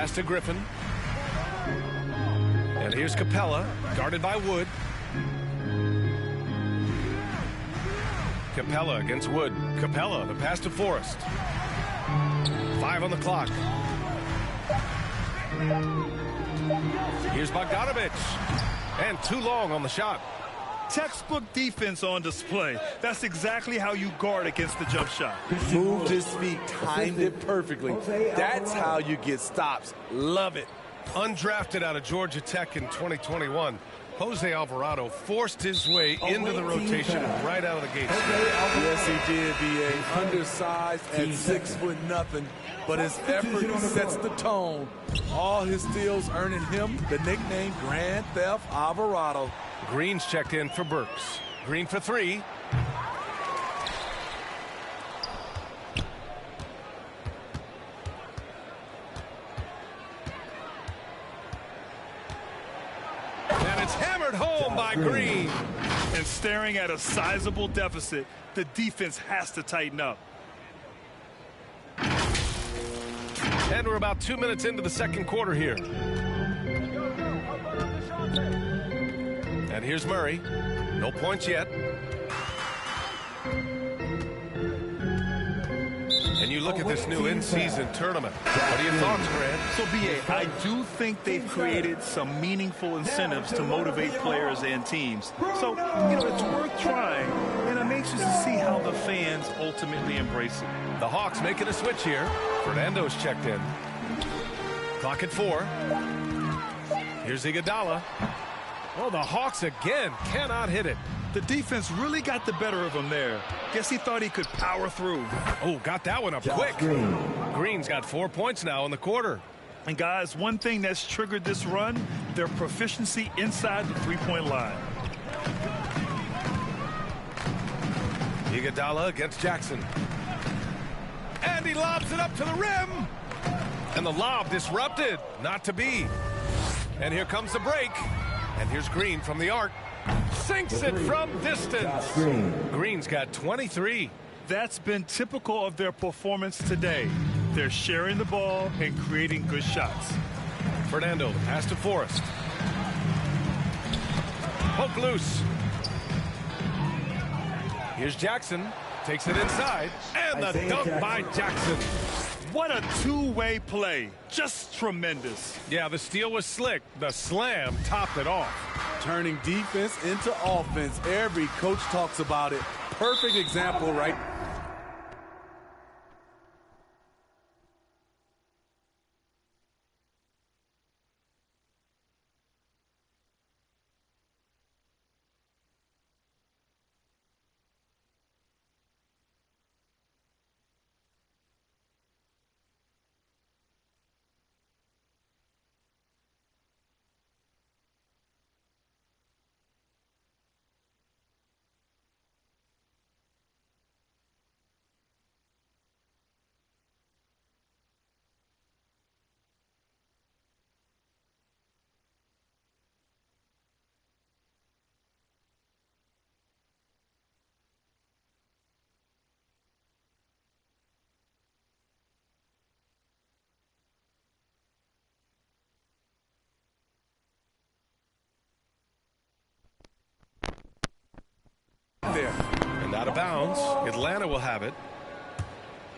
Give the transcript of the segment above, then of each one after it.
Pass to Griffin. And here's Capella, guarded by Wood. Capella against Wood. Capella, the pass to Forrest. 5 on the clock. Here's Bogdanovich. And too long on the shot. Textbook defense on display. That's exactly how you guard against the jump shot. Moved his feet, timed it perfectly. That's how you get stops. Love it. Undrafted out of Georgia Tech in 2021, Jose Alvarado forced his way into the rotation right out of the gate. Yes, he did, B.A. Undersized at 6'0", but his effort sets the tone. All his steals earning him the nickname Grand Theft Alvarado. Green's checked in for Burks. Green for 3. And it's hammered home by Green. And staring at a sizable deficit, the defense has to tighten up. And we're about 2 minutes into the second quarter here. And here's Murray. No points yet. And you look at this new in-season tournament. What are your thoughts, Grant? So, B.A., I do think they've created some meaningful incentives to motivate players and teams. So, you know, it's worth trying, and I'm anxious to see how the fans ultimately embrace it. The Hawks making a switch here. Fernando's checked in. Clock at 4. Here's Iguodala. Oh, the Hawks again cannot hit it. The defense really got the better of him there. Guess he thought he could power through. Oh, got that one up quick. Green's got 4 points now in the quarter. And guys, one thing that's triggered this run, their proficiency inside the three-point line. Iguodala against Jackson. And he lobs it up to the rim. And the lob disrupted. Not to be. And here comes the break. And here's Green from the arc. Sinks it from distance. Green's got 23. That's been typical of their performance today. They're sharing the ball and creating good shots. Fernando, pass to Forrest. Poke loose. Here's Jackson. Takes it inside. And the dunk by Jackson. What a two-way play. Just tremendous. Yeah, the steal was slick. The slam topped it off. Turning defense into offense. Every coach talks about it. Perfect example, right? There. And out of bounds. Atlanta will have it.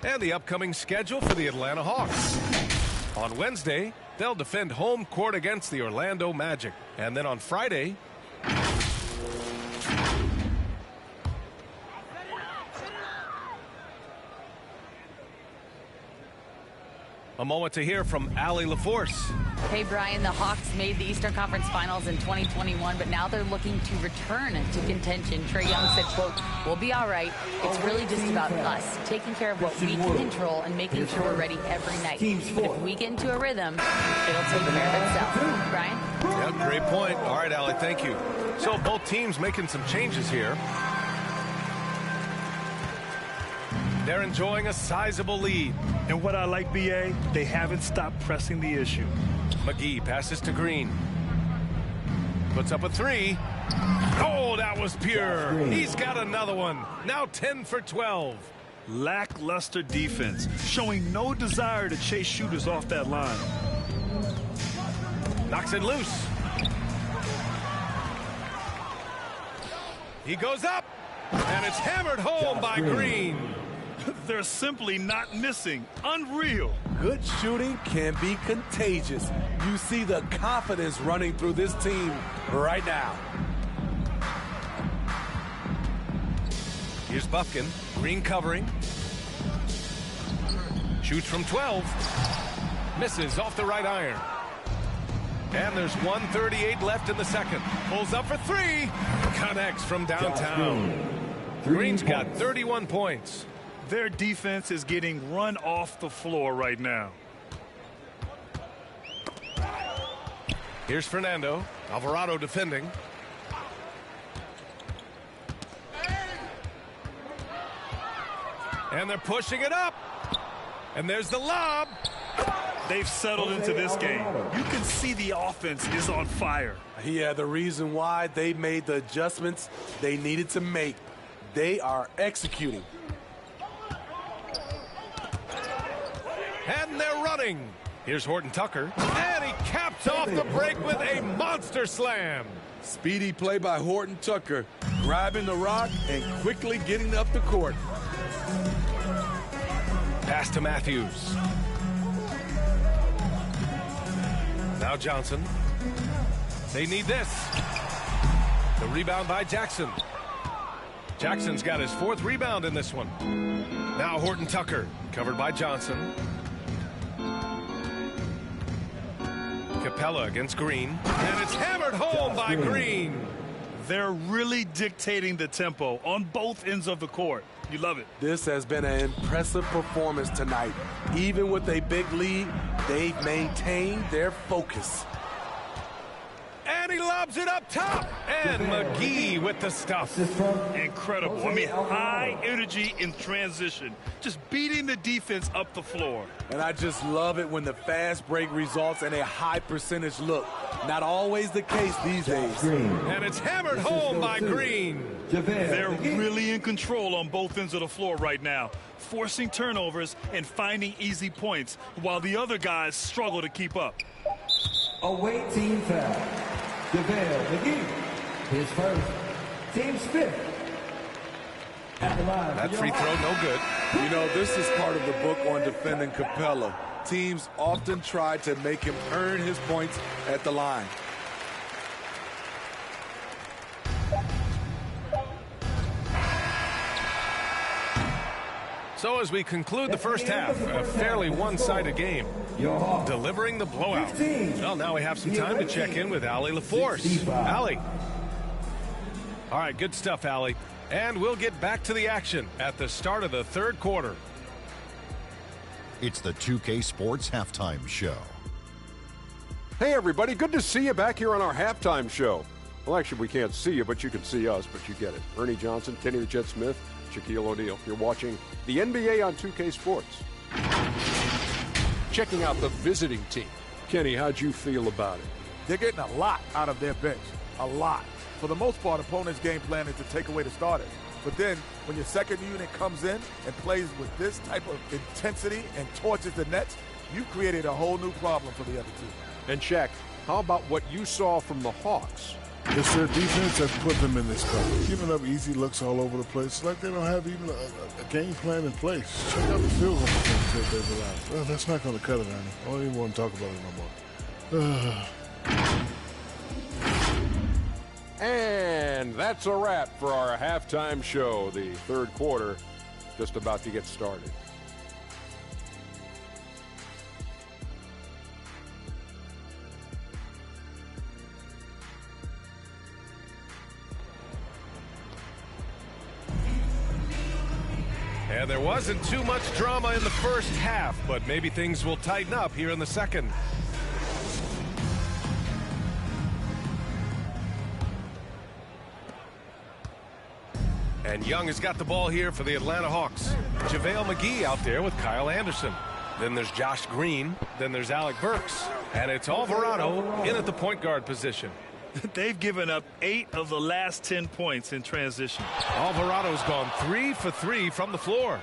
And the upcoming schedule for the Atlanta Hawks. On Wednesday, they'll defend home court against the Orlando Magic. And then on Friday, a moment to hear from Allie LaForce. Hey, Brian, the Hawks made the Eastern Conference Finals in 2021, but now they're looking to return to contention. Trae Young said, quote, "We'll be all right. It's really just about us, taking care of what we can control and making sure we're ready every night. But if we get into a rhythm, it'll take care of itself." Brian? Yep, great point. All right, Allie, thank you. So both teams making some changes here. They're enjoying a sizable lead. And what I like, B.A., they haven't stopped pressing the issue. McGee passes to Green. Puts up a 3. Oh, that was pure. He's got another one. Now 10 for 12. Lackluster defense, showing no desire to chase shooters off that line. Knocks it loose. He goes up, and it's hammered home by Green. They're simply not missing. Unreal. Good shooting can be contagious. You see the confidence running through this team right now. Here's Buffkin. Green covering. Shoots from 12. Misses off the right iron. And there's 1:38 left in the second. Pulls up for three. Connects from downtown. Green's got 31 points. Their defense is getting run off the floor right now. Here's Fernando. Alvarado defending. And they're pushing it up. And there's the lob. They've settled into this game. You can see the offense is on fire. Yeah, the reason why they made the adjustments they needed to make. They are executing. And they're running. Here's Horton Tucker. And he caps off the break with a monster slam. Speedy play by Horton Tucker, grabbing the rock and quickly getting up the court. Pass to Matthews. Now Johnson. They need this. The rebound by Jackson. Jackson's got his 4th rebound in this one. Now Horton Tucker, covered by Johnson. Capella against Green. And it's hammered home by Green. They're really dictating the tempo on both ends of the court. You love it. This has been an impressive performance tonight. Even with a big lead, they've maintained their focus. And he lobs it up top. And McGee with the stuff. Incredible. I mean, high energy in transition. Just beating the defense up the floor. And I just love it when the fast break results in a high percentage look. Not always the case these days. And it's hammered home by Green. They're really in control on both ends of the floor right now, forcing turnovers and finding easy points while the other guys struggle to keep up. Away team foul. JaVale McGee, his first, team's 5th. At the line. That free throw, no good. You know, this is part of the book on defending Capella. Teams often try to make him earn his points at the line. So as we conclude the first half, a fairly one-sided game. Delivering the blowout. Well, now we have some time to check in with Allie LaForce. Allie. All right, good stuff, Allie. And we'll get back to the action at the start of the 3rd quarter. It's the 2K Sports Halftime Show. Hey, everybody. Good to see you back here on our halftime show. Well, actually, we can't see you, but you can see us, but you get it. Ernie Johnson, Kenny the Jet Smith, Shaquille O'Neal. You're watching the NBA on 2K Sports. Checking out the visiting team. Kenny, how'd you feel about it? They're getting a lot out of their bench. A lot. For the most part, opponents' game plan is to take away the starters. But then, when your second unit comes in and plays with this type of intensity and torches the nets, you created a whole new problem for the other team. And Shaq, how about what you saw from the Hawks? It's their defense that put them in this spot. Giving up easy looks all over the place. It's like they don't have even a game plan in place. Check out the field goal percentage that they've allowed. Well, that's not going to cut it, Annie. I don't even want to talk about it no more. And that's a wrap for our halftime show. The 3rd quarter just about to get started. And there wasn't too much drama in the first half, but maybe things will tighten up here in the second. And Young has got the ball here for the Atlanta Hawks. JaVale McGee out there with Kyle Anderson. Then there's Josh Green. Then there's Alec Burks. And it's Alvarado in at the point guard position. They've given up 8 of the last 10 points in transition. Alvarado's gone 3 for 3 from the floor.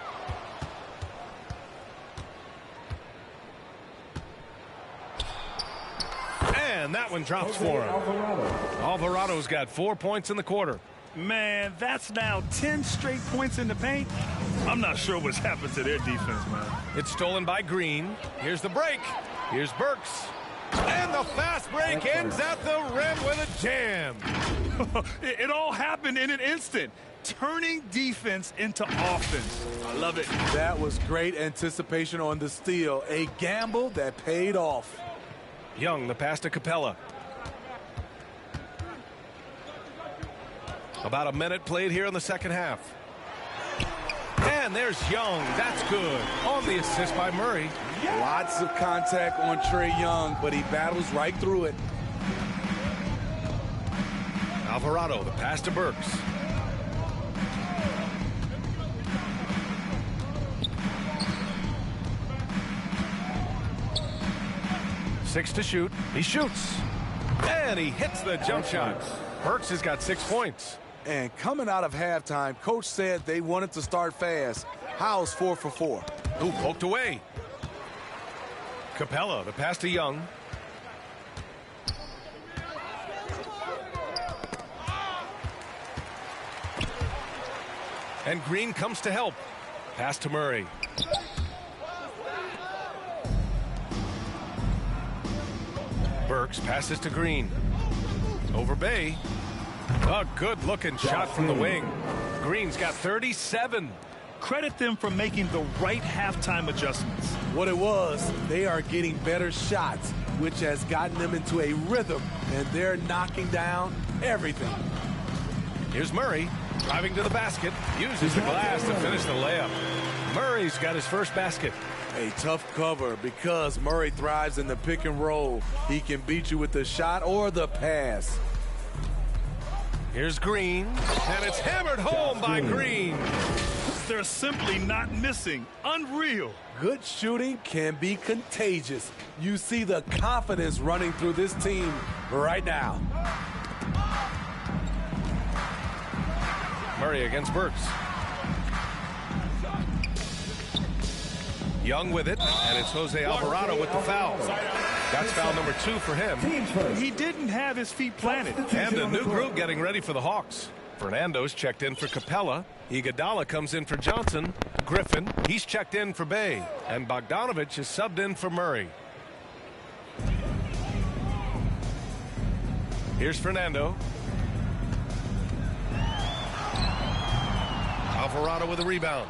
And that one drops for him. Alvarado's got 4 points in the quarter. Man, that's now 10 straight points in the paint. I'm not sure what's happened to their defense, man. It's stolen by Green. Here's the break. Here's Burks. And the fast break ends at the rim with a jam. It all happened in an instant. Turning defense into offense. I love it. That was great anticipation on the steal. A gamble that paid off. Young, the pass to Capella. About a minute played here in the second half. And there's Young. That's good. On the assist by Murray. Lots of contact on Trae Young, but he battles right through it. Alvarado, the pass to Burks. Six to shoot. He shoots. And he hits the jump shot. Burks has got 6 points. And coming out of halftime, coach said they wanted to start fast. How's 4 for 4? Ooh, poked away. Capella, the pass to Young. And Green comes to help. Pass to Murray. Burks passes to Green. Over Bay. A good-looking shot from the wing. Green's got 37. Credit them for making the right halftime adjustments. What it was, they are getting better shots, which has gotten them into a rhythm, and they're knocking down everything. Here's Murray, driving to the basket, uses the glass to finish the layup. Murray's got his first basket. A tough cover because Murray thrives in the pick and roll. He can beat you with the shot or the pass. Here's Green, and it's hammered home by Green. They're simply not missing. Unreal. Good shooting can be contagious. You see the confidence running through this team right now. Murray against Burks. Young with it, and it's Jose Alvarado with the foul. That's foul number 2 for him. He didn't have his feet planted. And a new group getting ready for the Hawks. Fernando's checked in for Capella. Iguodala comes in for Johnson. Griffin, he's checked in for Bay. And Bogdanovich is subbed in for Murray. Here's Fernando. Alvarado with a rebound.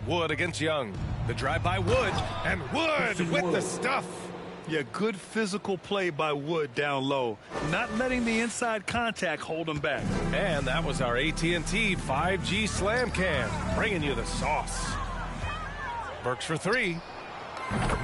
Wood against Young. The drive by Wood, and Wood with the stuff. Yeah, good physical play by Wood down low. Not letting the inside contact hold him back. And that was our AT&T 5G Slam Cam, bringing you the sauce. Burks for 3.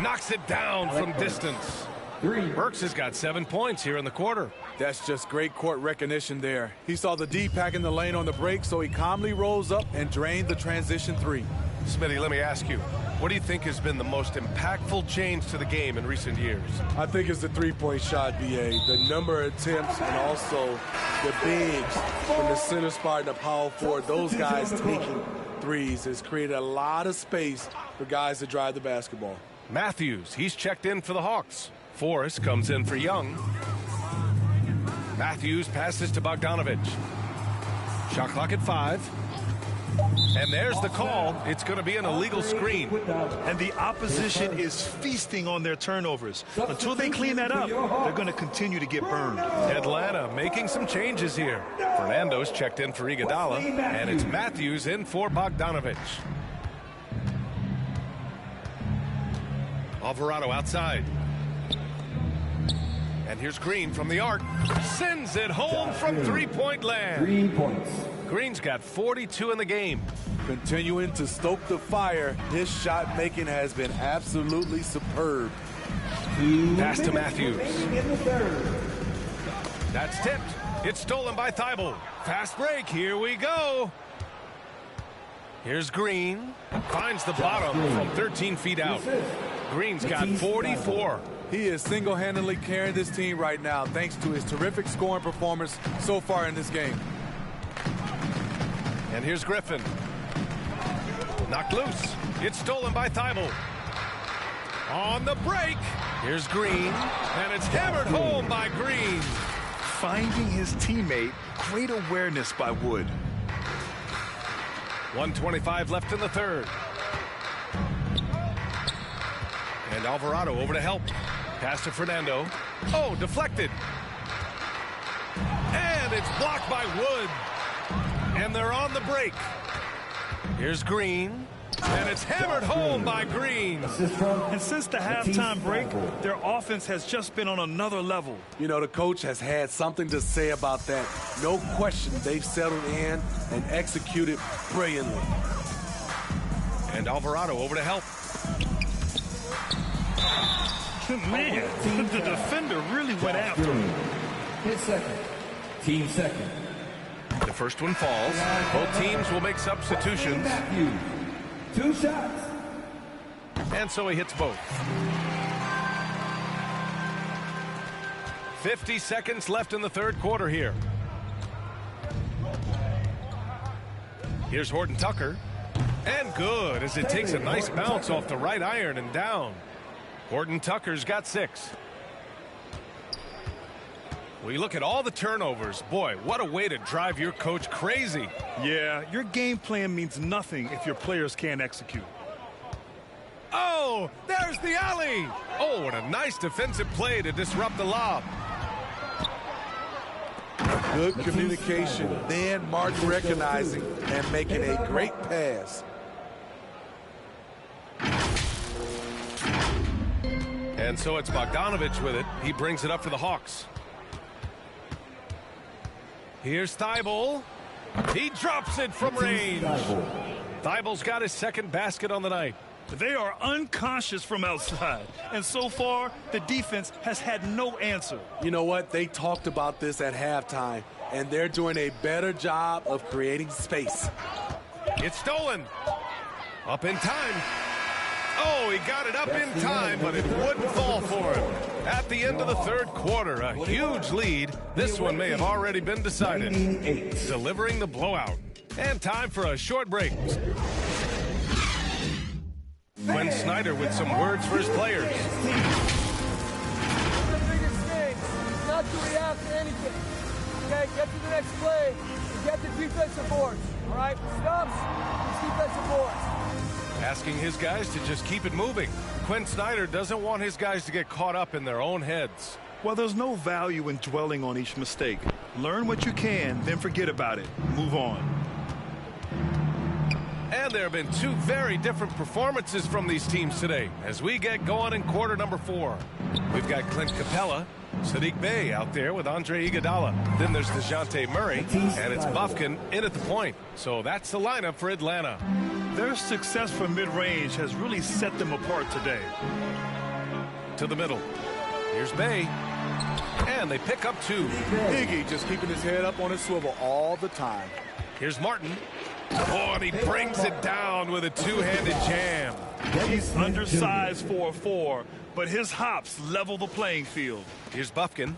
Knocks it down from distance. Burks has got 7 points here in the quarter. That's just great court recognition there. He saw the D pack in the lane on the break, so he calmly rose up and drained the transition 3. Smitty, let me ask you, what do you think has been the most impactful change to the game in recent years? I think it's the three-point shot, BA. The number of attempts and also the bigs from the center spot and the power forward. Those guys taking threes has created a lot of space for guys to drive the basketball. Matthews, he's checked in for the Hawks. Forrest comes in for Young. Matthews passes to Bogdanovich. Shot clock at 5. And there's the call. It's going to be an illegal screen. And the opposition is feasting on their turnovers. Until they clean that up, they're going to continue to get burned. Atlanta making some changes here. Fernando's checked in for Iguodala, and it's Matthews in for Bogdanovich. Alvarado outside. And here's Green from the arc. Sends it home from three-point land. 3 points. Green's got 42 in the game. Continuing to stoke the fire, his shot making has been absolutely superb. Pass to Matthews. That's tipped. It's stolen by Thibault. Fast break. Here we go. Here's Green. Finds the bottom from 13 feet out. Green's got 44. He is single-handedly carrying this team right now thanks to his terrific scoring performance so far in this game. And here's Griffin. Knocked loose. It's stolen by Thibault. On the break, here's Green, and it's hammered home by Green. Finding his teammate, great awareness by Wood. 1:25 left in the third. And Alvarado over to help. Pass to Fernando. Oh, deflected. And it's blocked by Wood. And they're on the break. Here's Green. And it's hammered home by Green. And since the halftime break, their offense has just been on another level. You know, the coach has had something to say about that. No question, they've settled in and executed brilliantly. And Alvarado over to help. Man, the defender really went after him. His second. Team second. The first one falls. Both teams will make substitutions. Matthews. 2 shots. And so he hits both. 50 seconds left in the third quarter here. Here's Horton Tucker. And good, as it takes a nice bounce off the right iron and down. Horton Tucker's got 6. We look at all the turnovers. Boy, what a way to drive your coach crazy. Yeah, your game plan means nothing if your players can't execute. Oh, there's the alley. Oh, and a nice defensive play to disrupt the lob. Good communication, then Martin recognizing and making a great pass. And so it's Bogdanovich with it. He brings it up for the Hawks. Here's Thibault. He drops it from range. Thibault's got his second basket on the night. They are unconscious from outside, and so far the defense has had no answer. You know what? They talked about this at halftime, and they're doing a better job of creating space. It's stolen. Up in time. Oh, he got it up in time, but it wouldn't fall for him. At the end of the third quarter, a huge lead. This one may have already been decided. Delivering the blowout. And time for a short break. Quinn Snyder with some words for his players. The biggest thing is not to react to anything. Okay, get to the next play and get the defensive boards. All right, stops, defensive boards. Asking his guys to just keep it moving. Quinn Snyder doesn't want his guys to get caught up in their own heads. Well, there's no value in dwelling on each mistake. Learn what you can, then forget about it. Move on. And there have been 2 very different performances from these teams today as we get going in quarter number 4. We've got Clint Capella, Sadiq Bey out there with Andre Iguodala. Then there's DeJounte Murray, and it's Bufkin in at the point. So that's the lineup for Atlanta. Their success from mid-range has really set them apart today. To the middle. Here's Bey. And they pick up 2. Iggy just keeping his head up on his swivel all the time. Here's Martin. Oh, and he brings it down with a two-handed jam. He's undersized for a 4, but his hops level the playing field. Here's Bufkin.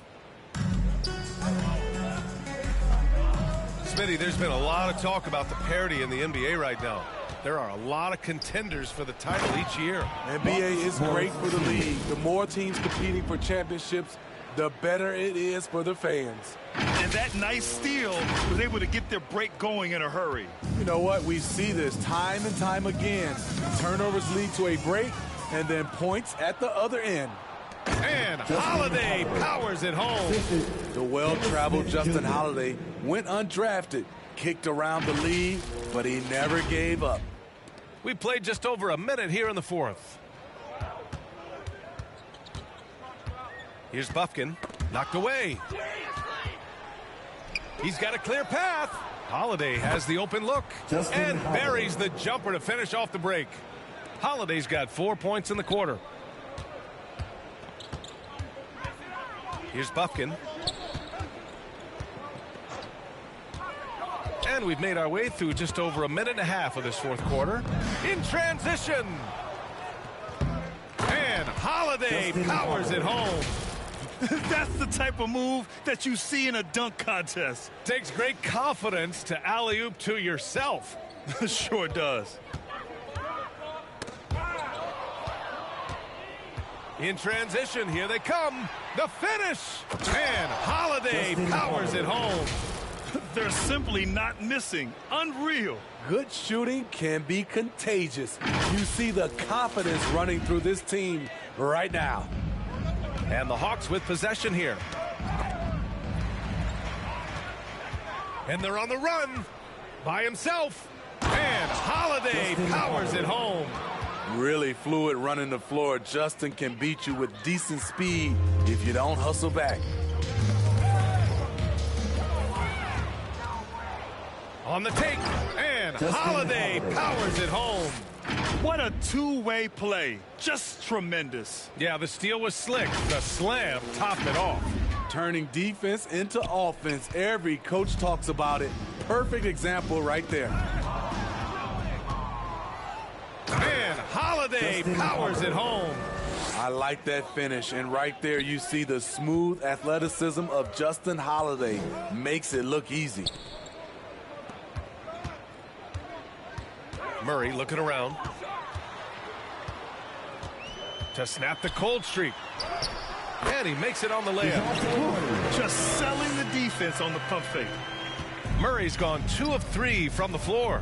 Smitty, there's been a lot of talk about the parity in the NBA right now. There are a lot of contenders for the title each year. NBA is great for the league. The more teams competing for championships, the better it is for the fans. And that nice steal was able to get their break going in a hurry. You know what? We see this time and time again. Turnovers lead to a break, and then points at the other end. And Holiday powers it home. The well-traveled Justin Holiday went undrafted, kicked around the league, but he never gave up. We played just over a minute here in the fourth. Here's Bufkin, knocked away. He's got a clear path. Holiday has the open look and buries the jumper to finish off the break. Holiday's got 4 points in the quarter. Here's Bufkin. And we've made our way through just over a minute and a half of this fourth quarter. In transition. And Holiday powers it home. That's the type of move that you see in a dunk contest. Takes great confidence to alley-oop to yourself. Sure does. In transition, here they come. The finish. And Holiday powers it home. They're simply not missing. Unreal. Good shooting can be contagious. You see the confidence running through this team right now. And the Hawks with possession here. And they're on the run by himself. And Holiday powers it home. Really fluid running the floor. Justin can beat you with decent speed if you don't hustle back. On the take, and Holiday powers it home. What a two-way play. Just tremendous. Yeah, the steal was slick. The slam topped it off. Turning defense into offense. Every coach talks about it. Perfect example right there. And Holiday powers it home. I like that finish. And right there you see the smooth athleticism of Justin Holiday. Makes it look easy. Murray looking around to snap the cold streak. And he makes it on the layup. Just selling the defense on the pump fake. Murray's gone 2 of 3 from the floor.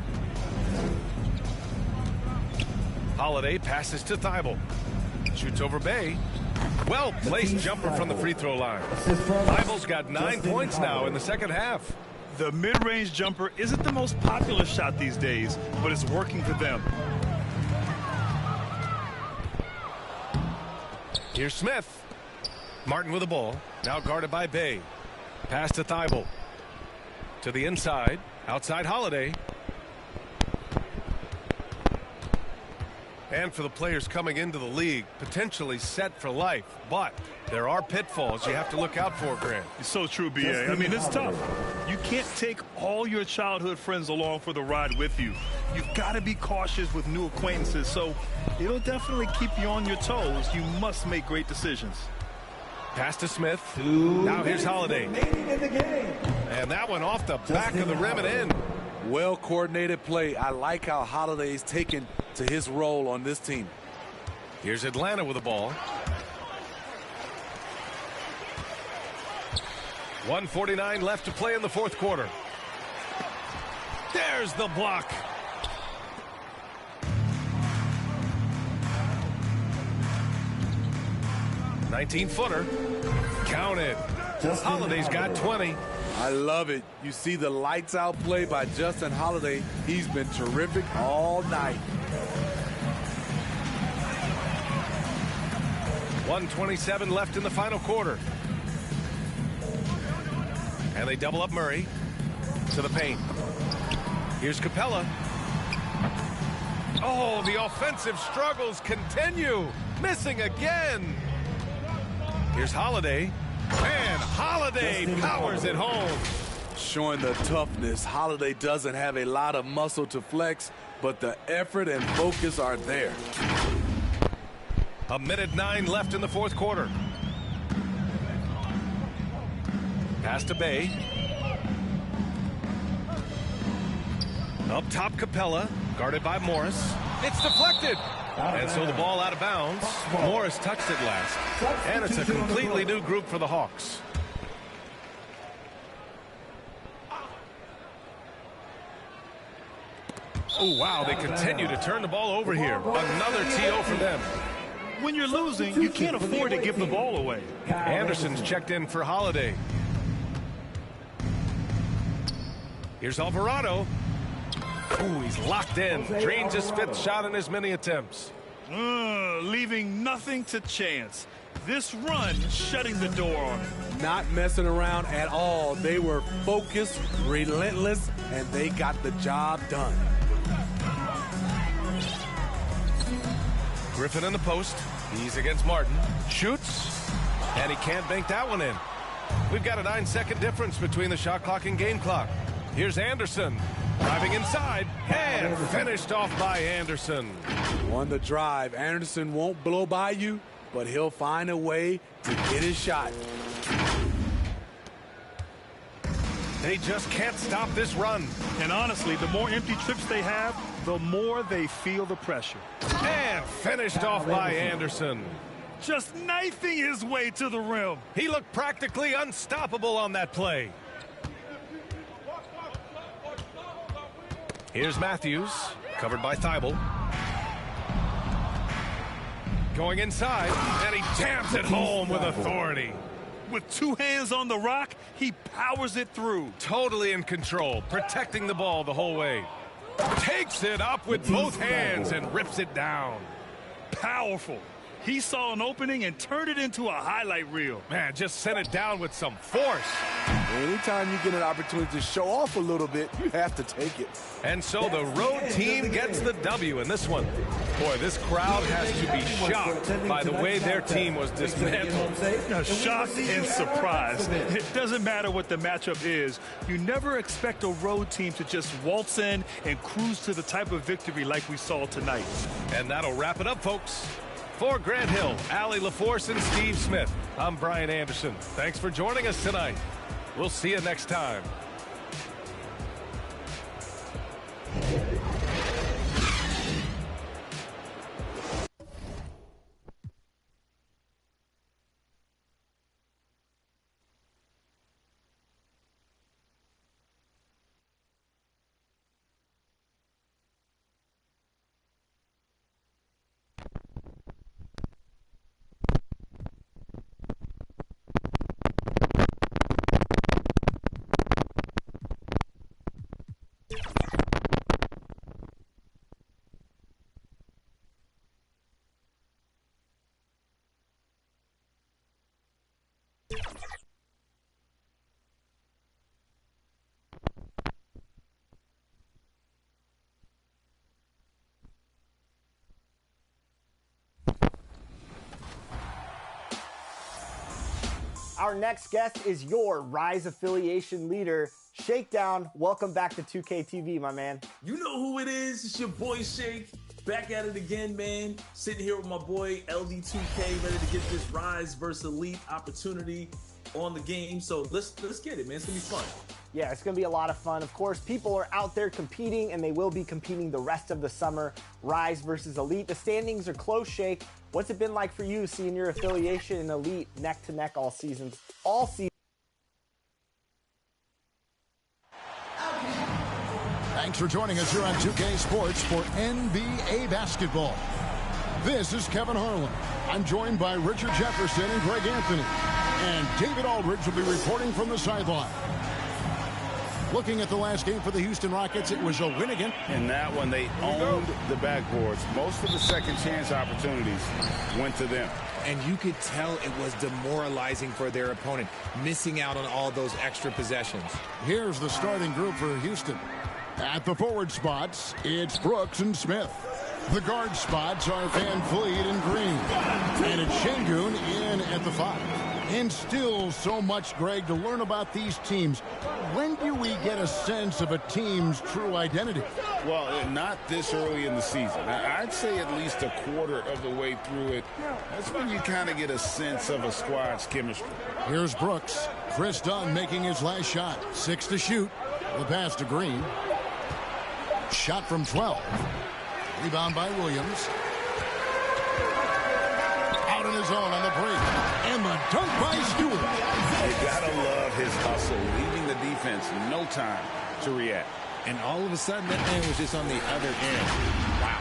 Holiday passes to Thibault. Shoots over Bay. Well-placed jumper from the free throw line. Thibault's got 9 points now in the second half. The mid-range jumper isn't the most popular shot these days, but it's working for them. Here's Smith. Martin with the ball. Now guarded by Bay. Pass to Thibault. To the inside. Outside Holiday. And for the players coming into the league, potentially set for life. But there are pitfalls you have to look out for, Grant. It's so true, B.A. I mean, it's tough. You can't take all your childhood friends along for the ride with you. You've got to be cautious with new acquaintances, so it'll definitely keep you on your toes. You must make great decisions. Pass to Smith. Now here's Holiday. And that one off the back of the rim and in. Well-coordinated play. I like how Holiday's taken to his role on this team. Here's Atlanta with the ball. 1:49 left to play in the fourth quarter. There's the block. $19-footer. Counted. Holiday's got 20. I love it. You see the lights out play by Justin Holiday. He's been terrific all night. 1:27 left in the final quarter. And they double up Murray to the paint. Here's Capella. Oh, the offensive struggles continue. Missing again. Here's Holiday. And Holiday powers it home. Showing the toughness. Holiday doesn't have a lot of muscle to flex, but the effort and focus are there. 1:09 left in the fourth quarter. Pass to Bay. Up top, Capella, guarded by Morris. It's deflected. And so the ball out of bounds. Morris touched it last. And it's a completely new group for the Hawks. Oh, wow, they continue to turn the ball over here. Another TO for them. When you're losing, you can't afford to give the ball away. Anderson's checked in for Holiday. Here's Alvarado. Ooh, he's locked in. Drains his 5th shot in as many attempts. Leaving nothing to chance. This run shutting the door on him. Not messing around at all. They were focused, relentless, and they got the job done. Griffin in the post. He's against Martin. Shoots. And he can't bank that one in. We've got a 9-second difference between the shot clock and game clock. Here's Anderson. Driving inside. And finished off by Anderson. On the drive, Anderson won't blow by you, but he'll find a way to get his shot. They just can't stop this run. And honestly, the more empty trips they have, the more they feel the pressure. And finished off by Anderson. just knifing his way to the rim. He looked practically unstoppable on that play. Here's Matthews, covered by Thibault. Going inside, and he jams it home with authority. With two hands on the rock, he powers it through. Totally in control, protecting the ball the whole way. Takes it up with both hands and rips it down. Powerful. He saw an opening and turned it into a highlight reel. Man, just sent it down with some force. Anytime you get an opportunity to show off a little bit, you have to take it. And so the road team gets the W in this one. Boy, this crowd has to be shocked by the way their team was dismantled. Shocked and surprised. It doesn't matter what the matchup is. You never expect a road team to just waltz in and cruise to the type of victory like we saw tonight. And that'll wrap it up, folks. For Grant Hill, Allie LaForce, and Steve Smith, I'm Brian Anderson. Thanks for joining us tonight. We'll see you next time. Our next guest is your Rise affiliation leader, Shakedown. Welcome back to 2K TV, my man. You know who it is. It's your boy Shake. Back at it again, man. Sitting here with my boy LD2K, ready to get this Rise versus Elite opportunity on the game. So let's get it, man. It's gonna be fun. Yeah, it's going to be a lot of fun. Of course, people are out there competing, and they will be competing the rest of the summer. Rise versus Elite. The standings are close, Shake. What's it been like for you seeing your affiliation in Elite neck to neck all season? Thanks for joining us here on 2K Sports for NBA basketball. This is Kevin Harlan. I'm joined by Richard Jefferson and Greg Anthony. And David Aldridge will be reporting from the sideline. Looking at the last game for the Houston Rockets, it was a win again. In that one, they owned the backboards. Most of the second chance opportunities went to them. And you could tell it was demoralizing for their opponent, missing out on all those extra possessions. Here's the starting group for Houston. At the forward spots, it's Brooks and Smith. The guard spots are Van Vliet and Green. And it's Şengün in at the 5. And still so much, Greg, to learn about these teams. When do we get a sense of a team's true identity? Well, not this early in the season. I'd say at least a quarter of the way through it. That's when you kind of get a sense of a squad's chemistry. Here's Brooks. Chris Dunn making his last shot. 6 to shoot. The pass to Green. Shot from 12. Rebound by Williams. Out on his own on the break. And the dunk by Stewart. You gotta love his hustle, leaving the defense no time to react. And all of a sudden, that man was just on the other end. Wow.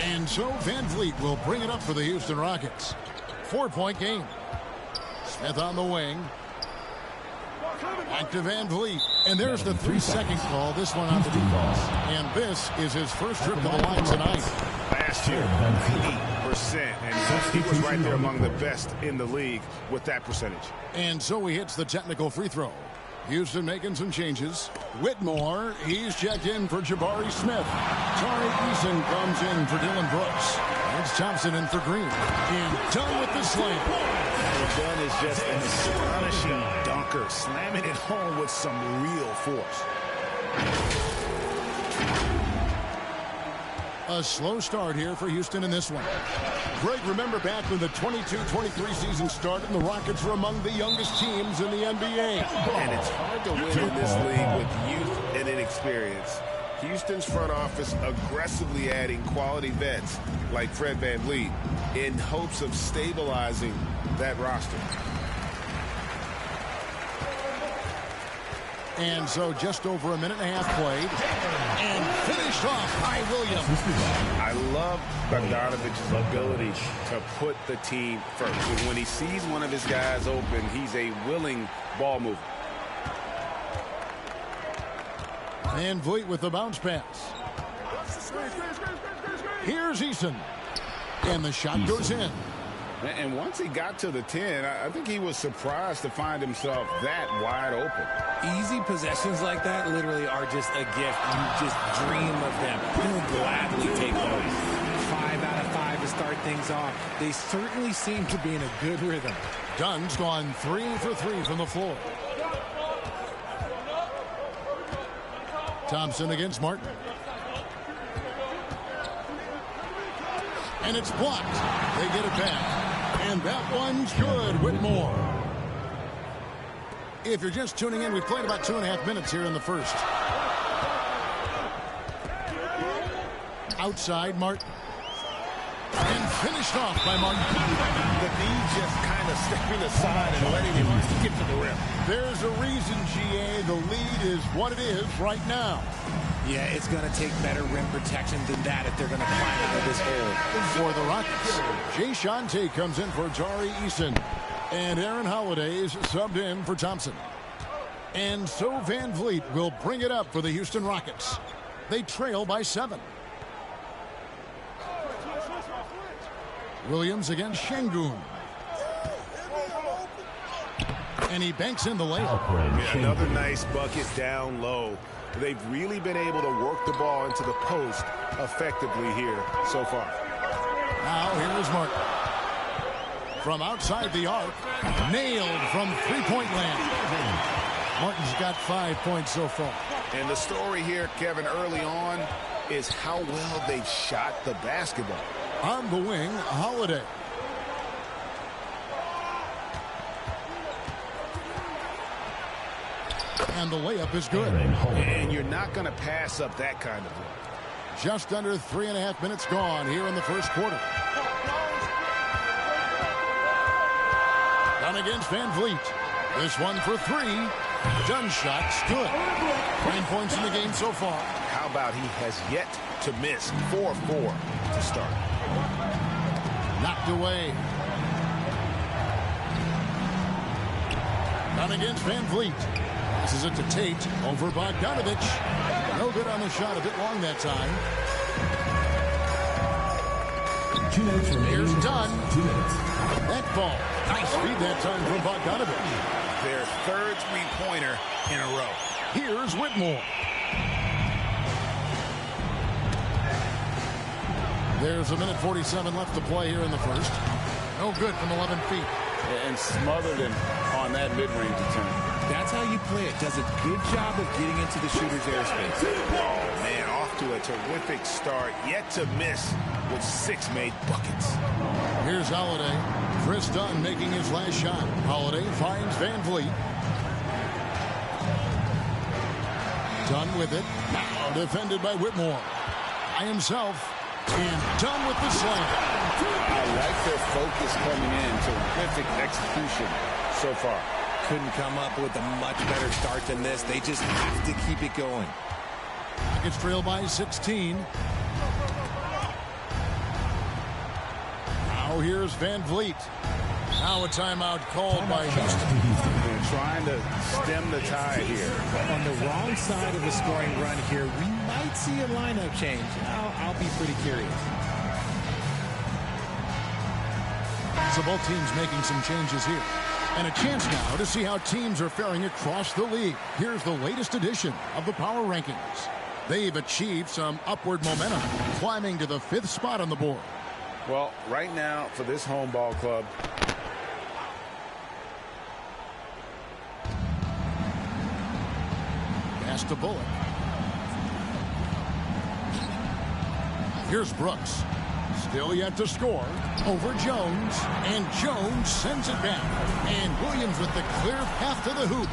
And so Van Vliet will bring it up for the Houston Rockets. 4-point game. Smith on the wing. Back to Van Vliet. And there's the 3-second call. This one on the defense. And this is his first trip to the line tonight. Last year, 8%. And he was right there among the best in the league with that percentage. And so he hits the technical free throw. Houston making some changes. Whitmore, he's checked in for Jabari Smith. Tari Eason comes in for Dylan Brooks. It's Thompson in for Green. And done with the slam. Dunn is just an astonishing dunker, slamming it home with some real force. A slow start here for Houston in this one. Greg, remember back when the 22-23 season started, and the Rockets were among the youngest teams in the NBA. And it's hard to win in this league with youth and inexperience. Houston's front office aggressively adding quality vets like Fred VanVleet in hopes of stabilizing that roster. And so just over a minute and a half played. And finished off by Williams. I love Bogdanovic's ability to put the team first. And when he sees one of his guys open, he's a willing ball mover. VanVleet with the bounce pass. Here's Eason. And the shot goes in. And once he got to the 10, I think he was surprised to find himself that wide open. Easy possessions like that literally are just a gift. You just dream of them. You will gladly take those. 5 out of 5 to start things off. They certainly seem to be in a good rhythm. Dunn's gone 3 for 3 from the floor. Thompson against Martin. And it's blocked. They get it back. And that one's good. Whitmore. If you're just tuning in, we've played about 2.5 minutes here in the first. Outside, Martin. And finished off by Martin. The D just kind of stepping aside and letting him get to the rim. There's a reason, GA, the lead is what it is right now. Yeah, it's going to take better rim protection than that if they're going to climb out of this hole. For the Rockets, Jay Shante comes in for Tari Eason. And Aaron Holiday's subbed in for Thompson. And so VanVleet will bring it up for the Houston Rockets. They trail by 7. Williams against Şengün. And he banks in the layup. Yeah, another nice bucket down low. They've really been able to work the ball into the post effectively here so far. Now here's Martin. From outside the arc, nailed from three-point land. Martin's got 5 points so far. And the story here, Kevin, early on is how well they've shot the basketball. On the wing, Holiday. And the layup is good. And you're not going to pass up that kind of look. Just under 3.5 minutes gone here in the first quarter. Dunn against VanVleet. This one for 3. Dunn shot's good. 9 points in the game so far. How about he has yet to miss 4-4 to start. Knocked away. Dunn against VanVleet. Passes it to Tate over Bogdanovich. No good on the shot, a bit long that time. 2 minutes remaining. Here's Dunn. 2 minutes. That ball. Nice feed that time from Bogdanovich. Their third three-pointer in a row. Here's Whitmore. There's 1:47 left to play here in the first. No good from 11 feet. And smothered him on that mid-range attempt. That's how you play it. Does a good job of getting into the shooter's airspace. Oh, man, off to a terrific start. Yet to miss with 6 made buckets. Here's Holiday. Chris Dunn making his last shot. Holiday finds VanVleet. Dunn with it. Now defended by Whitmore. By himself. And Dunn with the slam. I like their focus coming in. Terrific execution so far. Couldn't come up with a much better start than this. They just have to keep it going. Rockets trail by 16. Now here's VanVleet. Now a timeout called by Houston. They're trying to stem the tide here. On the wrong side of the scoring run here, we might see a lineup change. I'll be pretty curious. So both teams making some changes here. And a chance now to see how teams are faring across the league. Here's the latest edition of the Power Rankings. They've achieved some upward momentum, climbing to the 5th spot on the board. Well, right now for this home ball club, pass to Bullock. Here's Brooks. Still yet to score. Over Jones. And Jones sends it back. And Williams with the clear path to the hoop.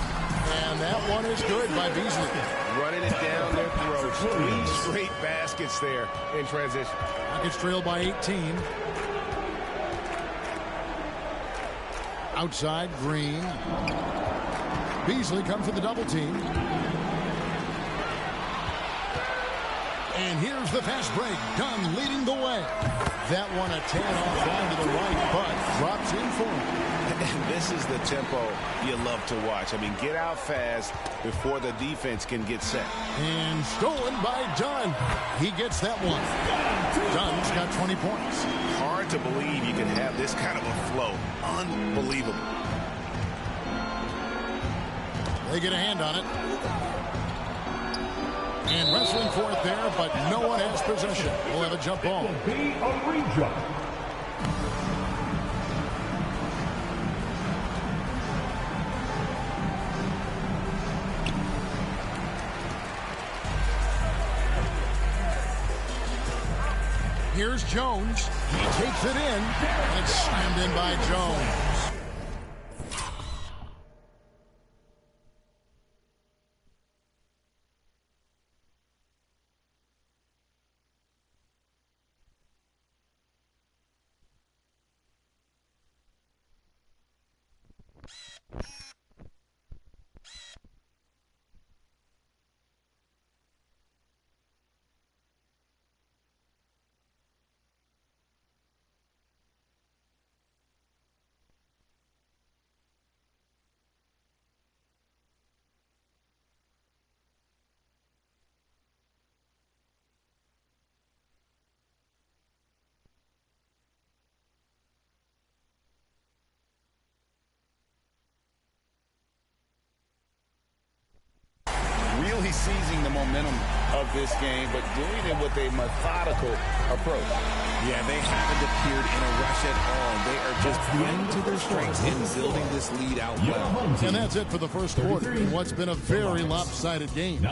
And that one is good by Beasley. Running it down their throats. 3 straight baskets there in transition. Rockets trail by 18. Outside, Green. Beasley comes with the double team. And here's the fast break. Dunn leading the way. That one a tad off down to the right, but drops in for him. And this is the tempo you love to watch. I mean, get out fast before the defense can get set. And stolen by Dunn. He gets that one. Dunn's got 20 points. Hard to believe you can have this kind of a flow. Unbelievable. They get a hand on it. And wrestling for it there, but no one has possession. We'll have a jump ball. Here's Jones. He takes it in, and it's slammed in by Jones. Really seizing the momentum of this game, but doing it with a methodical approach. Yeah, they haven't appeared in a rush at all. They are just playing to their strengths and building this lead out well. And that's it for the first quarter in what's been a very lopsided game.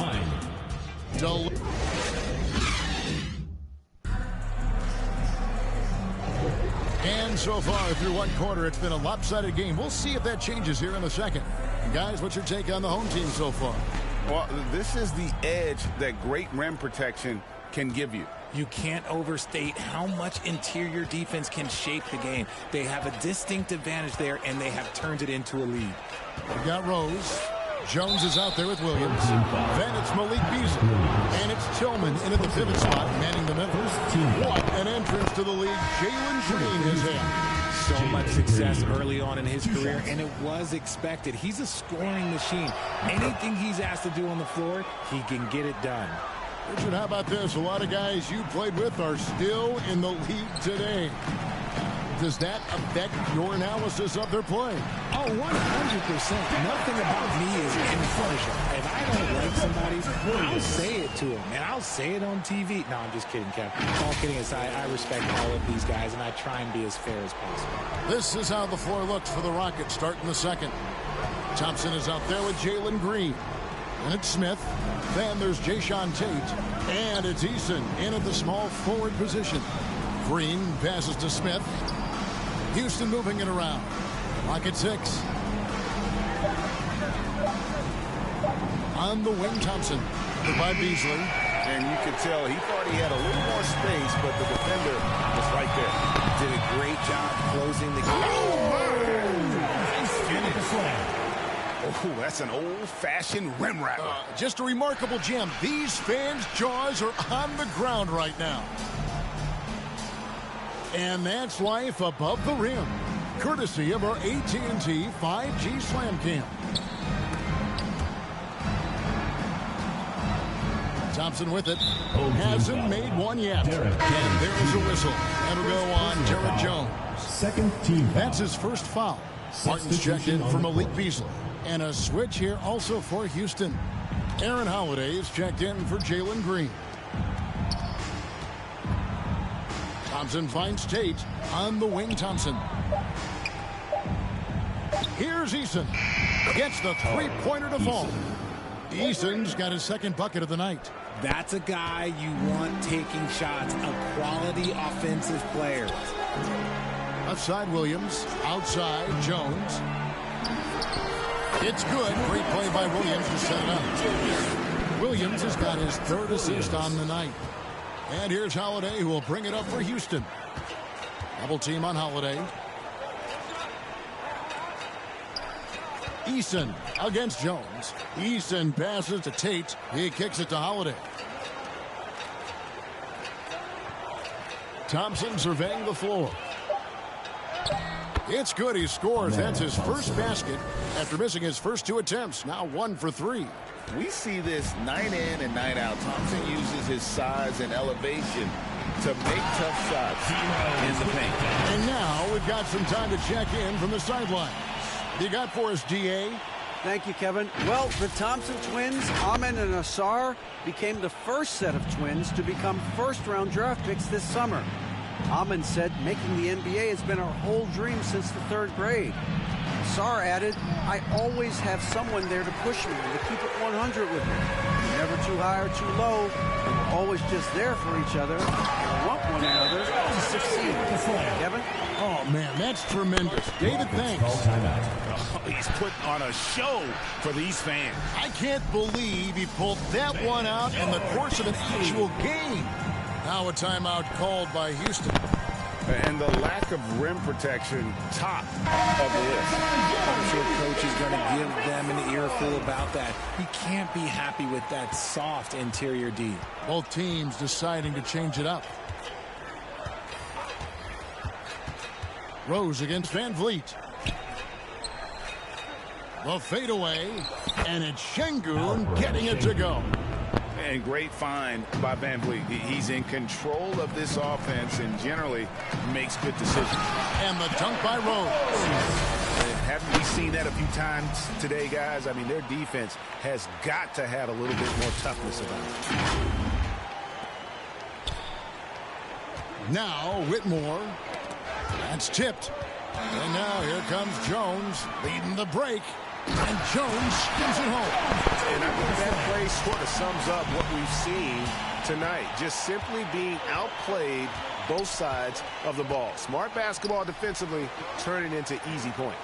And so far through one quarter, it's been a lopsided game. We'll see if that changes here in a second. Guys, what's your take on the home team so far? Well, this is the edge that great rim protection can give you. You can't overstate how much interior defense can shape the game. They have a distinct advantage there, and they have turned it into a lead. We've got Rose. Jones is out there with Williams. Then it's Malik Beasley. And it's Tillman into the pivot spot, manning the middle. What an entrance to the league Jalen Green has had. So much success early on in his career, and it was expected. He's a scoring machine. Anything he's asked to do on the floor, he can get it done. Richard, how about this? A lot of guys you played with are still in the league today. Does that affect your analysis of their play? Oh, 100%. Nothing about me is impartial. If I don't like somebody, I'll say it to them, and I'll say it on TV. No, I'm just kidding, Kevin. All kidding aside, I respect all of these guys, and I try and be as fair as possible. This is how the floor looks for the Rockets starting the second. Thompson is out there with Jalen Green. And it's Smith. Then there's Jayshawn Tate. And it's Eason in at the small forward position. Green passes to Smith. Houston moving it around. Rocket 6. On the wing, Thompson. By Beasley. And you could tell he thought he had a little more space, but the defender was right there. Did a great job closing the game. Nice finish. Oh, that's an old-fashioned rim rattler. Just a remarkable jam. These fans' jaws are on the ground right now. And that's life above the rim, courtesy of our AT&T 5G Slam Cam. Thompson with it. Hasn't made one yet. And there's a whistle. That'll go on Jared Jones. Second team. That's his first foul. Martin's checked in for Malik Beasley. And a switch here also for Houston. Aaron Holiday is checked in for Jalen Green. Thompson finds Tate on the wing. Thompson. Here's Eason. Gets the three-pointer to fall. Eason's got his second bucket of the night. That's a guy you want taking shots, a quality offensive player. Left side, Williams. Outside, Jones. It's good. Great play by Williams to set it up. Williams has got his third assist on the night. And here's Holiday, who will bring it up for Houston. Double team on Holiday. Eason against Jones. Eason passes to Tate. He kicks it to Holiday. Thompson surveying the floor. It's good. He scores. That's his first basket after missing his first 2 attempts. Now 1 for 3. We see this night in and night out. Thompson uses his size and elevation to make tough shots in the paint. And now we've got some time to check in from the sidelines. You got for us, GA? Thank you, Kevin. Well, the Thompson twins, Amen and Asar, became the first set of twins to become first-round draft picks this summer. Amen said making the NBA has been our whole dream since the 3rd grade. Asar added, I always have someone there to push me and to keep it 100 with me. We're never too high or too low. We're always just there for each other. We want one another to succeed. Kevin? Oh, man, that's tremendous. David, thanks. Oh, he's putting on a show for these fans. I can't believe he pulled that one out in the course of an actual game. Now a timeout called by Houston. And the lack of rim protection, top of the list. I'm sure coach is going to give them an earful about that. He can't be happy with that soft interior D. Both teams deciding to change it up. Rose against Van Vliet. The fadeaway, and it's Şengün getting it to go. And great find by Van Vliet. He's in control of this offense and generally makes good decisions. And the dunk by Rose. Haven't we seen that a few times today, guys? I mean, their defense has got to have a little bit more toughness about it. Now Whitmore. That's tipped. And now here comes Jones leading the break. And Jones gives it home. And I think that play sort of sums up what we've seen tonight. Just simply being outplayed both sides of the ball. Smart basketball defensively, turning into easy points.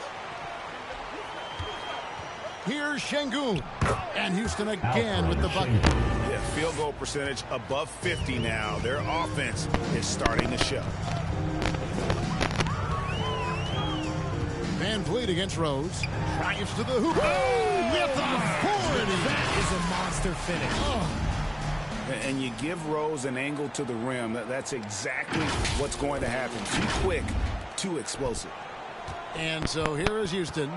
Here's Şengün. And Houston again with the bucket. Yeah, field goal percentage above 50 now. Their offense is starting to show. Van Vliet against Rose. Drives to the hoop. Oh, with authority. That is a monster finish. Oh. And you give Rose an angle to the rim. That's exactly what's going to happen. Too quick, too explosive. And so here is Houston.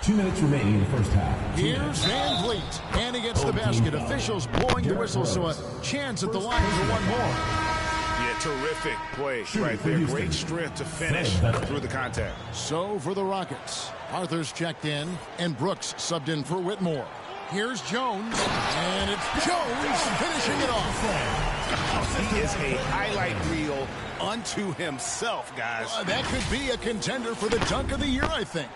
2 minutes remaining in the first half. Here's Van Vliet. And he gets the basket. Officials blowing the whistle, so a chance at the line for one more. Yeah, terrific play right there. Great strength to finish through the contact. So for the Rockets, Arthur's checked in, and Brooks subbed in for Whitmore. Here's Jones, and it's Jones finishing it off. He is a highlight reel unto himself, guys. That could be a contender for the dunk of the year, I think.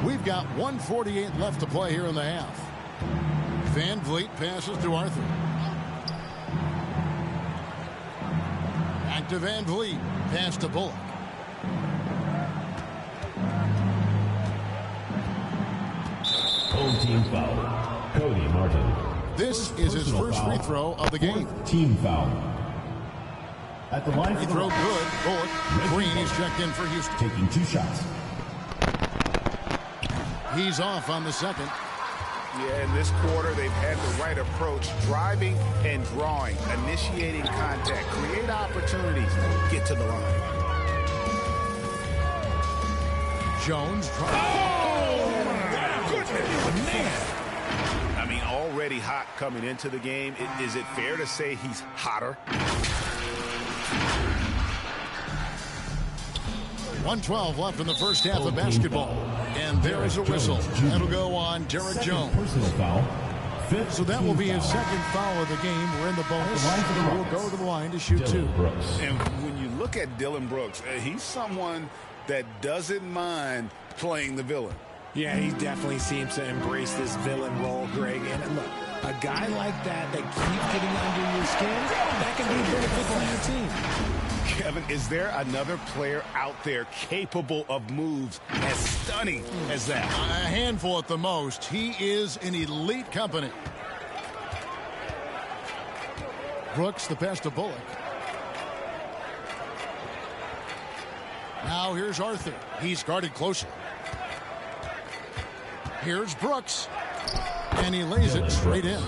We've got 1:48 left to play here in the half. Van Vliet passes to Arthur. Back to Van Vliet. Pass to Bullock. Home team foul. Cody Martin. This is his first free throw of the game. Team foul. At the line free for throw good. Bullock. Green is checked in for Houston. Taking 2 shots. He's off on the second. Yeah, in this quarter, they've had the right approach, driving and drawing, initiating contact, create opportunities, get to the line. Jones. Oh, my goodness, man. I mean, already hot coming into the game. Is it fair to say he's hotter? 1:12 left in the first half of basketball. And there is a whistle. That'll go on Derek Jones. So that will be his second foul of the game. We're in the bonus. We'll go to the line to shoot 2. And when you look at Dylan Brooks, he's someone that doesn't mind playing the villain. Yeah, he definitely seems to embrace this villain role, Greg. And look, A guy like that keeps getting under your skin, that can be beneficial for your team. Kevin, is there another player out there capable of moves as stunning as that? A handful at the most. He is in elite company. Brooks, the pass to Bullock. Now here's Arthur. He's guarded closely. Here's Brooks. And he lays it straight in.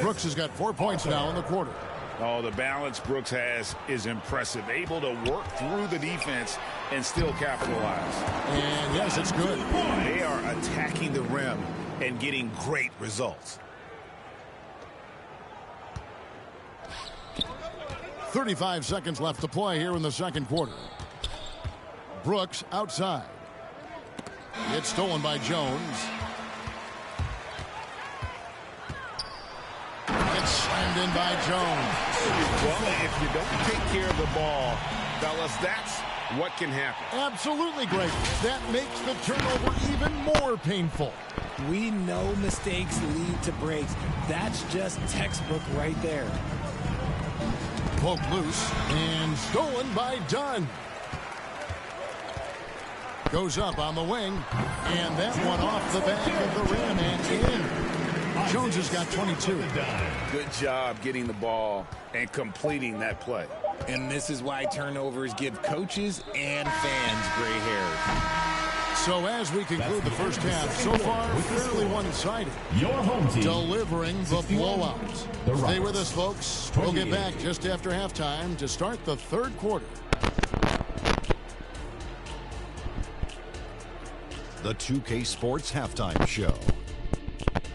Brooks has got 4 points now in the quarter. Oh, the balance Brooks has is impressive. Able to work through the defense and still capitalize. And yes, it's good. They are attacking the rim and getting great results. 35 seconds left to play here in the second quarter. Brooks outside. It's stolen by Jones. It's slammed in by Jones. Well, if you don't take care of the ball, fellas, that's what can happen. Absolutely great. That makes the turnover even more painful. We know mistakes lead to breaks. That's just textbook right there. Poked loose and stolen by Dunn. Goes up on the wing, and that one off the back of the rim and in. Jones has got 22. Good job getting the ball and completing that play. And this is why turnovers give coaches and fans gray hairs. So as we conclude the first half, so far fairly one-sided. Your home team Delivering the blowout. Stay with us, folks. We'll get back just after halftime to start the third quarter. The 2K Sports Halftime Show.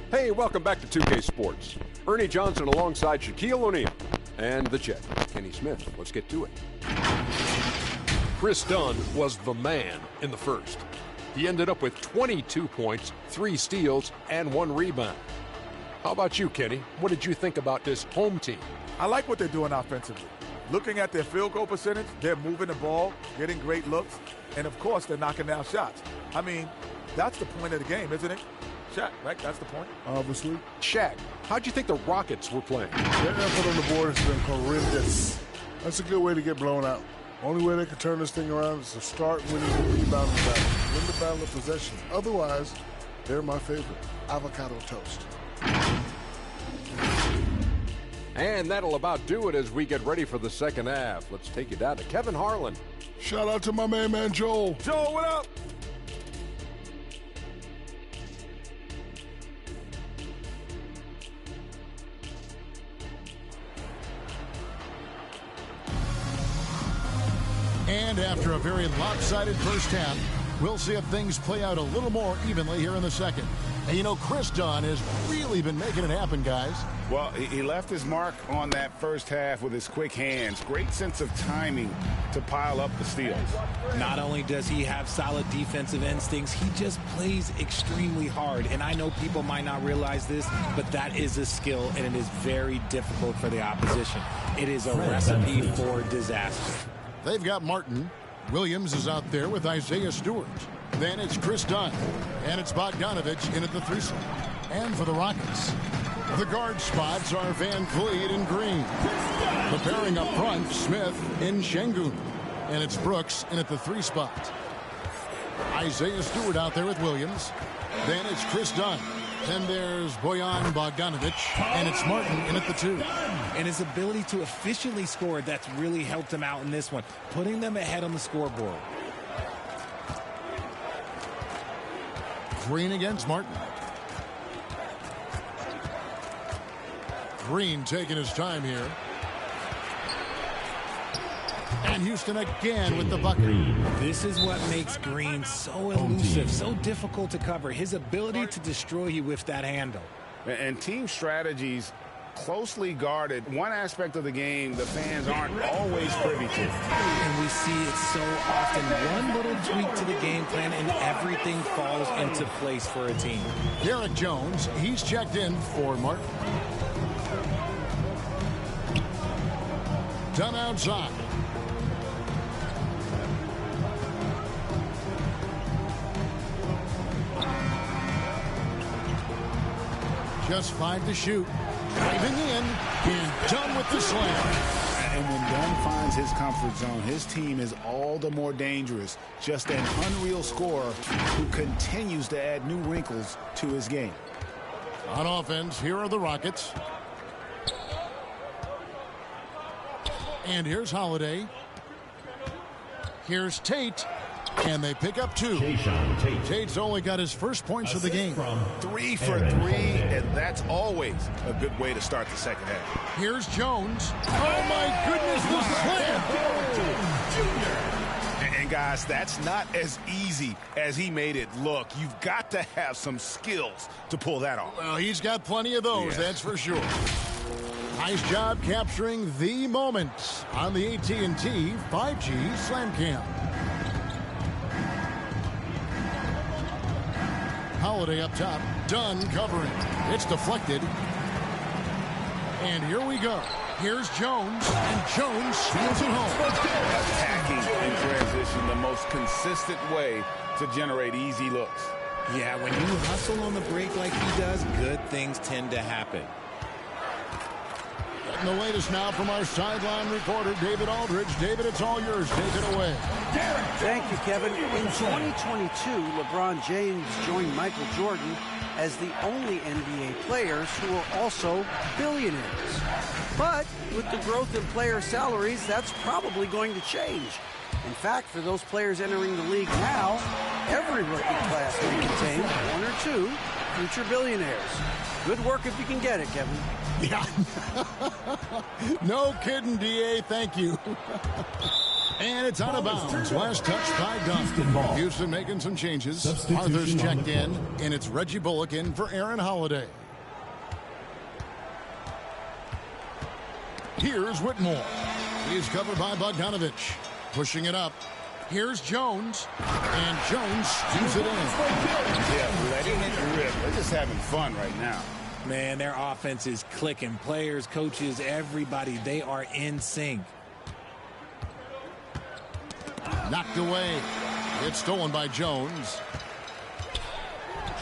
Hey, welcome back to 2K Sports. Ernie Johnson alongside Shaquille O'Neal and the Jet, Kenny Smith. Let's get to it. Chris Dunn was the man in the first. He ended up with 22 points, 3 steals, and 1 rebound. How about you, Kenny? What did you think about this home team? I like what they're doing offensively. Looking at their field goal percentage, they're moving the ball, getting great looks, and of course, they're knocking down shots. I mean, that's the point of the game, isn't it? Shaq, right? That's the point. Obviously. Shaq, how'd you think the Rockets were playing? Their effort on the board has been horrendous. That's a good way to get blown out. Only way they can turn this thing around is to start winning the rebound battle. Win the battle of possession. Otherwise, they're my favorite. Avocado toast. And that'll about do it as we get ready for the second half. Let's take you down to Kevin Harlan. Shout out to my main man, Joel. Joel, what up? And after a very lopsided first half, we'll see if things play out a little more evenly here in the second. And you know, Chris Dunn has really been making it happen, guys. Well, he left his mark on that first half with his quick hands. Great sense of timing to pile up the steals. Not only does he have solid defensive instincts, he just plays extremely hard. And I know people might not realize this, but that is a skill, and it is very difficult for the opposition. It is a recipe for disaster. They've got Martin. Williams is out there with Isaiah Stewart. Then it's Chris Dunn. And it's Bogdanovich in at the 3 slot. And for the Rockets, the guard spots are Van Vliet and Green. The pairing up front, Smith and Şengün. And it's Brooks in at the 3 spot. Isaiah Stewart out there with Williams. Then it's Chris Dunn. Then there's Bojan Bogdanovich, and it's Martin in at the 2. And his ability to efficiently score, that's really helped him out in this one, putting them ahead on the scoreboard. Green against Martin. Green taking his time here. And Houston again with the bucket. This is what makes Green so elusive, so difficult to cover. His ability to destroy you with that handle. And team strategies closely guarded. One aspect of the game the fans aren't always privy to. And we see it so often. One little tweak to the game plan and everything falls into place for a team. Derek Jones, he's checked in for Martin. Done outside. Just 5 to shoot. Driving in and done with the slam. And when Dunn finds his comfort zone, his team is all the more dangerous. Just an unreal scorer who continues to add new wrinkles to his game. On offense, here are the Rockets. And here's Holiday. Here's Tate. And they pick up 2. Tate's only got his first points of the game. 3 for 3, and that's always a good way to start the second half. Here's Jones. Oh, my goodness, the slam! And guys, that's not as easy as he made it look. You've got to have some skills to pull that off. Well, he's got plenty of those, that's for sure. Nice job capturing the moment on the AT&T 5G Slam Cam. Holiday up top. Dunn covering. It's deflected. And here we go. Here's Jones. And Jones steals it home. Attacking in transition, the most consistent way to generate easy looks. Yeah, when you hustle on the break like he does, good things tend to happen. Getting the latest now from our sideline reporter, David Aldridge. David, it's all yours. Take it away. Thank you, Kevin. In 2022, LeBron James joined Michael Jordan as the only NBA players who are also billionaires. But with the growth in player salaries, that's probably going to change. In fact, for those players entering the league now, every rookie class may contain 1 or 2 future billionaires. Good work if you can get it, Kevin. Yeah. No kidding, D.A. Thank you. And it's out of bounds. Last touch by Dunn. Houston making some changes. Arthur's checked in, and it's Reggie Bullock in for Aaron Holiday. Here's Whitmore. He's covered by Bogdanovich. Pushing it up. Here's Jones. And Jones shoots it in. Yeah, letting it rip. They're just having fun right now. Man, their offense is clicking. Players, coaches, everybody, they are in sync. Knocked away. It's stolen by Jones.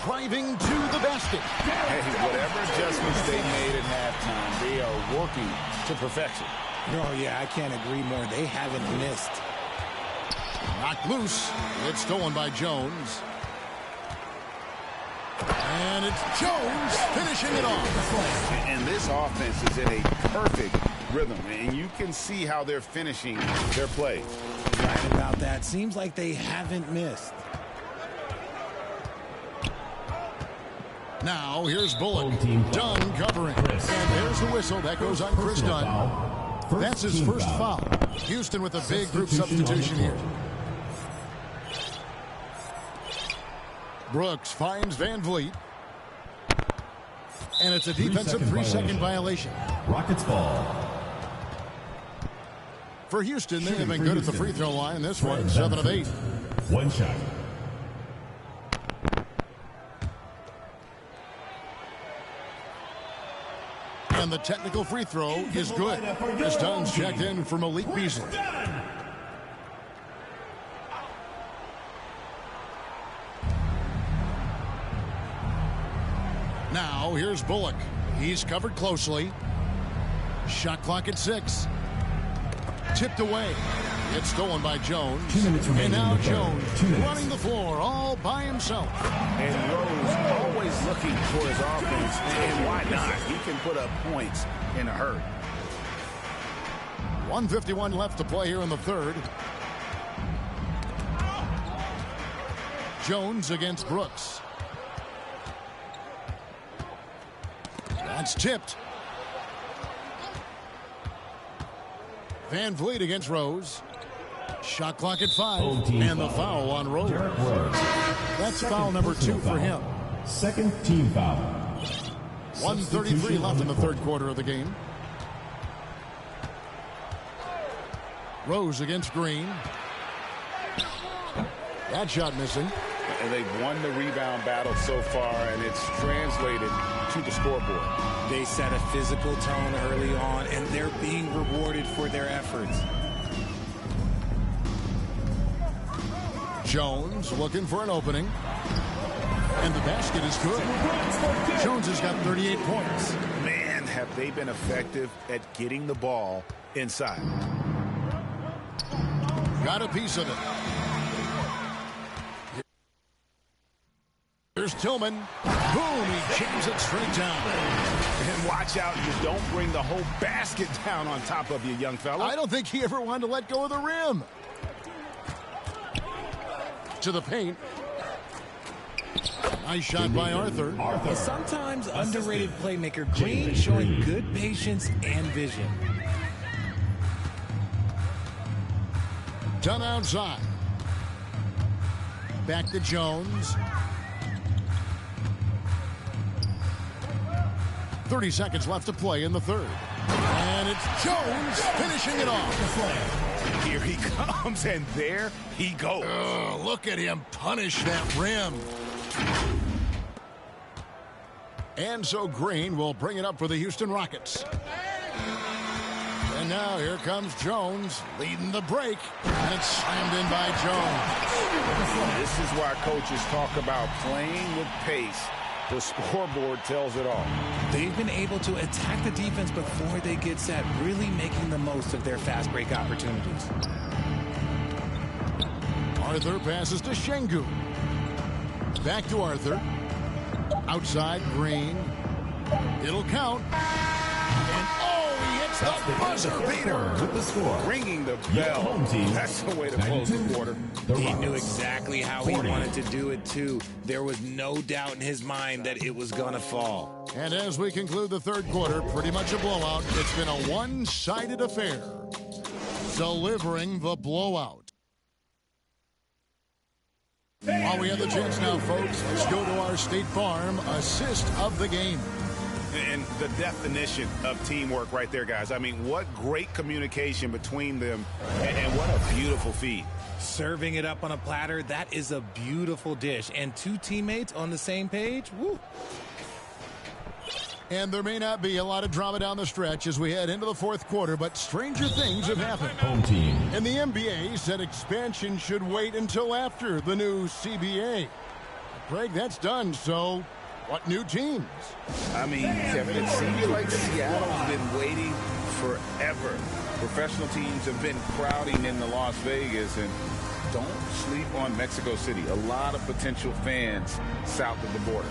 Driving to the basket. Hey, whatever adjustments they made at halftime, they are working to perfection. Oh, yeah, I can't agree more. They haven't missed. Knocked loose. It's stolen by Jones. And it's Jones finishing it off. And this offense is in a perfect rhythm, and you can see how they're finishing their plays. Right about that. Seems like they haven't missed. Now here's Bullock. Dunn covering. And there's the whistle. That goes on Chris Dunn. That's his first foul. Houston with a big group substitution here. Brooks finds Van Vliet. And it's a defensive 3-second violation. Rockets ball. For Houston, they have been good at the free throw line. This one, 7 of 8. One shot. And the technical free throw is good. As Dunn's checked in for Malik Beasley. Now, here's Bullock. He's covered closely. Shot clock at 6. Tipped away. It's stolen by Jones. And now Jones running the floor all by himself. And Rose always looking for his offense. And why not? He can put up points in a hurry. 1:51 left to play here in the third. Jones against Brooks. That's tipped. Van Vliet against Rose. Shot clock at 5. And the foul on Rose. That's foul number 2 for him. Second team foul. 1:33 left in the third quarter of the game. Rose against Green. That shot missing. And they've won the rebound battle so far, and it's translated to the scoreboard. They set a physical tone early on, and they're being rewarded for their efforts. Jones looking for an opening. And the basket is good. Jones has got 38 points. Man, have they been effective at getting the ball inside. Got a piece of it. Here's Tillman. Boom, he jams it straight down. And watch out, you don't bring the whole basket down on top of you, young fella. I don't think he ever wanted to let go of the rim. To the paint. Nice shot by Arthur. A sometimes underrated playmaker, Green, showing good patience and vision. Done outside. Back to Jones. 30 seconds left to play in the third. And it's Jones finishing it off. Here he comes, and there he goes. Oh, look at him punish that rim. And so Green will bring it up for the Houston Rockets. And now here comes Jones leading the break. And it's slammed in by Jones. This is why coaches talk about playing with pace. The scoreboard tells it all. They've been able to attack the defense before they get set, really making the most of their fast break opportunities. Arthur passes to Şengün. Back to Arthur. Outside, Green. It'll count. And he hits the buzzer beater with the score. Ringing the bell. That's the way to close the quarter. He knew exactly how he wanted to do it, too. There was no doubt in his mind that it was going to fall. And as we conclude the third quarter, pretty much a blowout. It's been a one-sided affair. Delivering the blowout. While we have the chance now, folks, let's go to our State Farm assist of the game. And the definition of teamwork right there, guys. I mean, what great communication between them, and what a beautiful feed. Serving it up on a platter, that is a beautiful dish. And two teammates on the same page, woo. And there may not be a lot of drama down the stretch as we head into the fourth quarter, but stranger things have happened. Home team. And the NBA said expansion should wait until after the new CBA. Greg, that's done, so what new teams? I mean, Kevin, it seems like Seattle's been waiting forever. Professional teams have been crowding into Las Vegas, and don't sleep on Mexico City. A lot of potential fans south of the border.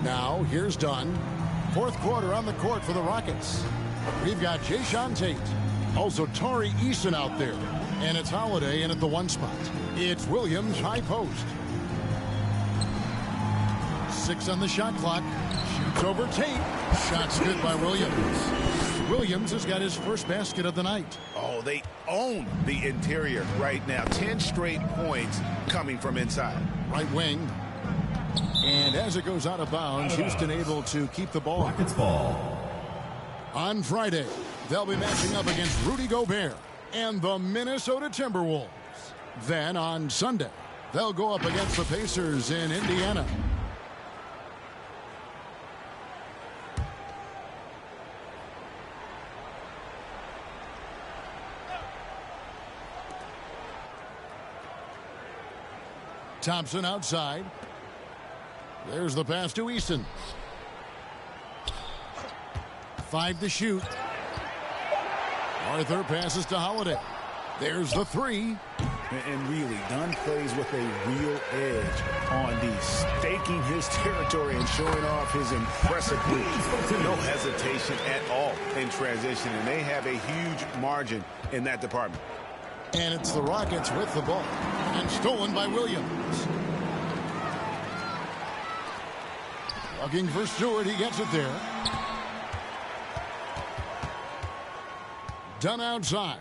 Now, here's Dunn. Fourth quarter on the court for the Rockets. We've got Jayshawn Tate. Also, Tari Eason out there. And it's Holiday in at the one spot. It's Williams, high post. 6 on the shot clock. Shoots over Tate. Shot's good by Williams. Williams has got his first basket of the night. Oh, they own the interior right now. 10 straight points coming from inside. Right wing. And as it goes out of bounds, Houston able to keep the ball. Rockets ball. On Friday, they'll be matching up against Rudy Gobert and the Minnesota Timberwolves. Then on Sunday, they'll go up against the Pacers in Indiana. Thompson outside. There's the pass to Eason. 5 to shoot. Arthur passes to Holiday. There's the 3. And really, Dunn plays with a real edge on these, staking his territory and showing off his impressive reach. No hesitation at all in transition, and they have a huge margin in that department. And it's the Rockets with the ball. And stolen by Williams. Looking for Stewart. He gets it there. Dunn outside.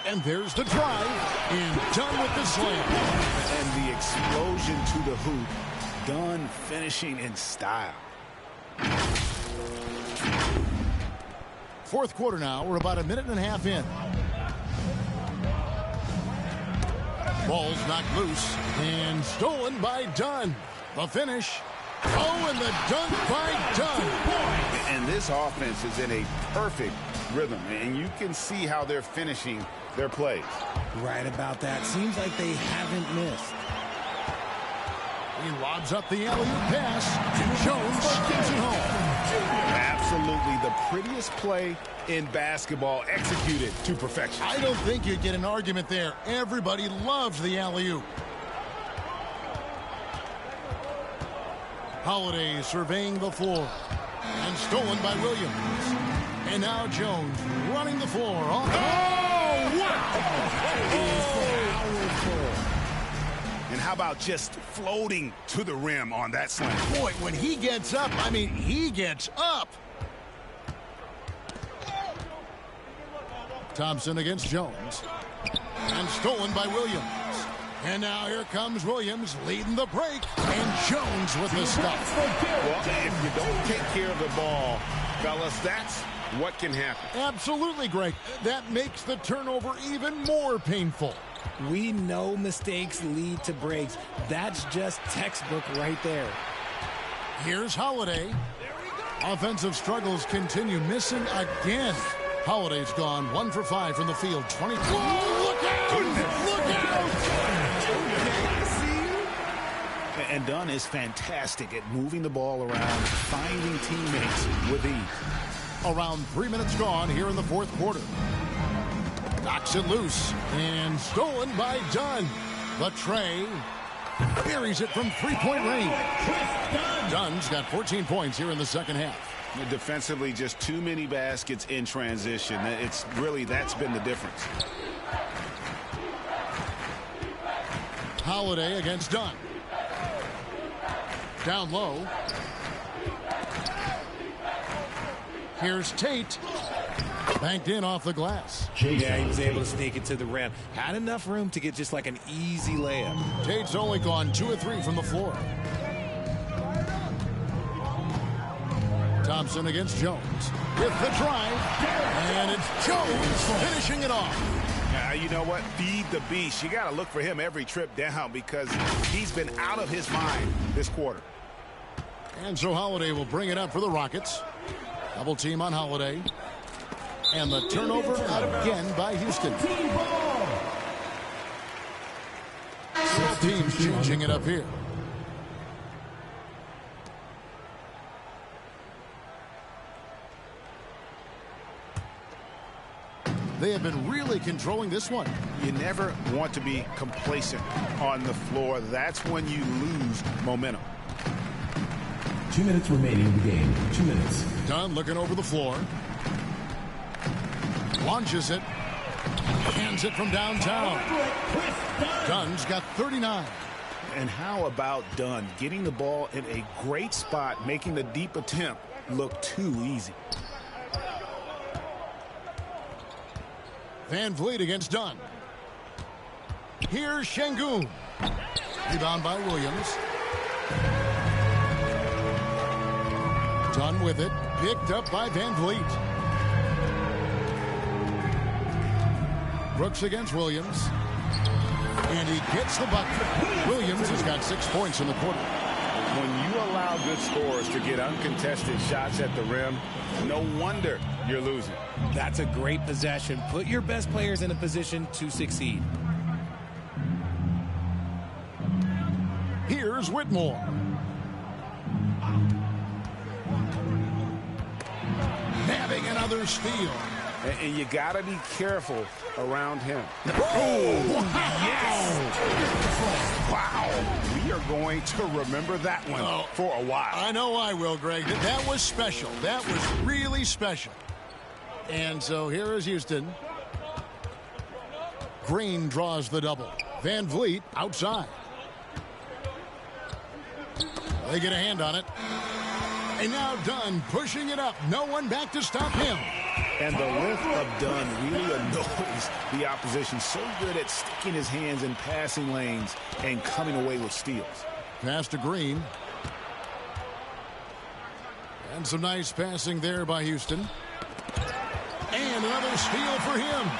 And there's the drive. And Dunn with the slam. And the explosion to the hoop. Dunn finishing in style. Fourth quarter now. We're about a minute and a half in. Ball's knocked loose and stolen by Dunn. The finish. Oh, and the dunk by Dunn. And this offense is in a perfect rhythm, and you can see how they're finishing their plays. Right about that. Seems like they haven't missed. He lobs up the alley-oop pass. Jones gets it home. Absolutely the prettiest play in basketball, executed to perfection. I don't think you get an argument there. Everybody loves the alley-oop. Holiday surveying the floor. And stolen by Williams. And now Jones running the floor. Oh, wow! And how about just floating to the rim on that slam? Boy, when he gets up, I mean, he gets up. Thompson against Jones. And stolen by Williams. And now here comes Williams leading the break. And Jones with the stuff. Well, if you don't take care of the ball, fellas, that's what can happen. Absolutely, Greg. That makes the turnover even more painful. We know mistakes lead to breaks. That's just textbook right there. Here's Holiday. Offensive struggles continue. Missing again. Holiday's gone 1 for 5 from the field. 20. Whoa, look out! Look out! And Dunn is fantastic at moving the ball around, finding teammates with ease. Around 3 minutes gone here in the fourth quarter. Knocks it loose and stolen by Dunn. The tray buries it from three-point range. Dunn's got 14 points here in the second half. Defensively, just too many baskets in transition. It's really, that's been the difference. Holiday against Dunn. Down low. Here's Tate. Banked in off the glass. Yeah, he was able to sneak it to the rim. Had enough room to get just like an easy layup. Tate's only gone 2 of 3 from the floor. Thompson against Jones. With the drive. And it's Jones finishing it off. You know what? Feed the beast. You got to look for him every trip down because he's been out of his mind this quarter. And so Holiday will bring it up for the Rockets. Double team on Holiday. And the turnover again by Houston. Both teams changing it up here. They have been really controlling this one. You never want to be complacent on the floor. That's when you lose momentum. 2 minutes remaining in the game. 2 minutes. Dunn looking over the floor. Launches it. Hands it from downtown. Dunn's got 39. And how about Dunn getting the ball in a great spot, making the deep attempt look too easy. Van Vliet against Dunn. Here's Şengün. Rebound by Williams. Dunn with it. Picked up by Van Vliet. Brooks against Williams. And he gets the bucket. Williams has got 6 points in the quarter. When you allow good scorers to get uncontested shots at the rim, no wonder you're losing. That's a great possession. Put your best players in a position to succeed. Here's Whitmore. Nabbing another steal. And you got to be careful around him. Oh, yes! Wow. We are going to remember that one for a while. I know I will, Greg. That was special. That was really special. And so here is Houston. Green draws the double. Van Vliet outside. They get a hand on it. And now Dunn pushing it up. No one back to stop him. And the lift of Dunn really annoys the opposition. So good at sticking his hands in passing lanes and coming away with steals. Pass to Green. And some nice passing there by Houston. And another steal for him.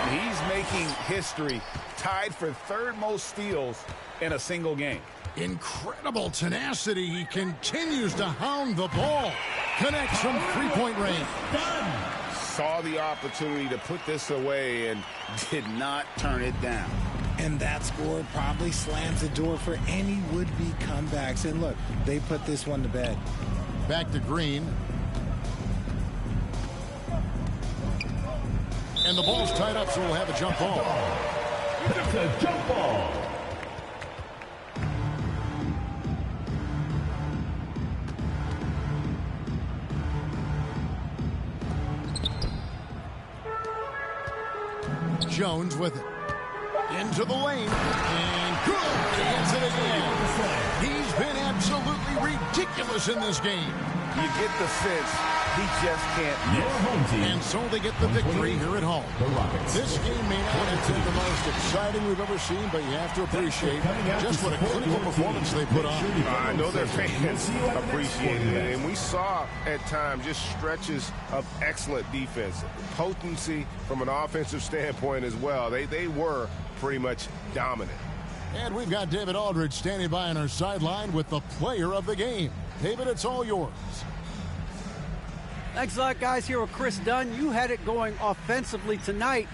He's making history, tied for third most steals in a single game. Incredible tenacity. He continues to hound the ball. Connects from three-point range. Saw the opportunity to put this away and did not turn it down. And that score probably slams the door for any would-be comebacks. And look, they put this one to bed. Back to Green. And the ball's tied up, so we'll have a jump ball. It's a jump ball. Jones with it. Into the lane. And good. He hits it again. He's been absolutely ridiculous in this game. You get the sense he just can't miss. And so they get the victory here at home. This game may not have been the most exciting we've ever seen, but you have to appreciate just what a clinical performance they put on. I know their fans appreciated it, and we saw at times just stretches of excellent defense. Potency from an offensive standpoint as well. They were pretty much dominant. And we've got David Aldridge standing by on our sideline with the player of the game. David, it's all yours. Thanks a lot, guys. Here with Chris Dunn. You had it going offensively tonight.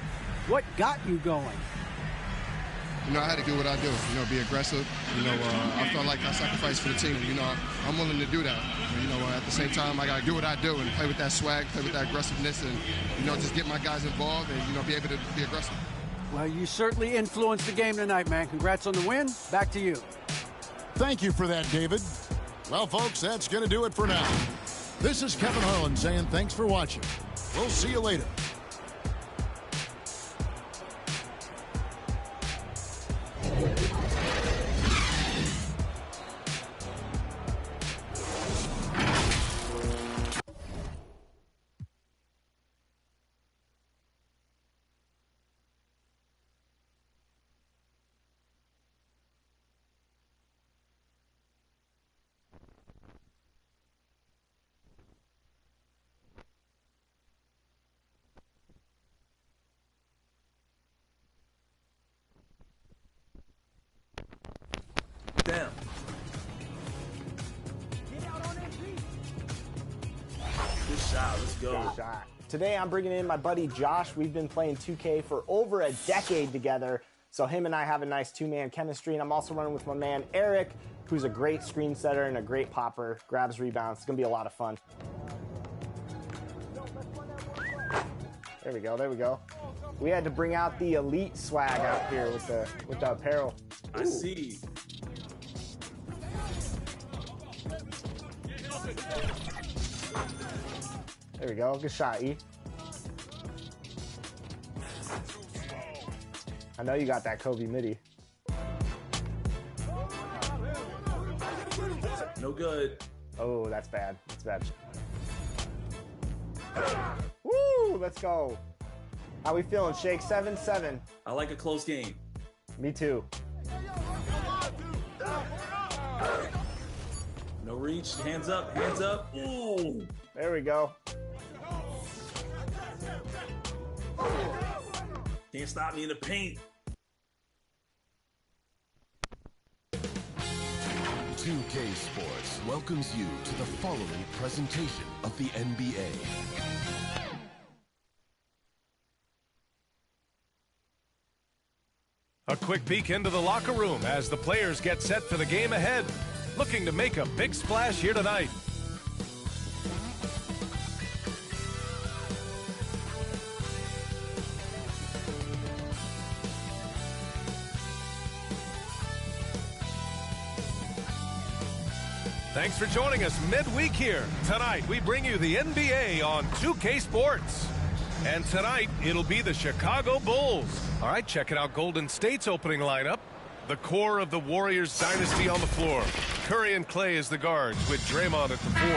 What got you going? You know, I had to do what I do, you know, be aggressive. You know, I felt like I sacrificed for the team. You know, I'm willing to do that. You know, at the same time, I got to do what I do and play with that swag, play with that aggressiveness, and, you know, just get my guys involved and, you know, be able to be aggressive. Well, you certainly influenced the game tonight, man. Congrats on the win. Back to you. Thank you for that, David. Well, folks, that's going to do it for now. This is Kevin Harlan saying thanks for watching. We'll see you later. Down. Good shot. Let's go. Good shot. Today I'm bringing in my buddy Josh. We've been playing 2K for over a decade together, so him and I have a nice two-man chemistry. And I'm also running with my man Eric, who's a great screen setter and a great popper, grabs rebounds. It's gonna be a lot of fun. There we go. There we go. We had to bring out the elite swag out here with the apparel. Ooh. I see. There we go. Good shot, E. I know you got that Kobe midi. No good. Oh, that's bad. That's bad. Woo! Let's go. How we feeling, Shake? 7-7. I like a close game. Me too. No reach. Hands up. Hands up. Ooh. There we go. Can't stop me in the paint. 2K Sports welcomes you to the following presentation of the NBA. A quick peek into the locker room as the players get set for the game ahead. Looking to make a big splash here tonight. Thanks for joining us midweek here. Tonight, we bring you the NBA on 2K Sports. And tonight, it'll be the Chicago Bulls. All right, checking out Golden State's opening lineup. The core of the Warriors dynasty on the floor. Curry and Clay as the guards with Draymond at the 4.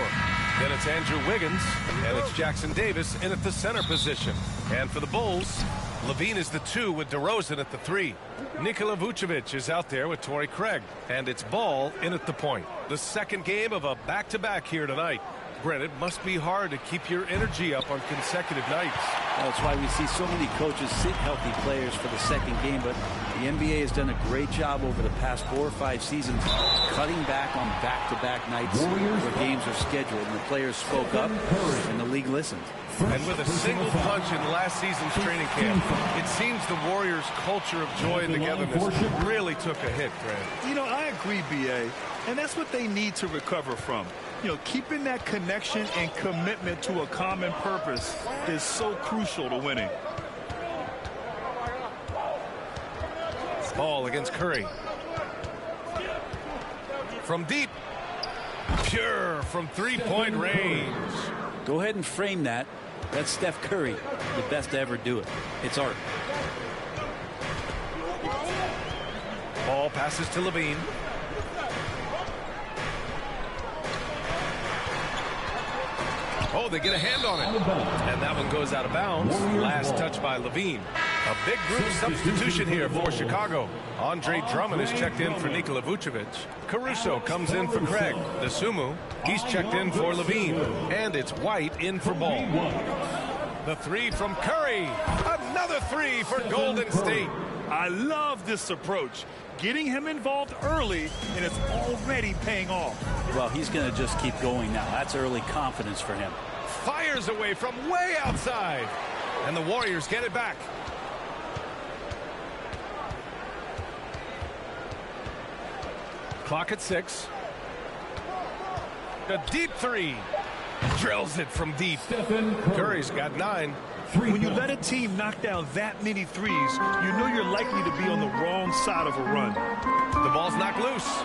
Then it's Andrew Wiggins, and it's Jackson Davis in at the center position. And for the Bulls, Levine is the 2 with DeRozan at the 3. Nikola Vucevic is out there with Torrey Craig, and it's Ball in at the point. The second game of a back-to-back here tonight. Brent, it must be hard to keep your energy up on consecutive nights. Well, that's why we see so many coaches sit healthy players for the second game, but the NBA has done a great job over the past 4 or 5 seasons cutting back on back-to-back nights where games are scheduled, and the players spoke up, and the league listened. And with a single punch in last season's training camp, it seems the Warriors' culture of joy and togetherness really took a hit, Grant. You know, I agree, B.A., and that's what they need to recover from. You know, keeping that connection and commitment to a common purpose is so crucial to winning. Ball against Curry. From deep. Pure from three-point range. Go ahead and frame that. That's Steph Curry, the best to ever do it. It's art. Ball passes to Levine. Oh, they get a hand on it. And that one goes out of bounds. Last touch by Levine. A big group substitution here for Chicago. Andre Drummond is checked in for Nikola Vucevic. Caruso comes in for Craig. Desumu, he's checked in for Levine. And it's White in for Ball. The 3 from Curry. Another 3 for Golden State. I love this approach. Getting him involved early, and it's already paying off. Well, he's going to just keep going now. That's early confidence for him. Fires away from way outside. And the Warriors get it back. Clock at 6. A deep 3. Drills it from deep. Curry's got 9. When you let a team knock down that many threes, you know you're likely to be on the wrong side of a run. The ball's knocked loose.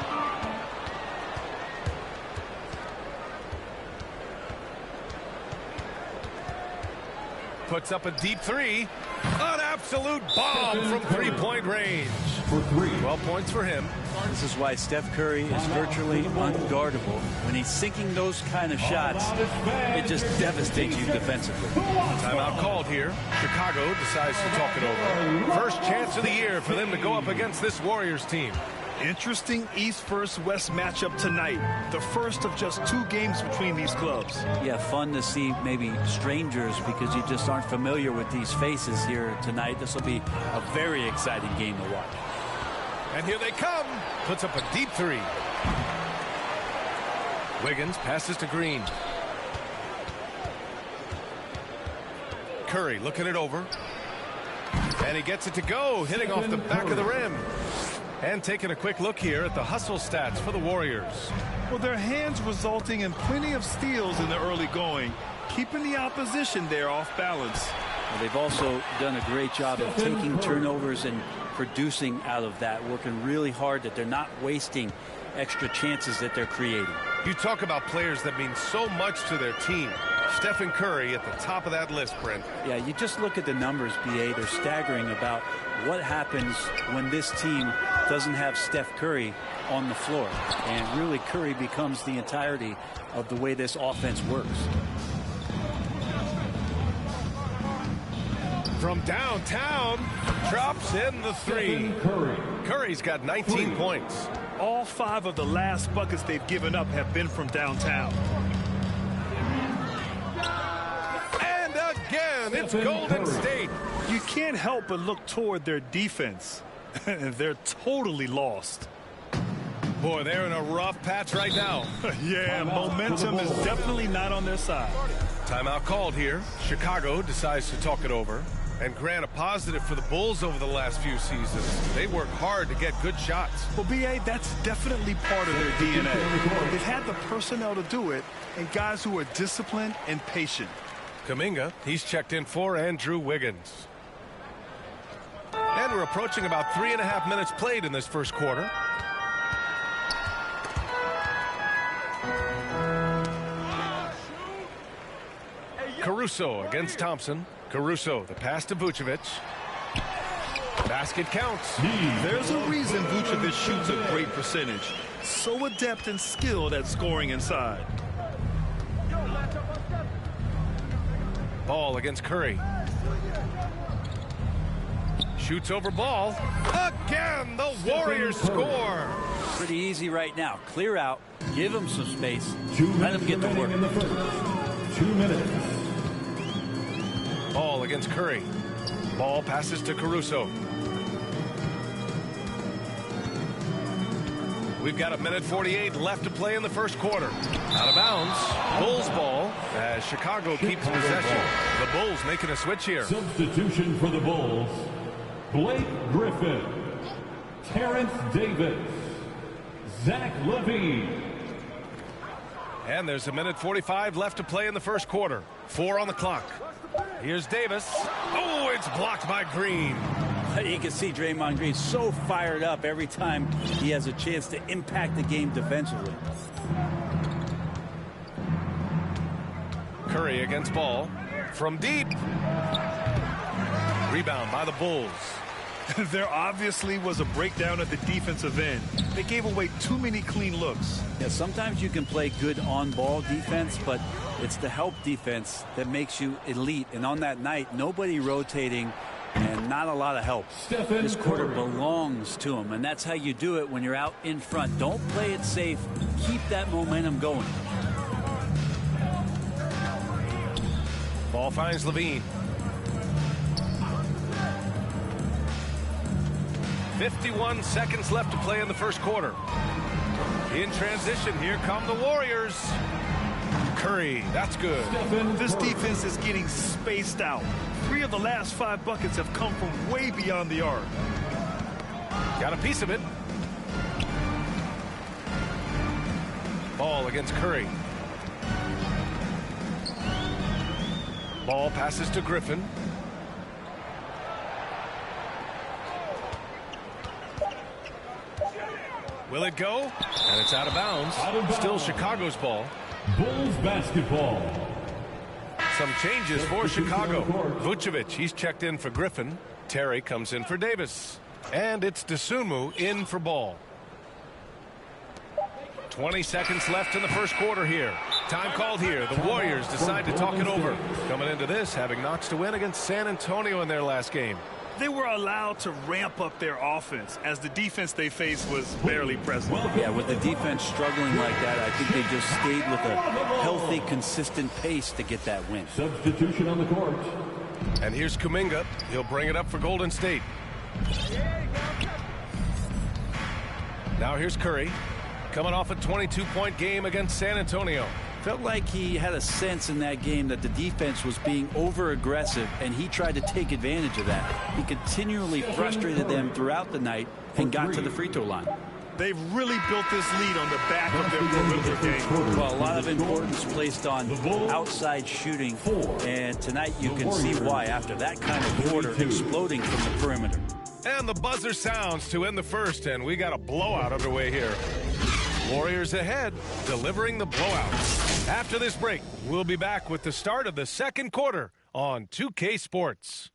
Puts up a deep 3. An absolute bomb from three-point range. For 3. 12 points for him. This is why Steph Curry is virtually unguardable. When he's sinking those kind of shots, it just devastates you defensively. Timeout called here. Chicago decides to talk it over. First chance of the year for them to go up against this Warriors team. Interesting East versus West matchup tonight. The first of just 2 games between these clubs. Yeah, fun to see maybe strangers because you just aren't familiar with these faces here tonight. This will be a very exciting game to watch. And here they come. Puts up a deep 3. Wiggins passes to Green. Curry looking it over. And he gets it to go, hitting off the back of the rim. And taking a quick look here at the hustle stats for the Warriors. Well, their hands resulting in plenty of steals in the early going, keeping the opposition there off balance. Well, they've also done a great job of taking turnovers and producing out of that, working really hard that they're not wasting extra chances that they're creating. You talk about players that mean so much to their team. Stephen Curry at the top of that list, Brent. Yeah, you just look at the numbers, B.A. They're staggering about what happens when this team doesn't have Steph Curry on the floor. And really, Curry becomes the entirety of the way this offense works. From downtown, drops in the 3. Curry's got 19 points. All 5 of the last buckets they've given up have been from downtown. And again, it's Golden State. You can't help but look toward their defense. They're totally lost. Boy, they're in a rough patch right now. Yeah, momentum is definitely not on their side. Timeout called here. Chicago decides to talk it over. And grant a positive for the Bulls over the last few seasons. They work hard to get good shots. Well, B.A., that's definitely part of their DNA. They've had the personnel to do it, and guys who are disciplined and patient. Kuminga, he's checked in for Andrew Wiggins. And we're approaching about 3.5 minutes played in this first quarter. Caruso against Thompson. Caruso, the pass to Vucevic. basket counts. There's a reason Vucevic shoots a great percentage. So adept and skilled at scoring inside. Ball against Curry. Shoots over Ball. Again, the Warriors score. Pretty easy right now. Clear out. Give them some space. Let them get to work. 2 minutes. Ball against Curry. Ball passes to Caruso. We've got 1:48 left to play in the first quarter. Out of bounds. Bulls ball as Chicago keeps possession. The Bulls making a switch here. Substitution for the Bulls. Blake Griffin. Terrence Davis. Zach LaVine. And there's 1:45 left to play in the first quarter. 4 on the clock. Here's Davis. Oh, it's blocked by Green. You can see Draymond Green so fired up every time he has a chance to impact the game defensively. Curry against Ball. From deep. Rebound by the Bulls. There obviously was a breakdown at the defensive end. They gave away too many clean looks. Yeah, sometimes you can play good on-ball defense, but it's the help defense that makes you elite. And on that night, nobody rotating and not a lot of help. This quarter belongs to him, and that's how you do it when you're out in front. Don't play it safe. Keep that momentum going. Ball finds LaVine. 51 seconds left to play in the first quarter. In transition, here come the Warriors. Curry, that's good. This defense is getting spaced out. 3 of the last 5 buckets have come from way beyond the arc. Got a piece of it. Ball against Curry. Ball passes to Griffin. Will it go? And it's out of bounds. Still Chicago's ball. Bulls basketball. Some changes for Chicago. Vucevic, he's checked in for Griffin. Terry comes in for Davis. And it's Dosunmu in for Ball. 20 seconds left in the first quarter here. Time called here. The Warriors decide to talk it over. Coming into this, having knocks to win against San Antonio in their last game. They were allowed to ramp up their offense as the defense they faced was barely present. Yeah, with the defense struggling like that, I think they just stayed with a healthy, consistent pace to get that win. Substitution on the court. And here's Kuminga. He'll bring it up for Golden State. Now here's Curry. Coming off a 22-point game against San Antonio. Felt like he had a sense in that game that the defense was being over-aggressive, and he tried to take advantage of that. He continually frustrated them throughout the night and got to the free throw line. They've really built this lead on the back of their perimeter game. Well, a lot of importance placed on outside shooting, and tonight you can see why after that kind of quarter exploding from the perimeter. And the buzzer sounds to end the first, and we got a blowout underway here. Warriors ahead, delivering the blowout. After this break, we'll be back with the start of the second quarter on 2K Sports.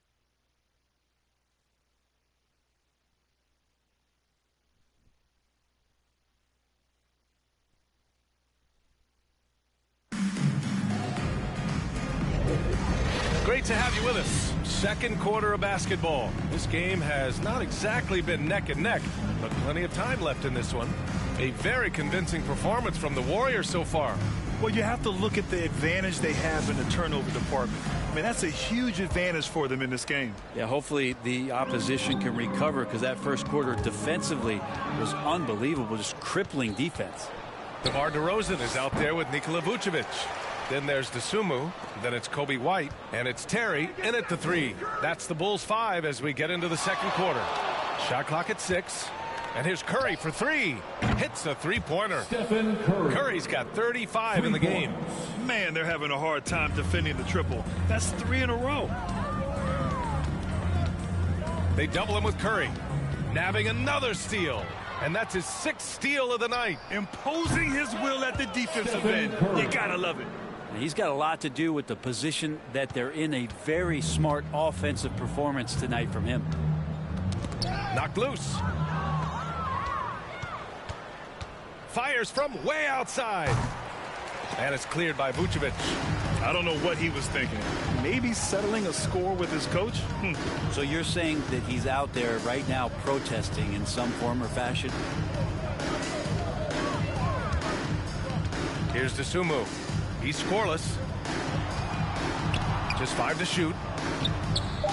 Great to have you with us. Second quarter of basketball. This game has not exactly been neck and neck, but plenty of time left in this one. A very convincing performance from the Warriors so far. Well, you have to look at the advantage they have in the turnover department. I mean, that's a huge advantage for them in this game. Yeah, hopefully the opposition can recover because that first quarter defensively was unbelievable, just crippling defense. DeMar DeRozan is out there with Nikola Vucevic. Then there's Dosunmu, then it's Kobe White, and it's Terry in at the 3. That's the Bulls 5 as we get into the second quarter. Shot clock at 6. And here's Curry for 3. Hits a three-pointer. Stephen Curry. Curry's got 35 in the game. Man, they're having a hard time defending the triple. That's 3 in a row. They double him with Curry. Nabbing another steal. And that's his 6th steal of the night. Imposing his will at the defensive end. You gotta love it. He's got a lot to do with the position that they're in. A very smart offensive performance tonight from him. Knocked loose. Fires from way outside. And it's cleared by Vucevic. I don't know what he was thinking. Maybe settling a score with his coach? So you're saying that he's out there right now protesting in some form or fashion? Here's Dosunmu. He's scoreless. Just 5 to shoot.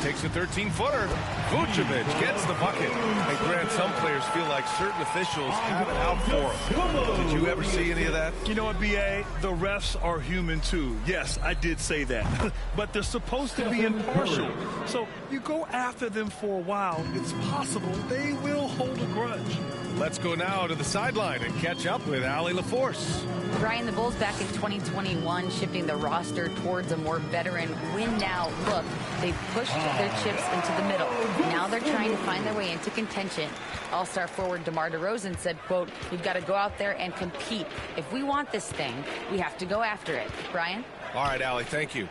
Takes a 13-footer. Vucevic gets the bucket. And Grant, some players feel like certain officials have it out for them. Did you ever see any of that? You know what, B.A.? The refs are human, too. Yes, I did say that. But they're supposed to be impartial. So you go after them for a while, it's possible they will hold a grudge. Let's go now to the sideline and catch up with Allie LaForce. Brian, the Bulls back in 2021 shifting the roster towards a more veteran win-now look. They pushed their chips into the middle. Now they're trying to find their way into contention. All-star forward DeMar DeRozan said, quote, "We've got to go out there and compete. If we want this thing, we have to go after it." Brian? All right, Allie, thank you.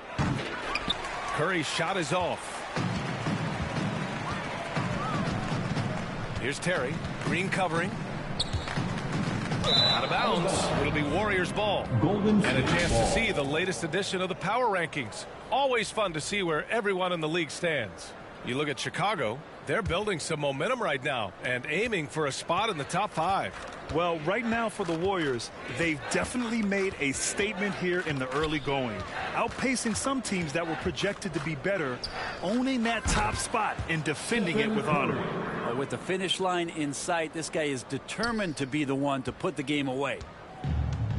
Curry's shot is off. Here's Terry. Green covering. Out of bounds. It'll be Warriors ball. And a chance to see the latest edition of the power rankings. Always fun to see where everyone in the league stands. You look at Chicago, they're building some momentum right now and aiming for a spot in the top 5. Well, right now for the Warriors, they've definitely made a statement here in the early going, outpacing some teams that were projected to be better, owning that top spot and defending it with honor. With the finish line in sight, this guy is determined to be the one to put the game away.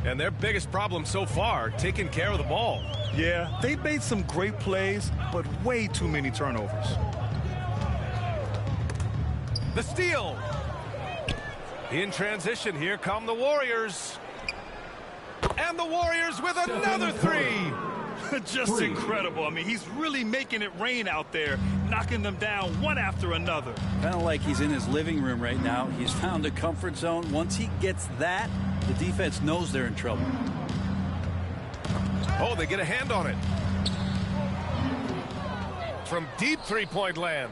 And their biggest problem so far, taking care of the ball. Yeah, they've made some great plays, but way too many turnovers. The steal. In transition, here come the Warriors. And the Warriors with another 3. Just incredible. I mean, he's really making it rain out there, knocking them down one after another. Kind of like he's in his living room right now. He's found a comfort zone. Once he gets that, the defense knows they're in trouble. Oh, they get a hand on it. From deep three-point land.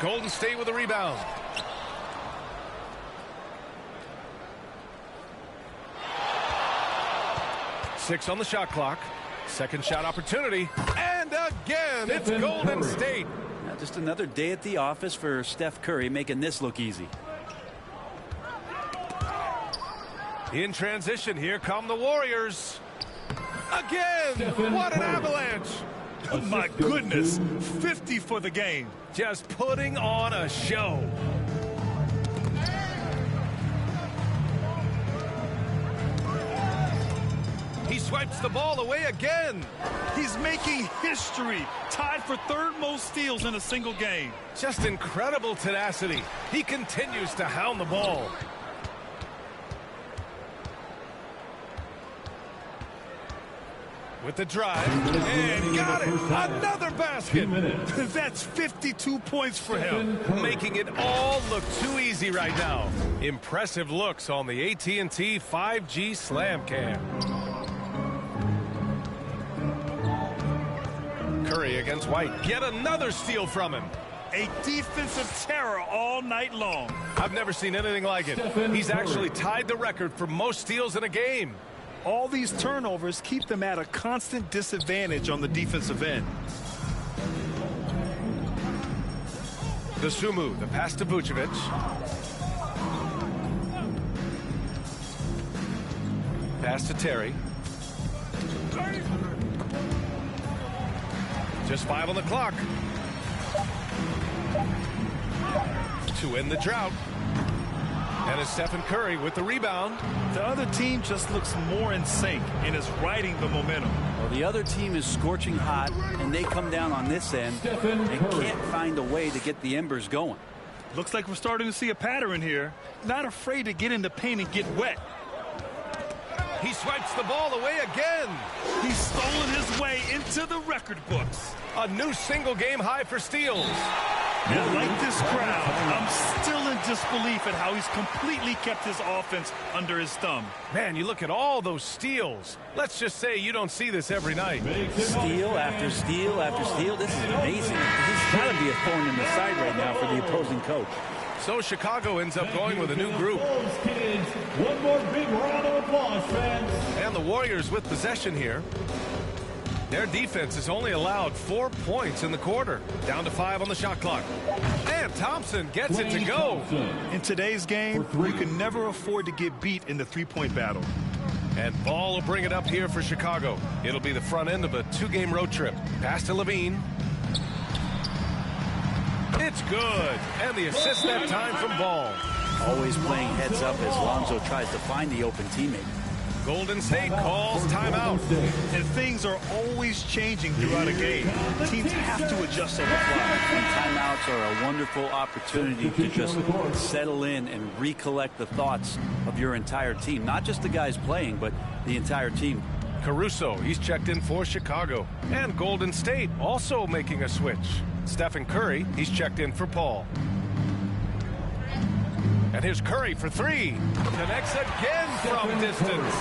Golden State with a rebound. Six on the shot clock. Second shot opportunity. And again, it's Golden State. Now just another day at the office for Steph Curry, making this look easy. In transition, here come the Warriors. Again, what an avalanche. Oh, my goodness, 50 for the game. Just putting on a show. He swipes the ball away again. He's making history, tied for third most steals in a single game. Just incredible tenacity. He continues to hound the ball. With the drive, and got it, another basket. That's 52 points for him. Making it all look too easy right now. Impressive looks on the AT&T 5G Slam Cam. Curry against White, get another steal from him. A defensive terror all night long. I've never seen anything like it. He's actually tied the record for most steals in a game. All these turnovers keep them at a constant disadvantage on the defensive end. Dosunmu, the pass to Vucevic. Pass to Terry. Just 5 on the clock. To end the drought. And it's Stephen Curry with the rebound. The other team just looks more in sync and is riding the momentum. Well, the other team is scorching hot, and they come down on this end and can't find a way to get the embers going. Looks like we're starting to see a pattern here. Not afraid to get in the paint and get wet. He swipes the ball away again. He's stolen his way into the record books. A new single-game high for steals. And like this crowd, I'm still in disbelief at how he's completely kept his offense under his thumb. Man, you look at all those steals. Let's just say you don't see this every night. Steal after steal after steal. This is amazing. He's got to be a thorn in the side right now for the opposing coach. So Chicago ends up going with a new group. One more big round of applause, fans. And the Warriors with possession here. Their defense has only allowed 4 points in the quarter, down to 5 on the shot clock. And Thompson gets it to go. In today's game, you can never afford to get beat in the three-point battle. And Ball will bring it up here for Chicago. It'll be the front end of a 2-game road trip. Pass to Levine. It's good. And the assist that time from Ball. Always playing heads up as Lonzo tries to find the open teammate. Golden State calls timeout. And things are always changing throughout a game. Teams have to adjust on the fly. And timeouts are a wonderful opportunity to just settle in and recollect the thoughts of your entire team. Not just the guys playing, but the entire team. Caruso, he's checked in for Chicago. And Golden State also making a switch. Stephen Curry, he's checked in for Paul. And here's Curry for 3. Connects again from distance.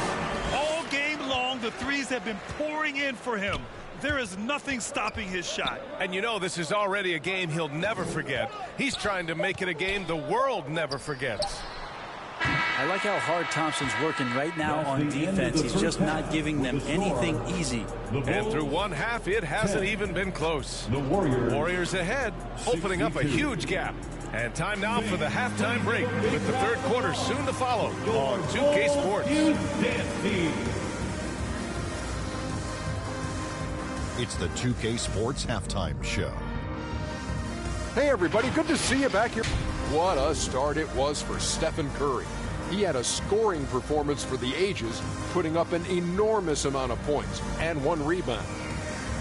All game long, the threes have been pouring in for him. There is nothing stopping his shot. And you know this is already a game he'll never forget. He's trying to make it a game the world never forgets. I like how hard Thompson's working right now on defense. He's just not giving them anything easy. And through one half, it hasn't even been close. The Warriors ahead, opening up a huge gap. And time now for the halftime break, with the third quarter soon to follow on 2K Sports. It's the 2K Sports Halftime Show. Hey, everybody. Good to see you back here. What a start it was for Stephen Curry. He had a scoring performance for the ages, putting up an enormous amount of points and 1 rebound.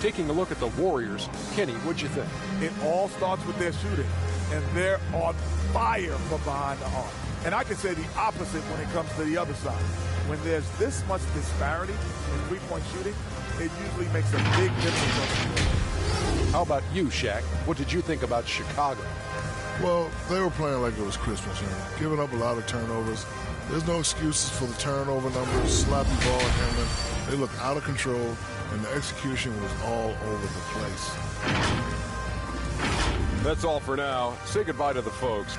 Taking a look at the Warriors, Kenny, what'd you think? It all starts with their shooting, and they're on fire from behind the arc. And I can say the opposite when it comes to the other side. When there's this much disparity in three-point shooting, it usually makes a big difference. How about you, Shaq? What did you think about Chicago? Well, they were playing like it was Christmas, giving up a lot of turnovers. There's no excuses for the turnover numbers, sloppy ball handling. They looked out of control, and the execution was all over the place. That's all for now. Say goodbye to the folks.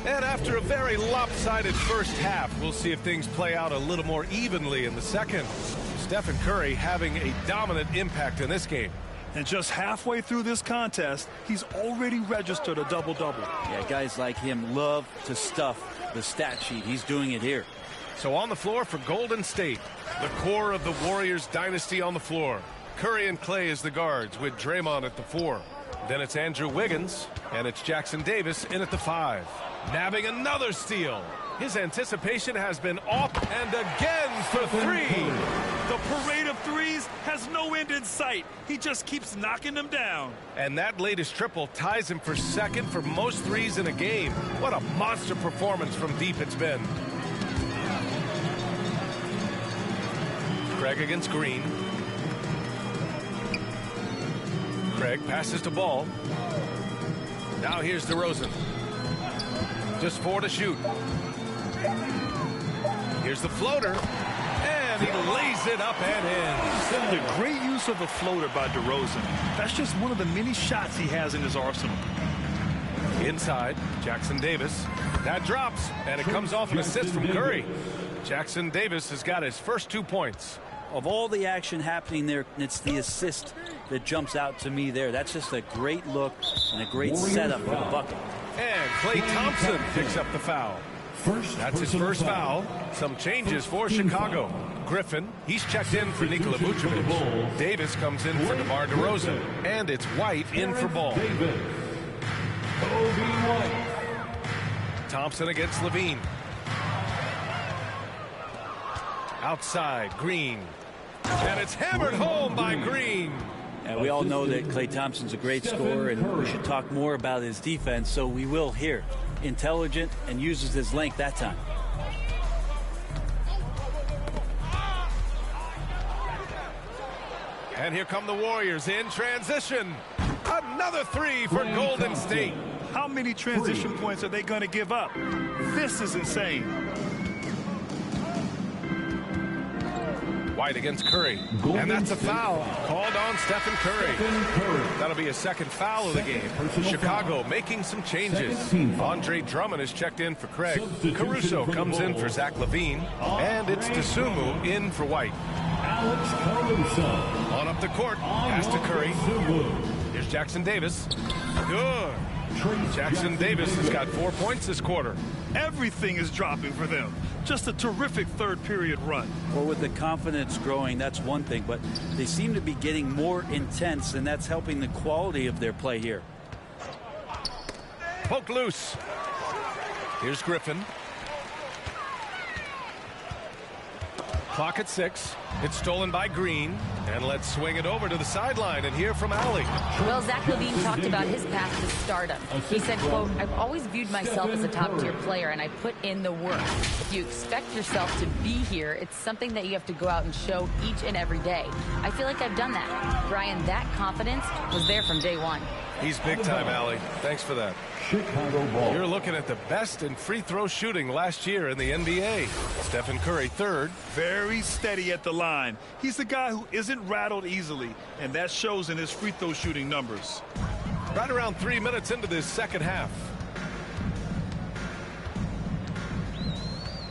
And after a very lopsided first half, we'll see if things play out a little more evenly in the second. Stephen Curry having a dominant impact in this game. And just halfway through this contest, he's already registered a double-double. Yeah, guys like him love to stuff the stat sheet. He's doing it here. So on the floor for Golden State, the core of the Warriors dynasty on the floor. Curry and Clay as the guards with Draymond at the 4. Then it's Andrew Wiggins, and it's Jackson Davis in at the 5. Nabbing another steal. His anticipation has been off and again for 3. The parade of threes has no end in sight. He just keeps knocking them down. And that latest triple ties him for second for most threes in a game. What a monster performance from deep it's been. Craig against Green. Craig passes to Ball. Now here's DeRozan. Just 4 to shoot. Here's the floater. And he lays it up and in. The great use of the floater by DeRozan. That's just one of the many shots he has in his arsenal. Inside, Jackson Davis. That drops, and it comes off an assist from Curry. Jackson Davis has got his first 2 points. Of all the action happening there, it's the assist that jumps out to me there. That's just a great look and a great setup for the bucket. And Klay Thompson picks up the foul. That's his first foul. Some changes for Chicago. Griffin, he's checked in for Nikola Vucevic. Davis comes in for DeMar DeRozan. And it's White in for Ball. Thompson against Levine. Outside, Green. And it's hammered home by Green. And we all know that Klay Thompson's a great scorer, and we should talk more about his defense, so we will here. Intelligent and uses his length that time. And here come the Warriors in transition. Another three for Golden State. How many transition points are they going to give up? This is insane. White against Curry. And that's a foul called on Stephen Curry. That'll be a second foul of the game. Chicago making some changes. Andre Drummond is checked in for Craig. Caruso comes in for Zach LaVine. And it's Dosunmu in for White. On up the court. Pass to Curry. Here's Jackson Davis. Good. Jackson Davis has got 4 points this quarter. Everything is dropping for them. Just a terrific third period run. Well, with the confidence growing, that's one thing, but they seem to be getting more intense, and that's helping the quality of their play here. Poke loose. Here's Griffin. Clock at 6. It's stolen by Green. And let's swing it over to the sideline and hear from Allie. Well, Zach LaVine talked about his path to stardom. He said, quote, "I've always viewed myself as a top-tier player, and I put in the work. If you expect yourself to be here, it's something that you have to go out and show each and every day. I feel like I've done that." Brian, that confidence was there from day one. He's big time, Allie. Thanks for that. Chicago ball. You're looking at the best in free throw shooting last year in the NBA. Stephen Curry, third. Very steady at the line. He's the guy who isn't rattled easily, and that shows in his free throw shooting numbers. Right around 3 minutes into this second half.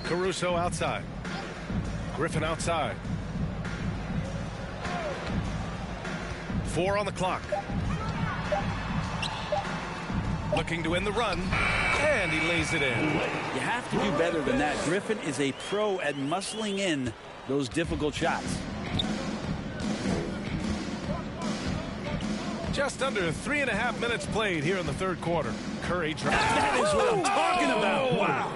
Caruso outside. Griffin outside. 4 on the clock. Looking to win the run, and he lays it in. You have to do better than that. Griffin is a pro at muscling in those difficult shots. Just under 3.5 minutes played here in the third quarter. Curry tries. That is what I'm talking about. Wow.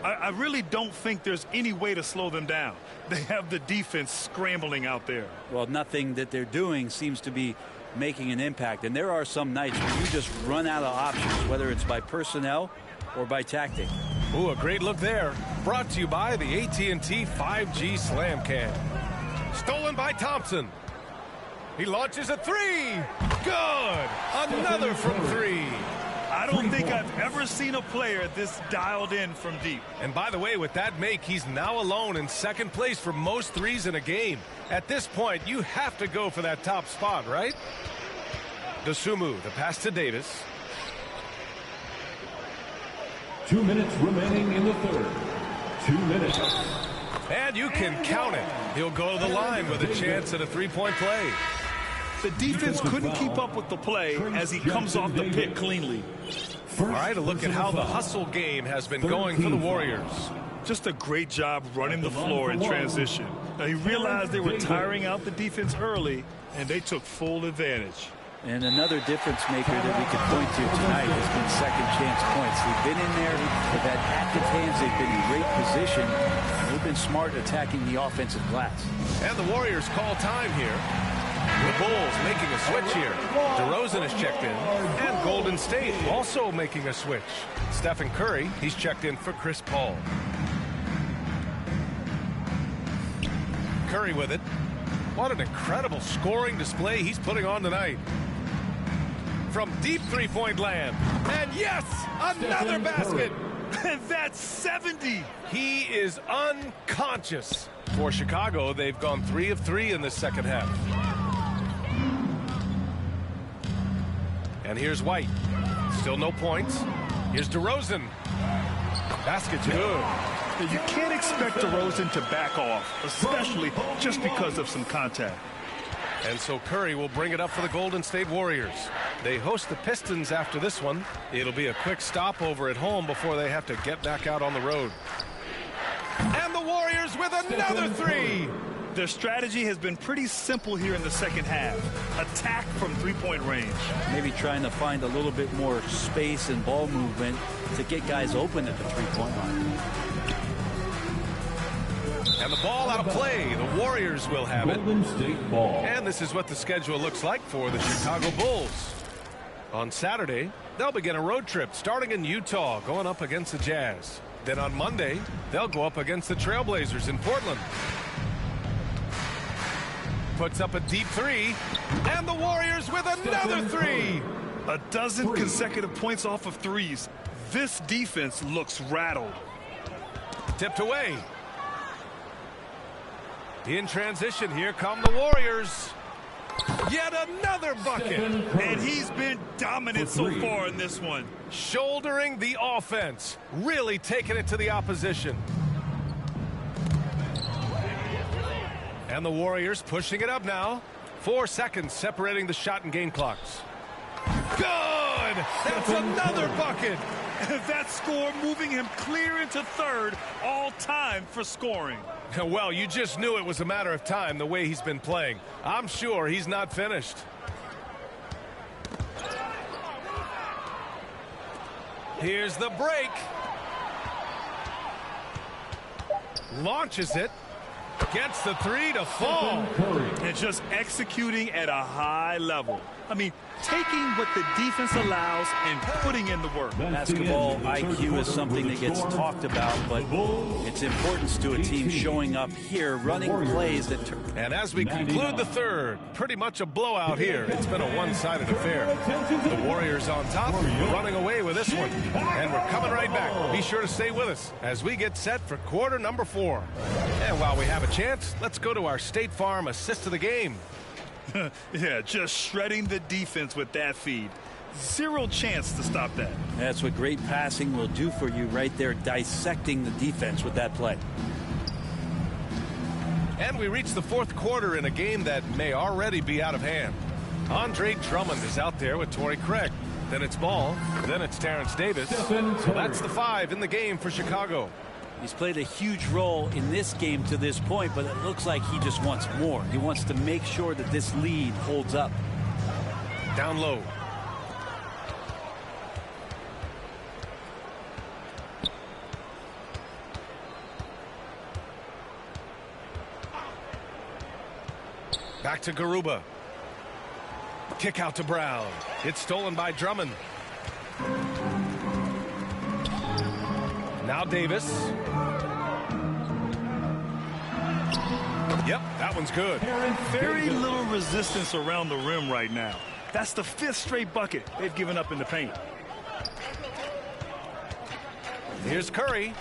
I really don't think there's any way to slow them down. They have the defense scrambling out there. Well, nothing that they're doing seems to be making an impact, and there are some nights where you just run out of options, whether it's by personnel or by tactic. Ooh, a great look there. Brought to you by the AT&T 5G Slam Cam. Stolen by Thompson. He launches a three. Good. Another from 3. I don't think I've ever seen a player this dialed in from deep. And by the way, with that make, he's now alone in second place for most threes in a game. At this point, you have to go for that top spot, right? Dosunmu, the pass to Davis. 2 minutes remaining in the third. 2 minutes. And you can count it. He'll go to the line with a chance at a three-point play. The defense couldn't keep up with the play as he comes off the pick cleanly. All right, a look at how the hustle game has been going for the Warriors. Just a great job running the floor in transition. Now, he realized they were tiring out the defense early, and they took full advantage. And another difference maker that we could point to tonight has been second chance points. They've been in there, they've had active hands, they've been in great position, and they've been smart attacking the offensive glass. And the Warriors call time here. The Bulls making a switch here. DeRozan is checked in. And Golden State also making a switch. Stephen Curry, he's checked in for Chris Paul. Curry with it. What an incredible scoring display he's putting on tonight. From deep three-point land. And yes, another basket. And that's 70. He is unconscious. For Chicago, they've gone 3 of 3 in this second half. And here's White. Still no points. Here's DeRozan. Basket's good. You can't expect DeRozan to back off, especially just because of some contact. And so Curry will bring it up for the Golden State Warriors. They host the Pistons after this one. It'll be a quick stopover at home before they have to get back out on the road. And the Warriors with another 3. Their strategy has been pretty simple here in the second half. Attack from three-point range. Maybe trying to find a little bit more space and ball movement to get guys open at the three-point line. And the ball out of play. The Warriors will have it. Golden State ball. And this is what the schedule looks like for the Chicago Bulls. On Saturday, they'll begin a road trip starting in Utah, going up against the Jazz. Then on Monday, they'll go up against the Trailblazers in Portland. puts up a deep three, and the Warriors with another three. A dozen consecutive points off of threes. This defense looks rattled. Tipped away. In transition, here come the Warriors. Yet another bucket. And he's been dominant so far in this one. Shouldering the offense. Really taking it to the opposition. And the Warriors pushing it up now. 4 seconds separating the shot and game clocks. Good! That's another bucket. That score moving him clear into third, all time for scoring. Well, you just knew it was a matter of time the way he's been playing. I'm sure he's not finished. Here's the break. Launches it. Gets the three to fall. And just executing at a high level. I mean, taking what the defense allows and putting in the work. Basketball IQ is something that gets talked about, but its importance to a team showing up here, running plays that... And as we conclude the third, pretty much a blowout here. It's been a one-sided affair. The Warriors on top, running away with this one. And we're coming right back. Be sure to stay with us as we get set for quarter number 4. And while we have a chance, let's go to our State Farm assist of the game. Yeah, just shredding the defense with that feed. Zero chance to stop that. That's what great passing will do for you right there, dissecting the defense with that play. And we reach the 4th quarter in a game that may already be out of hand. Andre Drummond is out there with Torrey Craig. Then it's Ball. Then it's Terrence Davis. So that's the 5 in the game for Chicago. He's played a huge role in this game to this point, but it looks like he just wants more. He wants to make sure that this lead holds up. Down low. Back to Garuba. Kick out to Brown. It's stolen by Drummond. Now Davis. Yep, that one's good. Very little resistance around the rim right now. That's the 5th straight bucket they've given up in the paint. Here's Curry.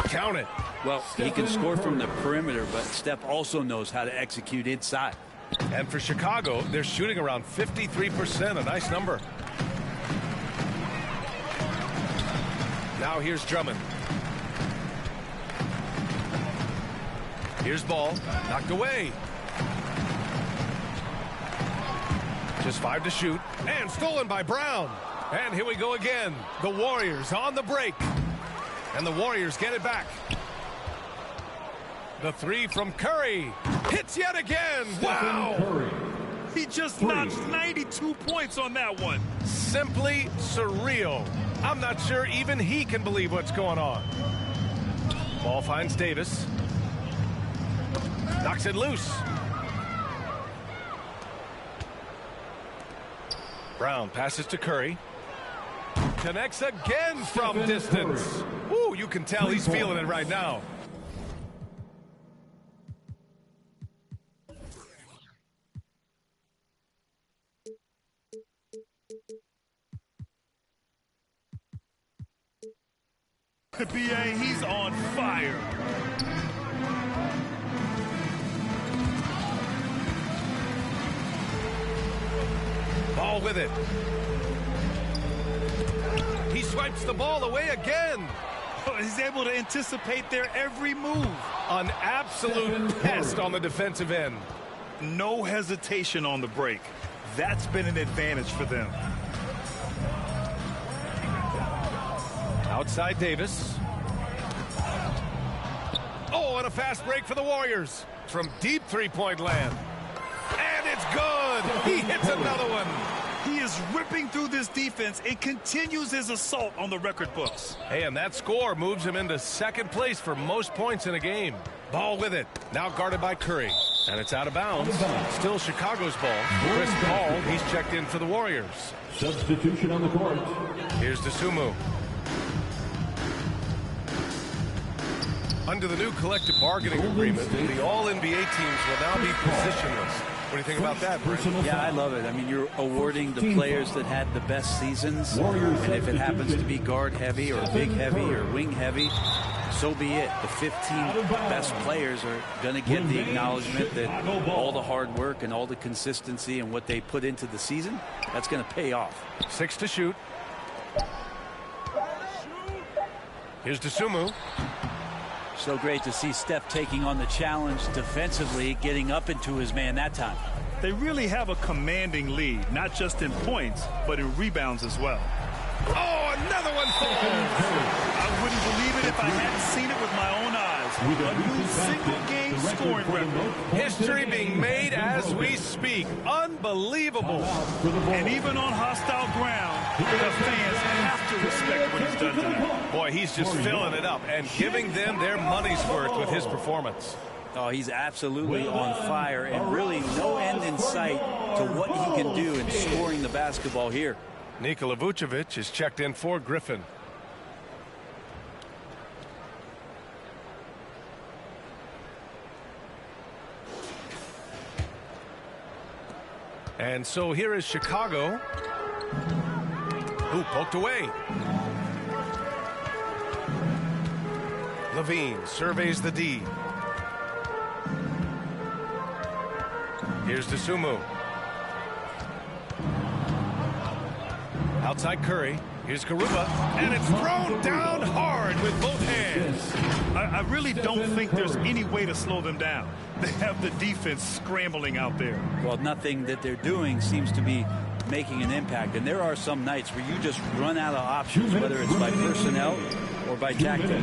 Count it. Well, he can score from the perimeter, but Steph also knows how to execute inside. And for Chicago, they're shooting around 53%, a nice number. Now here's Drummond. Here's Ball. Knocked away. Just 5 to shoot. And stolen by Brown. And here we go again. The Warriors on the break. And the Warriors get it back. The 3 from Curry. Hits yet again. Wow. He just notched 92 points on that one. Simply surreal. I'm not sure even he can believe what's going on. Ball finds Davis. Knocks it loose. Brown passes to Curry. Connects again from distance. Ooh, you can tell he's feeling it right now. BA, he's on fire. Ball with it. He swipes the ball away again. He's able to anticipate their every move. An absolute pest on the defensive end. No hesitation on the break. That's been an advantage for them. Outside Davis. Oh, and a fast break for the Warriors from deep three-point land. And it's good. He hits another one. He is ripping through this defense and continues his assault on the record books. Hey, and that score moves him into 2nd place for most points in a game. Ball with it. Now guarded by Curry. And it's out of bounds. Still Chicago's ball. Chris Paul, he's checked in for the Warriors. Substitution on the court. Here's Dosunmu. Under the new collective bargaining agreement, the all-NBA teams will now be positionless. What do you think about that, Brent? Yeah, I love it. I mean, you're awarding the players that had the best seasons, and if it happens to be guard heavy or big heavy or wing heavy, so be it. The 15 best players are going to get the acknowledgement that all the hard work and all the consistency and what they put into the season, that's going to pay off. 6 to shoot. Here's DeSumo. So great to see Steph taking on the challenge defensively, getting up into his man that time. They really have a commanding lead, not just in points, but in rebounds as well. Oh, another one falls! I wouldn't believe it if I hadn't seen it with my own eyes. A new single-game scoring record. History being made as we speak. Unbelievable. And even on hostile ground, the fans have to respect what he's done tonight. Boy, he's just filling it up and giving them their money's worth with his performance. Oh, he's absolutely on fire, and really no end in sight to what he can do in scoring the basketball here. Nikola Vucevic is checked in for Griffin. And so here is Chicago, who poked away. Levine surveys the D. Here's DeSumo. Outside Curry. Here's Garuba. And it's thrown down hard with both hands. I really don't think there's any way to slow them down. They have the defense scrambling out there. Well, nothing that they're doing seems to be making an impact. And there are some nights where you just run out of options, whether it's by personnel or by tactic.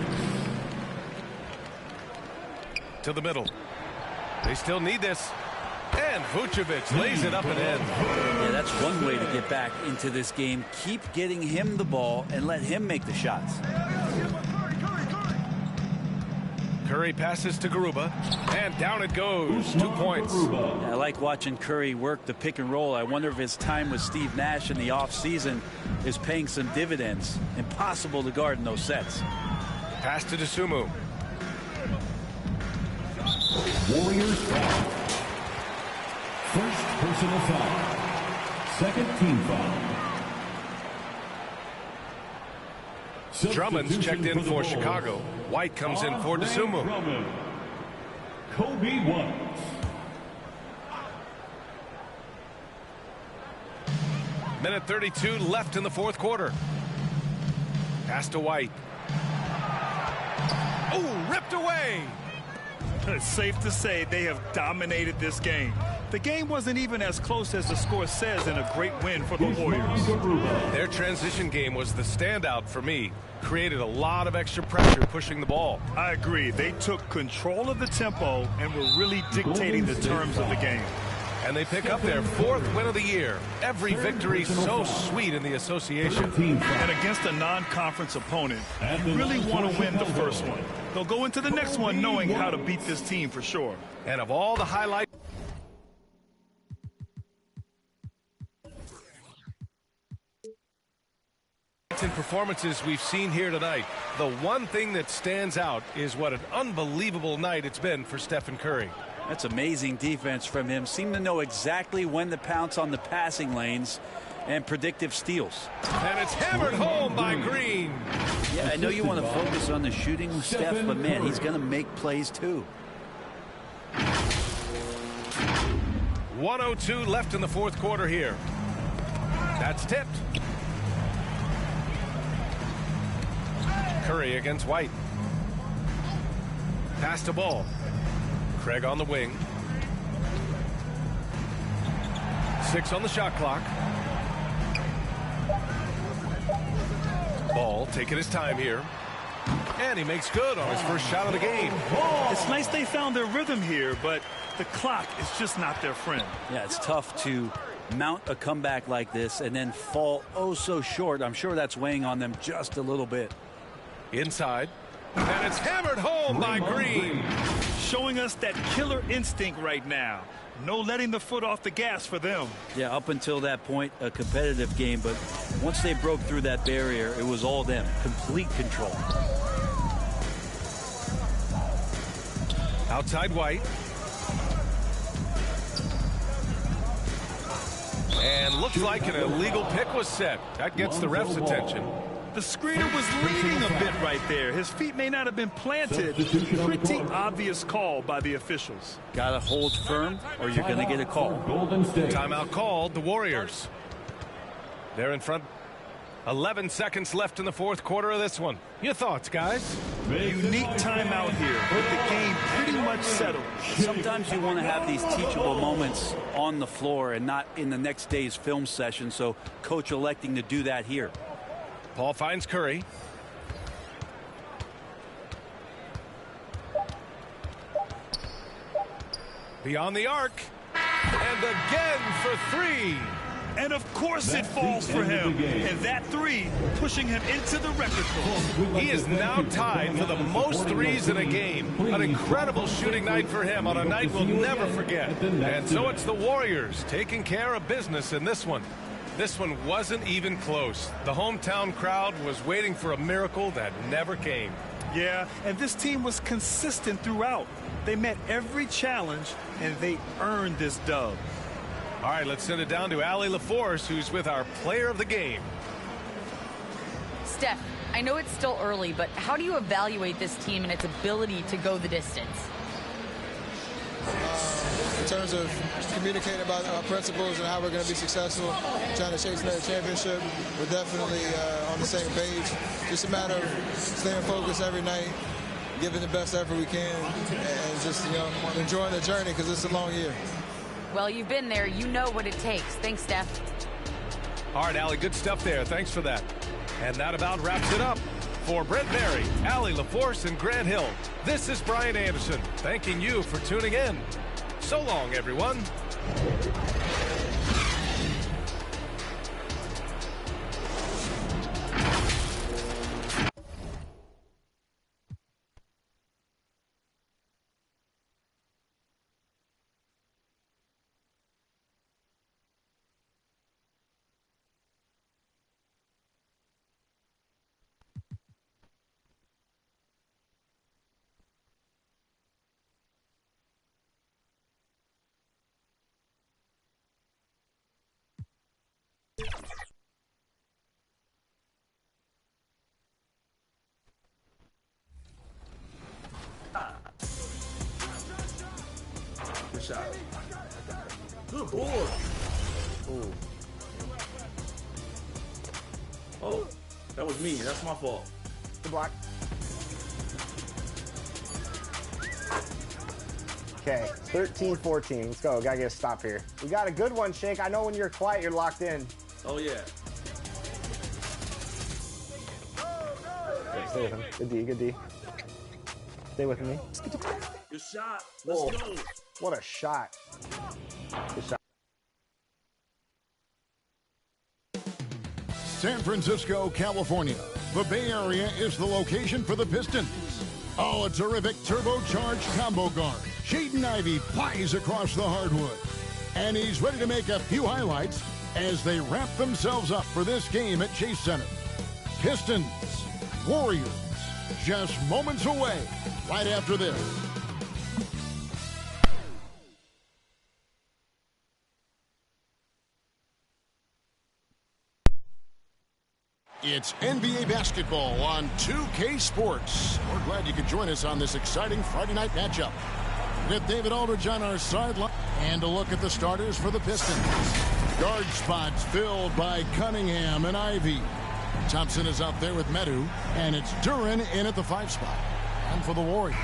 To the middle. They still need this. And Vucevic lays it up and in. Yeah, that's one way to get back into this game. Keep getting him the ball and let him make the shots. Curry passes to Garuba, and down it goes. 2 points. Yeah, I like watching Curry work the pick and roll. I wonder if his time with Steve Nash in the offseason is paying some dividends. Impossible to guard in those sets. Pass to DeSumo. Warriors foul. First personal foul. Second team foul. Drummond's checked in for Chicago. White comes in for DeSumo. Kobe White. Minute 32 left in the fourth quarter. Pass to White. Oh, ripped away. It's safe to say they have dominated this game. The game wasn't even as close as the score says in a great win for the Warriors. Their transition game was the standout for me. Created a lot of extra pressure pushing the ball. I agree. They took control of the tempo and were really dictating the terms of the game. And they pick up their 4th win of the year. Every victory so sweet in the association. And against a non-conference opponent, you really want to win the first one. They'll go into the next one knowing how to beat this team for sure. And of all the highlights and performances we've seen here tonight, the one thing that stands out is what an unbelievable night it's been for Stephen Curry. That's amazing defense from him. Seemed to know exactly when to pounce on the passing lanes and predictive steals. And it's hammered home by Green. Yeah, I know you want to focus on the shooting with Steph, but man, he's going to make plays too. 1:02 left in the fourth quarter here. That's tipped. Curry against White. Pass to Ball. Craig on the wing. 6 on the shot clock. Ball taking his time here. And he makes good on his first shot of the game. It's nice they found their rhythm here, but the clock is just not their friend. Yeah, it's tough to mount a comeback like this and then fall oh so short. I'm sure that's weighing on them just a little bit. Inside. And it's hammered home by Green. Showing us that killer instinct right now. No letting the foot off the gas for them. Yeah, up until that point, a competitive game. But once they broke through that barrier, it was all them. Complete control. Outside White. And looks like an illegal pick was set. That gets the ref's attention. The screener was leaning a bit right there. His feet may not have been planted. Pretty obvious call by the officials. Gotta hold firm or you're gonna get a call. Timeout called, the Warriors. They're in front. 11 seconds left in the fourth quarter of this one. Your thoughts, guys? Unique timeout here with the game pretty much settled. Sometimes you want to have these teachable moments on the floor and not in the next day's film session, so coach electing to do that here. Paul finds Curry. Beyond the arc. And again for three. And of course it falls for him. And that three pushing him into the record books. He is now tied for the most threes in a game. An incredible shooting night for him on a night we'll never forget. And so it's the Warriors taking care of business in this one. This one wasn't even close. The hometown crowd was waiting for a miracle that never came. Yeah, and this team was consistent throughout. They met every challenge, and they earned this dub. All right, let's send it down to Allie LaForce, who's with our player of the game. Steph, I know it's still early, but how do you evaluate this team and its ability to go the distance? In terms of communicating about our principles and how we're going to be successful, trying to chase another championship, we're definitely on the same page. Just a matter of staying focused every night, giving the best effort we can, and just enjoying the journey because it's a long year. Well, you've been there. You know what it takes. Thanks, Steph. All right, Allie, good stuff there. Thanks for that. And that about wraps it up. For Brent Barry, Allie LaForce, and Grant Hill, this is Brian Anderson, thanking you for tuning in. So long, everyone. Good shot. Good board. Ooh. Oh, that was me. That's my fault. Good block. Okay, 13-14. Let's go. Gotta get a stop here. We got a good one, Shake. I know when you're quiet, you're locked in. Oh, yeah. Okay, stay with him. Good D, good D. Stay with me. Good shot. Let's go. What a shot. Good shot. San Francisco, California. The Bay Area is the location for the Pistons. Oh, a terrific turbocharged combo guard. Jaden Ivey flies across the hardwood. And he's ready to make a few highlights as they wrap themselves up for this game at Chase Center. Pistons, Warriors, just moments away right after this. It's NBA basketball on 2K Sports. We're glad you could join us on this exciting Friday night matchup. With David Aldridge on our sideline. And a look at the starters for the Pistons. Guard spots filled by Cunningham and Ivey. Thompson is out there with Medu. And it's Duran in at the 5 spot. And for the Warriors,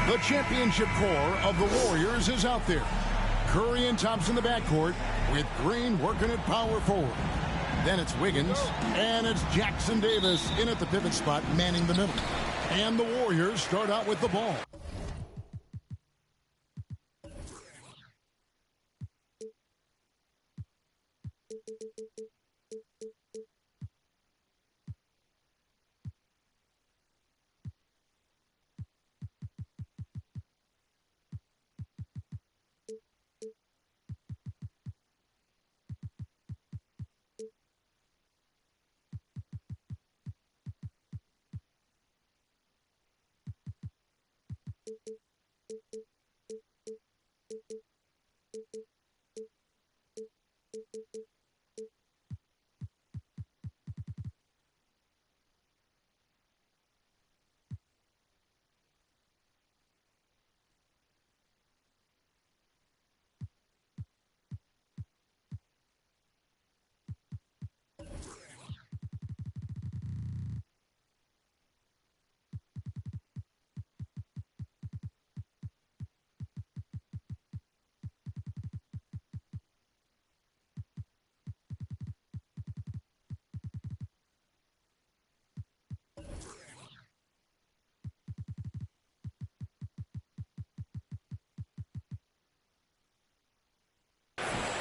the championship core of the Warriors is out there. Curry and Thompson the backcourt with Green working at power forward. Then it's Wiggins, and it's Jackson Davis in at the pivot spot, manning the middle. And the Warriors start out with the ball.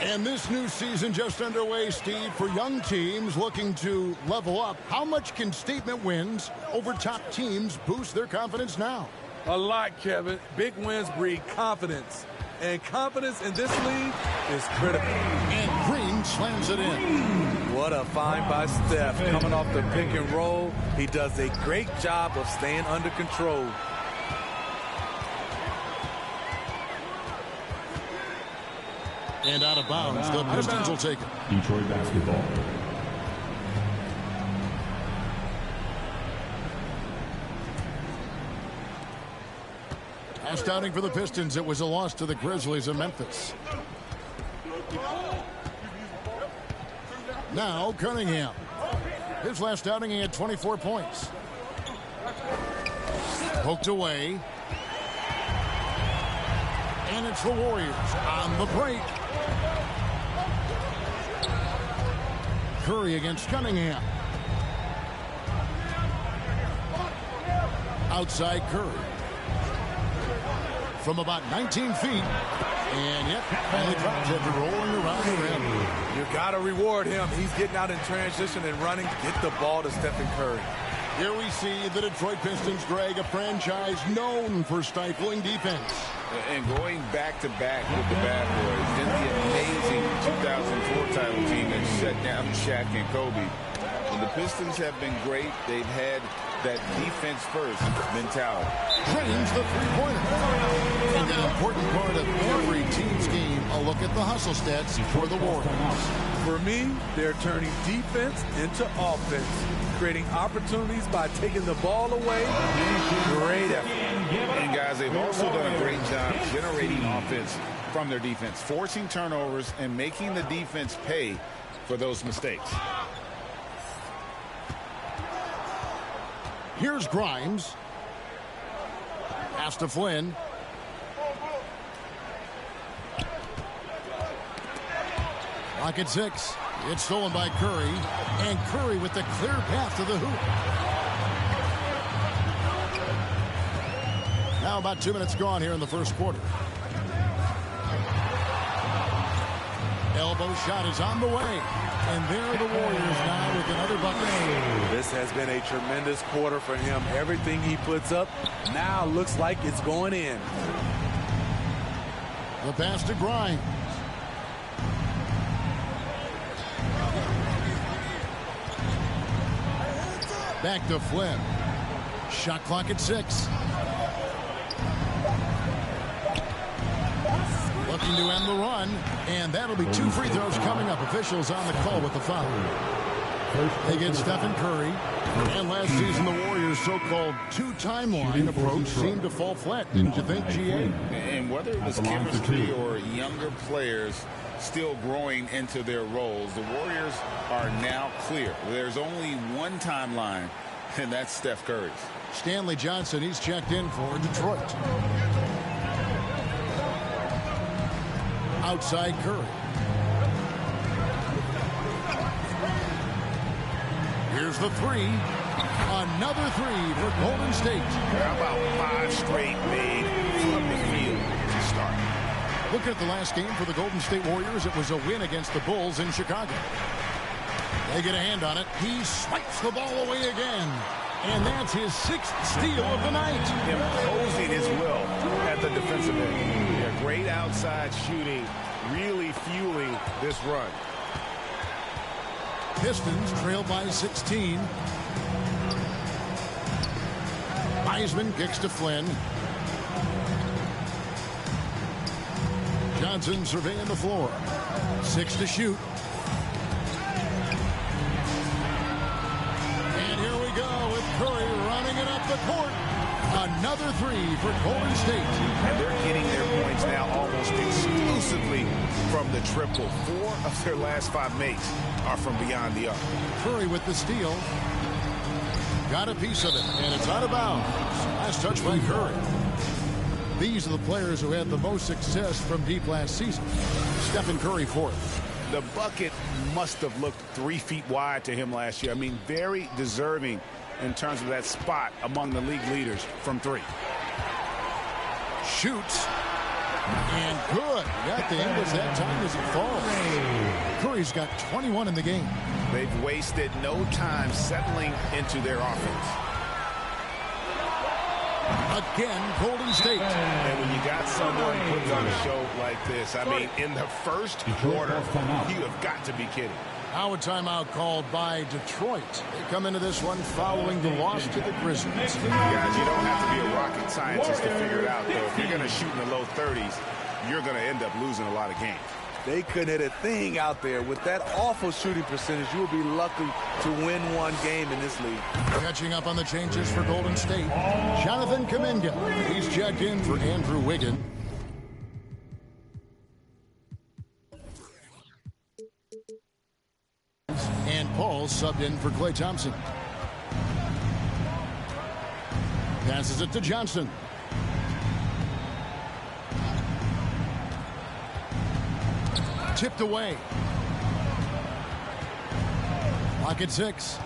And this new season just underway, Steve, for young teams looking to level up. How much can statement wins over top teams boost their confidence now? A lot, Kevin. Big wins breed confidence. And confidence in this league is critical. And Green slams it in. What a find by Steph. Coming off the pick and roll, he does a great job of staying under control. And out of bounds, the Pistons will take it. Detroit basketball. Last outing for the Pistons, it was a loss to the Grizzlies of Memphis. Now Cunningham. His last outing, he had 24 points. Poked away. And it's the Warriors on the break. Curry against Cunningham. Outside Curry. From about 19 feet. And yet, finally drops it, rolling around the rim. You got to reward him. He's getting out in transition and running. Get the ball to Stephen Curry. Here we see the Detroit Pistons drag a franchise known for stifling defense. And going back-to-back with the bad boys, then the amazing 2004 title team that shut down Shaq and Kobe. And the Pistons have been great. They've had that defense-first mentality. Drains the three-pointer. And an important part of every team's game, a look at the hustle stats for the Warriors. For me, they're turning defense into offense, creating opportunities by taking the ball away. Great effort. And guys, they've also done a great job generating offense from their defense, forcing turnovers and making the defense pay for those mistakes. Here's Grimes. Pass to Flynn. Lock at 6. It's stolen by Curry. And Curry with the clear path to the hoop. Now about 2 minutes gone here in the first quarter. Elbow shot is on the way. And there are the Warriors now with another bucket. This has been a tremendous quarter for him. Everything he puts up now looks like it's going in. The pass to Grimes. Back to Flynn. Shot clock at 6. Looking to end the run, and that'll be 2 free throws coming up. Officials on the call with the foul. They get Stephen Curry. And last season, the Warriors' so-called two-timeline approach seemed to fall flat, didn't you think, GA? And whether it was chemistry or younger players still growing into their roles, the Warriors are now clear. There's only one timeline, and that's Steph Curry's. Stanley Johnson, he's checked in for Detroit. Outside Curry. Here's the three. Another three for Golden State. How about 5 straight made from the field to start? Look at the last game for the Golden State Warriors. It was a win against the Bulls in Chicago. They get a hand on it. He swipes the ball away again. And that's his 6th steal of the night. Imposing his will at the defensive end. Yeah, great outside shooting, really fueling this run. Pistons trail by 16. Wiseman kicks to Flynn. Johnson surveying the floor. 6 to shoot. And here we go with Curry running it up the court. Another three for Golden State. And they're getting their points now almost exclusively from the triple. 4 of their last 5 makes are from beyond the arc. Curry with the steal. Got a piece of it, and it's out of bounds. Last touch by Curry. These are the players who had the most success from deep last season. Stephen Curry fourth. The bucket must have looked 3 feet wide to him last year. I mean, very deserving in terms of that spot among the league leaders from 3. Shoots. And good. Got the English that time as it falls. Curry's got 21 in the game. They've wasted no time settling into their offense. Again, Golden State. And when you got someone who puts on a show like this, I mean, in the first quarter, you have got to be kidding. Now a timeout called by Detroit. They come into this one following the loss to the Grizzlies. Guys, you don't have to be a rocket scientist to figure it out, though. If you're going to shoot in the low 30s, you're going to end up losing a lot of games. They couldn't hit a thing out there. With that awful shooting percentage, you will be lucky to win one game in this league. Catching up on the changes for Golden State, Jonathan Kuminga. He's checked in for Andrew Wiggins. And Paul subbed in for Klay Thompson. Passes it to Johnson. Tipped away. Clock at 6.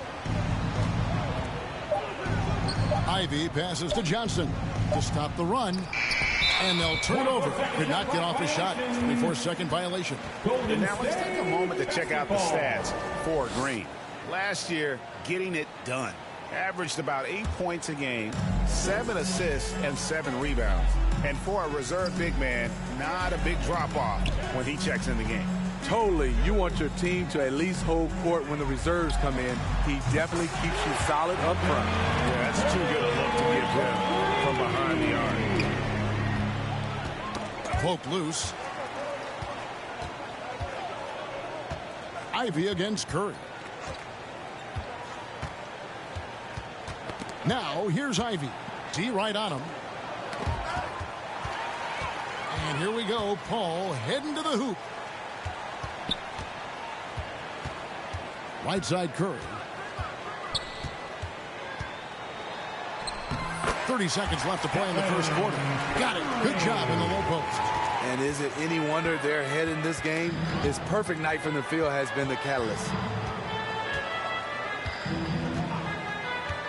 Ivy passes to Johnson to stop the run. And they'll turn it over. Could not get off his shot. 24-second violation. And now let's take a moment to check out the stats for Green. Last year, getting it done. Averaged about 8 points a game, 7 assists, and 7 rebounds. And for a reserve big man, not a big drop-off when he checks in the game. Totally. You want your team to at least hold court when the reserves come in. He definitely keeps you solid up front. Yeah, that's too good a look to give him from behind the arc. Poke loose. Ivy against Curry. Now, here's Ivy. D right on him. And here we go. Paul heading to the hoop. Right side Curry. 30 seconds left to play in the first quarter. Got it. Good job in the low post. And is it any wonder they're ahead in this game? His perfect night from the field has been the catalyst.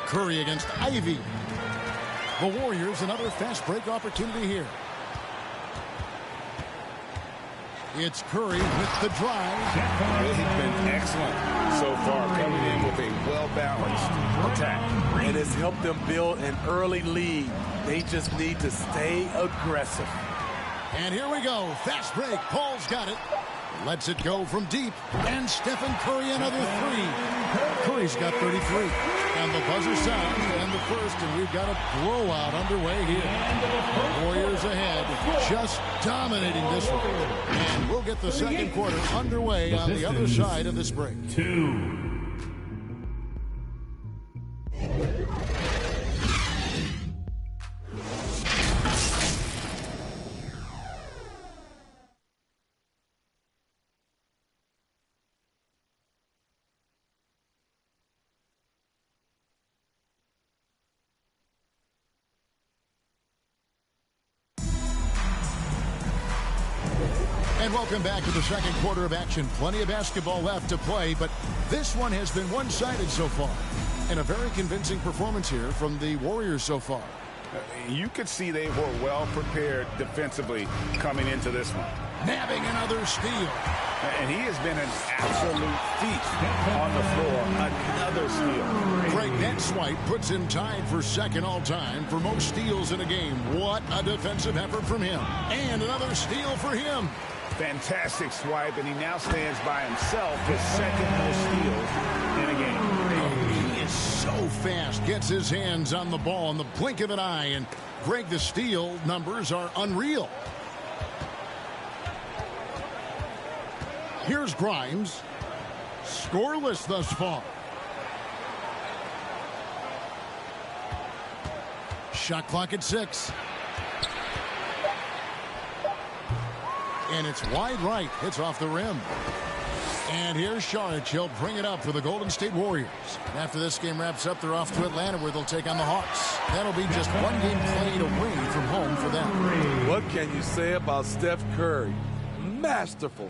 Curry against Ivy. The Warriors, another fast break opportunity here. It's Curry with the drive. He's been excellent so far, coming in with a well-balanced attack. And it's helped them build an early lead. They just need to stay aggressive. And here we go. Fast break. Paul's got it. Lets it go from deep. And Stephen Curry another 3. Curry's got 33. And the buzzer sounds and the first, and we've got a blowout underway here. Warriors ahead, just dominating this one. And we'll get the second quarter underway on the other side of this break. 2. And welcome back to the second quarter of action. Plenty of basketball left to play, but this one has been one-sided so far. And a very convincing performance here from the Warriors so far. You could see they were well prepared defensively coming into this one. Nabbing another steal. And he has been an absolute feast on the floor. Another steal. Greg Netswipe puts him tied for second all-time for most steals in a game. What a defensive effort from him. And another steal for him. Fantastic swipe, and he now stands by himself, his second most steals in a game. He is so fast, gets his hands on the ball in the blink of an eye, and Greg, the steal numbers are unreal. Here's Grimes. Scoreless thus far. Shot clock at 6. And it's wide right. Hits off the rim. And here's Saric. He'll bring it up for the Golden State Warriors. And after this game wraps up, they're off to Atlanta where they'll take on the Hawks. That'll be just one game played away from home for them. What can you say about Steph Curry? Masterful.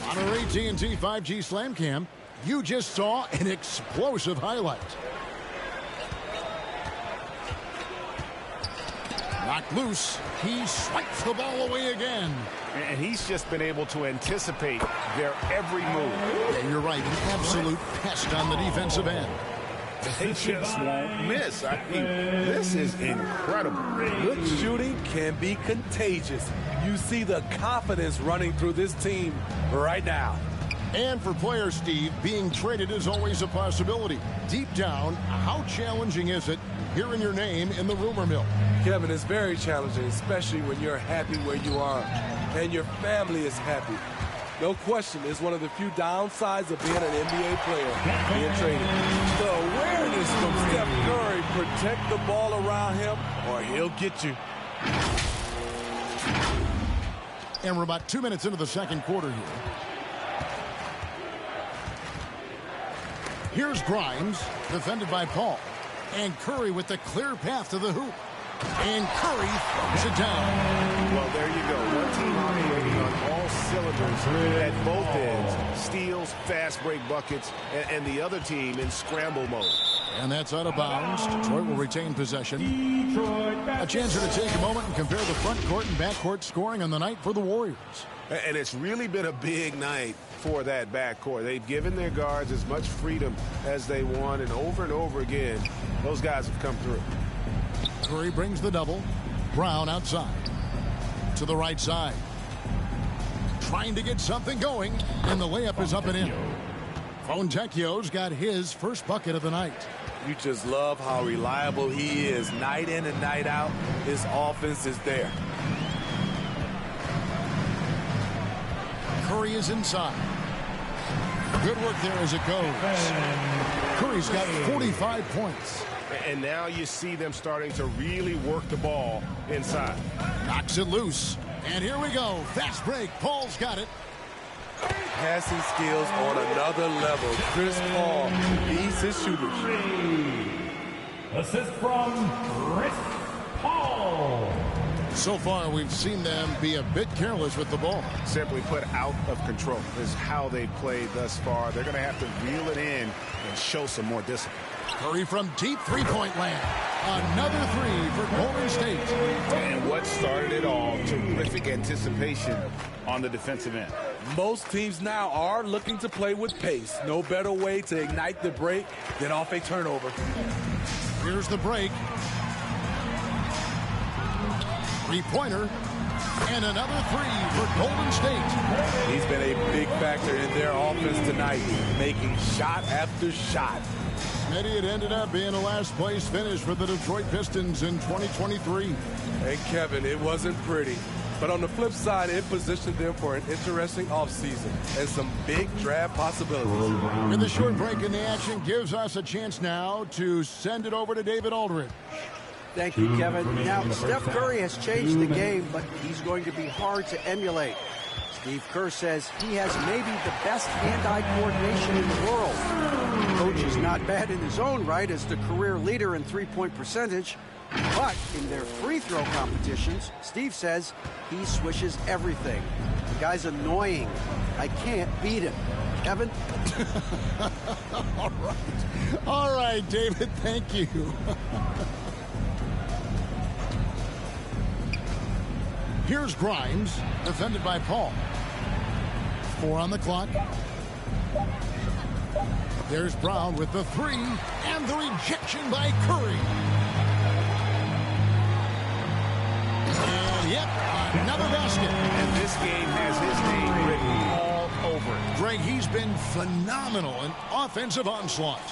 On our AT&T 5G Slam Cam, you just saw an explosive highlight. Knocked loose. He swipes the ball away again. And he's just been able to anticipate their every move. Yeah, you're right. An absolute pest on the defensive end. They just won't miss. I mean, this is incredible. Good shooting can be contagious. You see the confidence running through this team right now. And for players, Steve, being traded is always a possibility. Deep down, how challenging is it hearing your name in the rumor mill? Kevin, it's very challenging, especially when you're happy where you are and your family is happy. No question, it's one of the few downsides of being an NBA player, being traded. The awareness from Steph Curry, protect the ball around him or he'll get you. And we're about 2 minutes into the second quarter here. Here's Grimes, defended by Paul. And Curry with the clear path to the hoop. And Curry throws it down. Well, there you go. One team operating on all cylinders at both ends. Steals, fast break buckets, and the other team in scramble mode. And that's out of bounds. Detroit will retain possession. A chance to take a moment and compare the front court and back court scoring on the night for the Warriors. And it's really been a big night for that backcourt. They've given their guards as much freedom as they want, and over again, those guys have come through. Curry brings the double. Brown outside. To the right side. Trying to get something going, and the layup is up and in. Fontecchio's got his first bucket of the night. You just love how reliable he is. Night in and night out, his offense is there. Curry is inside. Good work there as it goes. Curry's got 45 points. And now you see them starting to really work the ball inside. Knocks it loose. And here we go. Fast break. Paul's got it. Passing skills on another level. Chris Paul leads his shooters. Assist from Chris Paul. So far, we've seen them be a bit careless with the ball. Simply put, out of control is how they've played thus far. They're going to have to reel it in and show some more discipline. Curry from deep three-point land. Another three for Golden State. And what started it all, terrific anticipation on the defensive end. Most teams now are looking to play with pace. No better way to ignite the break than off a turnover. Here's the break. Three-pointer. And another three for Golden State. He's been a big factor in their offense tonight, making shot after shot. Smitty, it ended up being a last-place finish for the Detroit Pistons in 2023. And Kevin, it wasn't pretty. But on the flip side, it positioned them for an interesting offseason and some big draft possibilities. And the short break in the action gives us a chance now to send it over to David Aldridge. Thank you, Kevin. Now, Steph Curry has changed the game, but he's going to be hard to emulate. Steve Kerr says he has maybe the best hand-eye coordination in the world. The coach is not bad in his own right as the career leader in three-point percentage, but in their free throw competitions, Steve says he swishes everything. The guy's annoying. I can't beat him. Kevin? All right, David, thank you. Here's Grimes, defended by Paul. 4 on the clock. There's Brown with the three, and the rejection by Curry. And yep, another basket. And this game has his name written all over it. Greg, he's been phenomenal in offensive onslaught.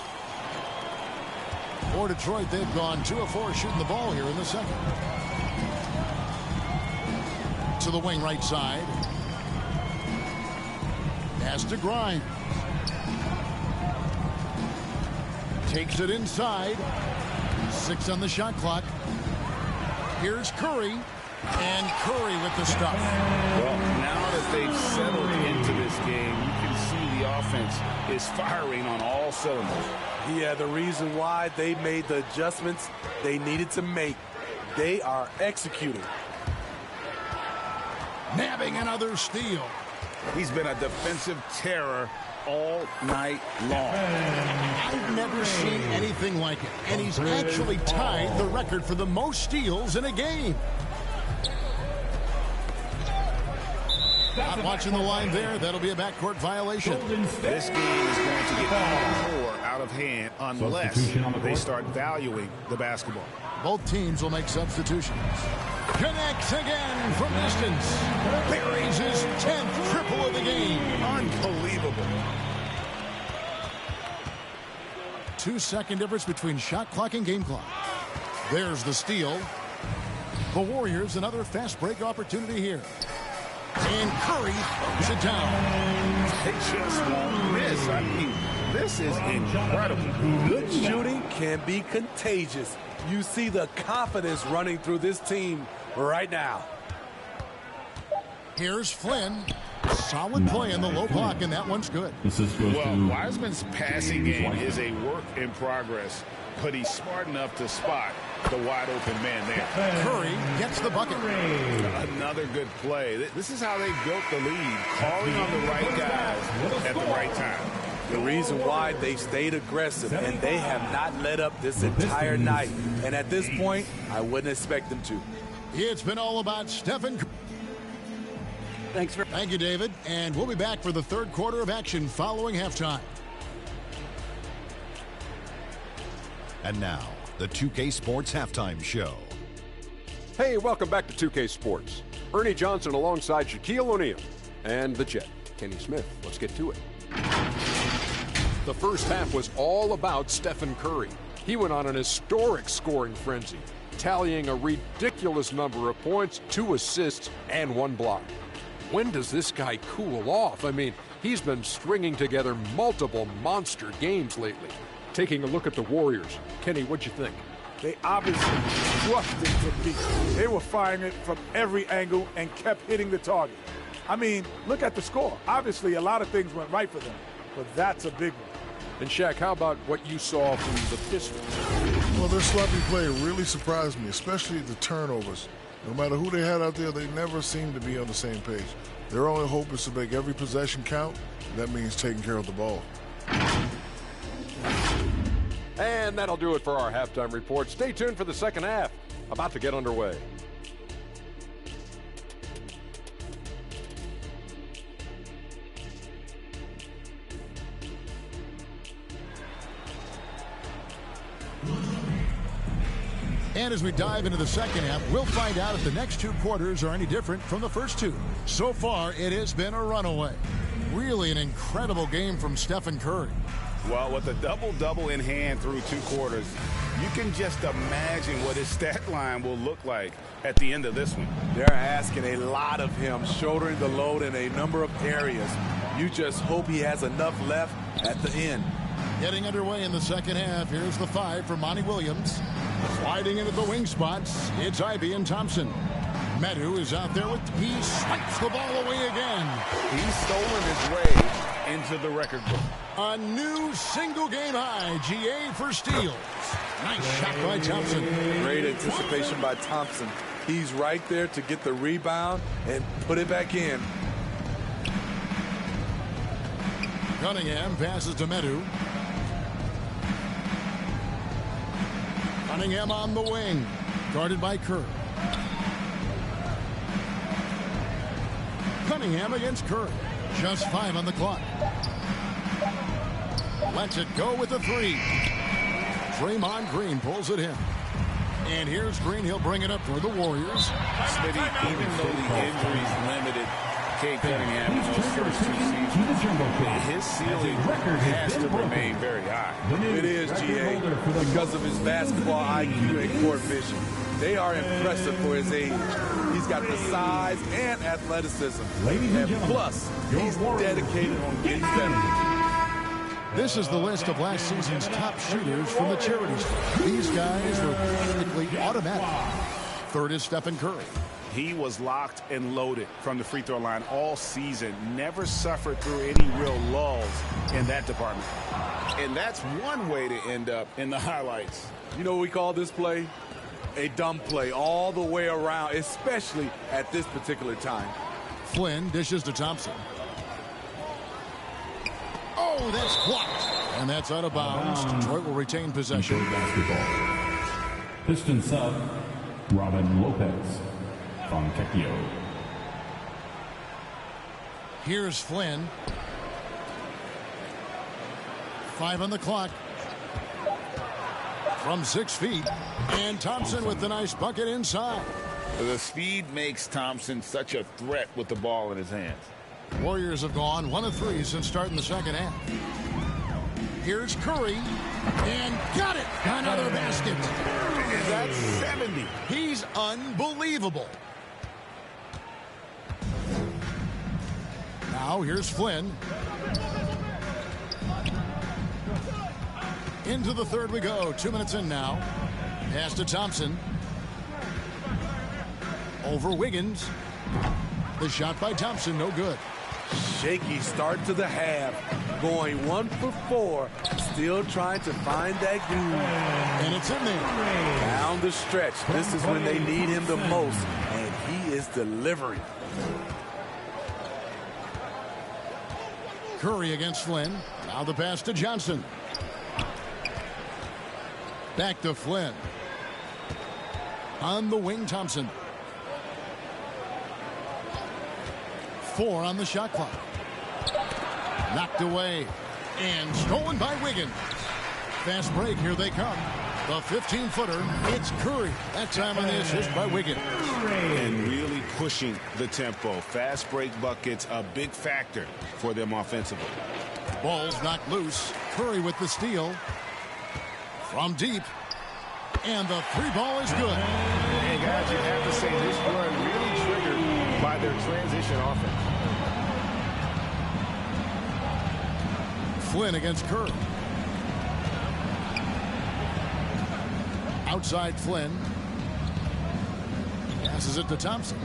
For Detroit, they've gone 2 of 4 shooting the ball here in the second. To the wing right side. Pass to Grimes. Takes it inside. 6 on the shot clock. Here's Curry. And Curry with the stuff. Well, now that they've settled into this game, you can see the offense is firing on all cylinders. Yeah, the reason why they made the adjustments they needed to make. They are executing. Nabbing another steal. He's been a defensive terror all night long. I've never seen anything like it, and he's actually tied the record for the most steals in a game. Not watching the line there. That'll be a backcourt violation. This game is going to get even more out of hand unless they start valuing the basketball. Both teams will make substitutions. Connects again from distance. Buries his 10th triple of the game. Unbelievable. 2-second difference between shot clock and game clock. There's the steal. The Warriors, another fast break opportunity here. And Curry throws it down. They just won't miss. I mean, this is incredible. Good shooting can be contagious. You see the confidence running through this team right now. Here's Flynn. Solid play in the low block, and that one's good. Well, Wiseman's passing game is a work in progress, but he's smart enough to spot the wide open man there. Curry gets the bucket. Another good play. This is how they built the lead, calling on the right guys at the right time. The reason why they stayed aggressive, and they have not let up this entire night. And at this point, I wouldn't expect them to. It's been all about Stephen Curry. Thank you, David. And we'll be back for the third quarter of action following halftime. And now, the 2K Sports Halftime Show. Hey, welcome back to 2K Sports. Ernie Johnson alongside Shaquille O'Neal and the Jet, Kenny Smith. Let's get to it. The first half was all about Stephen Curry. He went on an historic scoring frenzy, tallying a ridiculous number of points, 2 assists, and 1 block. When does this guy cool off? I mean, he's been stringing together multiple monster games lately. Taking a look at the Warriors. Kenny, what'd you think? They obviously trusted to beat. They were firing it from every angle and kept hitting the target. I mean, look at the score. Obviously, a lot of things went right for them, but that's a big one. And Shaq, how about what you saw from the Pistons? Well, their sloppy play really surprised me, especially the turnovers. No matter who they had out there, they never seemed to be on the same page. Their only hope is to make every possession count, and that means taking care of the ball. And that'll do it for our halftime report. Stay tuned for the second half. About to get underway. And as we dive into the second half, we'll find out if the next 2 quarters are any different from the first 2. So far, it has been a runaway. Really an incredible game from Stephen Curry. Well, with a double-double in hand through 2 quarters, you can just imagine what his stat line will look like at the end of this one. They're asking a lot of him, shouldering the load in a number of areas. You just hope he has enough left at the end. Getting underway in the second half. Here's the 5 for Monty Williams. Sliding into the wing spots, it's Ivy and Thompson. Medu is out there with, he swipes the ball away again. He's stolen his way into the record book. A new single-game high, GA for steals. Nice shot by Thompson. Great anticipation by Thompson. He's right there to get the rebound and put it back in. Cunningham passes to Medu. Cunningham on the wing, guarded by Kerr. Cunningham against Curry. Just 5 on the clock. Lets it go with the 3. Draymond Green pulls it in. And here's Green. He'll bring it up for the Warriors. Smitty, even though the injuries limited Cade Cunningham in those first 2 seasons, his ceiling has to remain very high. It is, GA, because of his basketball IQ and court vision. They are impressive for his age. He's got the size and athleticism. And plus, he's dedicated on getting better. This is the list of last season's top shooters from the charities. These guys were practically automatic. 3rd is Stephen Curry. He was locked and loaded from the free throw line all season. Never suffered through any real lulls in that department. And that's one way to end up in the highlights. You know what we call this play? A dumb play all the way around, especially at this particular time. Flynn dishes to Thompson. Oh, that's blocked. And that's out of bounds. Detroit will retain possession. Basketball. Piston sub, Robin Lopez. Fontecchio. Here's Flynn. 5 on the clock. From 6 feet. And Thompson with the nice bucket inside. The speed makes Thompson such a threat with the ball in his hands. Warriors have gone 1 of 3 since starting the second half. Here's Curry. And got it. Another basket. That's 70. He's unbelievable. Now here's Flynn. Into the third we go. 2 minutes in now. Pass to Thompson. Over Wiggins. The shot by Thompson, no good. Shaky start to the half. Going 1 for 4. Still trying to find that groove. And it's in there. Down the stretch. This is when they need him the most. And he is delivering. Curry against Flynn. Now the pass to Johnson. Back to Flynn. On the wing, Thompson. 4 on the shot clock. Knocked away. And stolen by Wiggins. Fast break. Here they come. The 15-footer. It's Curry. That time on the assist by Wiggins. And really pushing the tempo. Fast break buckets, a big factor for them offensively. Ball's knocked loose. Curry with the steal. From deep. And the 3-ball is good. And guys, you have to say this run really triggered by their transition offense. Flynn against Curry. Outside Flynn. Passes it to Thompson.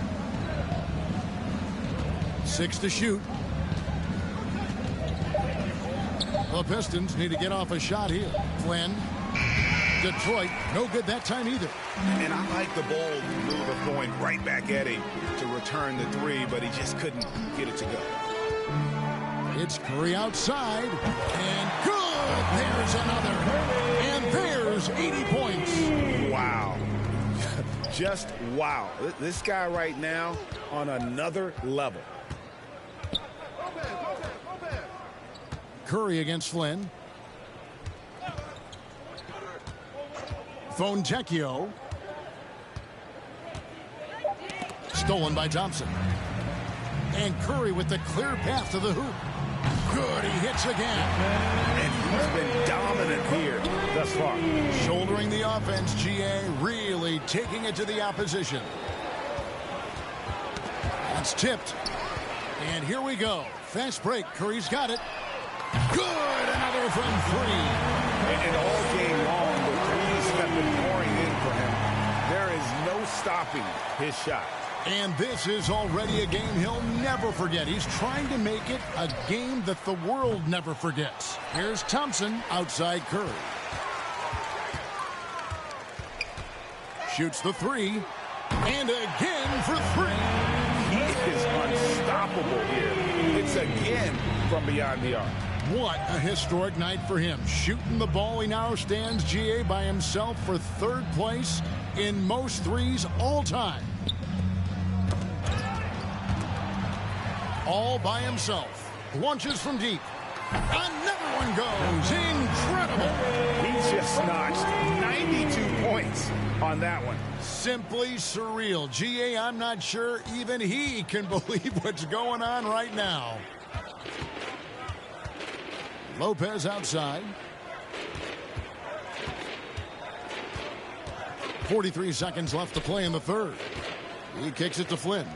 6 to shoot. The Pistons need to get off a shot here. Flynn. Detroit, no good that time either. And I like the bold move of going right back at him to return the 3, but he just couldn't get it to go. It's Curry outside. And good! There's another. And there's 80 points. Wow. Just wow. This guy right now on another level. Curry against Flynn. Fontecchio. Stolen by Thompson. And Curry with the clear path to the hoop. Good, he hits again. And he's been dominant here thus far. Shouldering the offense, GA really taking it to the opposition. That's tipped. And here we go. Fast break, Curry's got it. Good, another from 3. And all game long, the threes have been pouring in for him. There is no stopping his shot. And this is already a game he'll never forget. He's trying to make it a game that the world never forgets. Here's Thompson outside Curry. Shoots the 3. And again for 3. He is unstoppable here. It's again from beyond the arc. What a historic night for him. Shooting the ball, he now stands, GA, by himself for 3rd place in most threes all time. All by himself. Launches from deep. Another one goes. Incredible. He just notched 92 points on that one. Simply surreal. GA, I'm not sure even he can believe what's going on right now. Lopez outside. 43 seconds left to play in the 3rd. He kicks it to Flynn.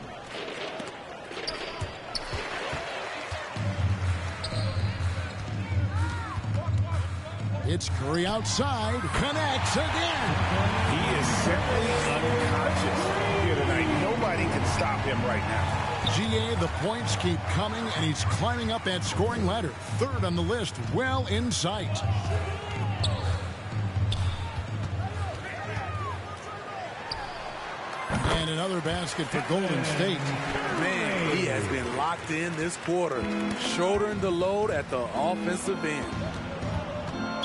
It's Curry outside. Connects again. He is simply unconscious here tonight. Nobody can stop him right now. GA, the points keep coming, and he's climbing up that scoring ladder. 3rd on the list, well in sight. And another basket for Golden State. Man, He has been locked in this quarter, shouldering the load at the offensive end.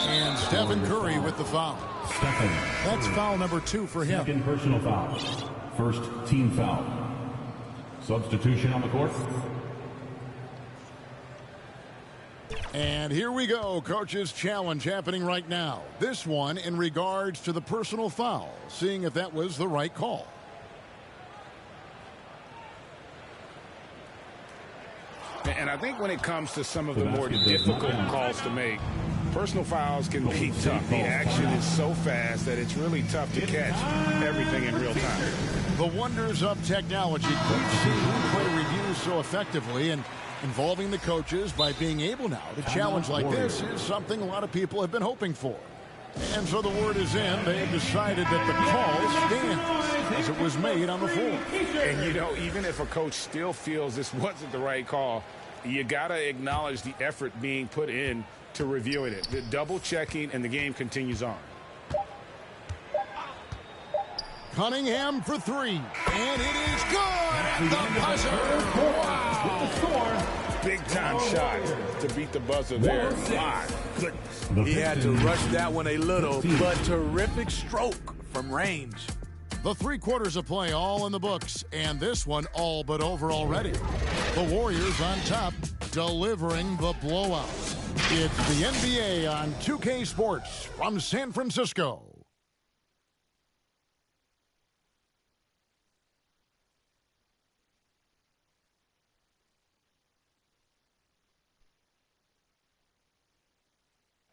And Stephen Curry with the foul. That's foul number 2 for him. Second personal foul. First team foul. Substitution on the court. And here we go. Coach's challenge happening right now. This one in regards to the personal foul, seeing if that was the right call. And I think when it comes to some of the more difficult calls to make, personal fouls can be tough. The action is so fast that it's really tough to catch everything in real time. The wonders of technology. We've seen who play reviews so effectively, and involving the coaches by being able now to challenge like this is something a lot of people have been hoping for. And so the word is in. They have decided that the call stands as it was made on the floor. And, you know, even if a coach still feels this wasn't the right call, you got to acknowledge the effort being put in to reviewing it. The double checking, and the game continues on. Cunningham for 3. And it is good at the buzzer. Wow. Big time shot to beat the buzzer there. My goodness. He had to rush that one a little, but terrific stroke from range. The 3 quarters of play all in the books, and this one all but over already. The Warriors on top, delivering the blowout. It's the NBA on 2K Sports from San Francisco.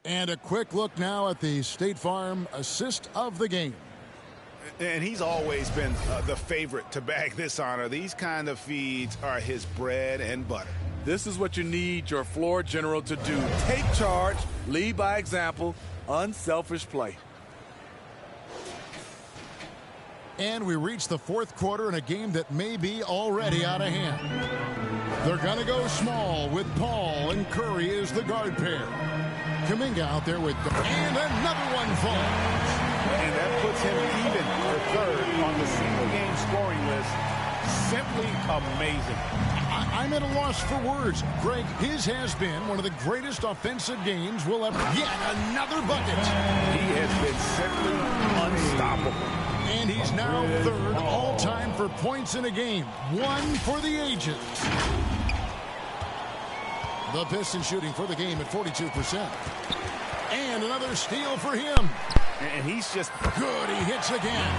And a quick look now at the State Farm assist of the game. And he's always been the favorite to bag this honor. These kind of feeds are his bread and butter. This is what you need your floor general to do. Take charge, lead by example, unselfish play. And we reach the 4th quarter in a game that may be already out of hand. They're going to go small with Paul and Curry as the guard pair. Kuminga out there with, and another one falls. And that puts him even for 3rd on the single-game scoring list. Simply amazing. I'm at a loss for words. Greg, his has been one of the greatest offensive games we'll ever. Yet another bucket. He has been simply unstoppable. And he's now 3rd all-time for points in a game. 1 for the ages. The Pistons shooting for the game at 42%. And another steal for him. And he's just good. He hits again.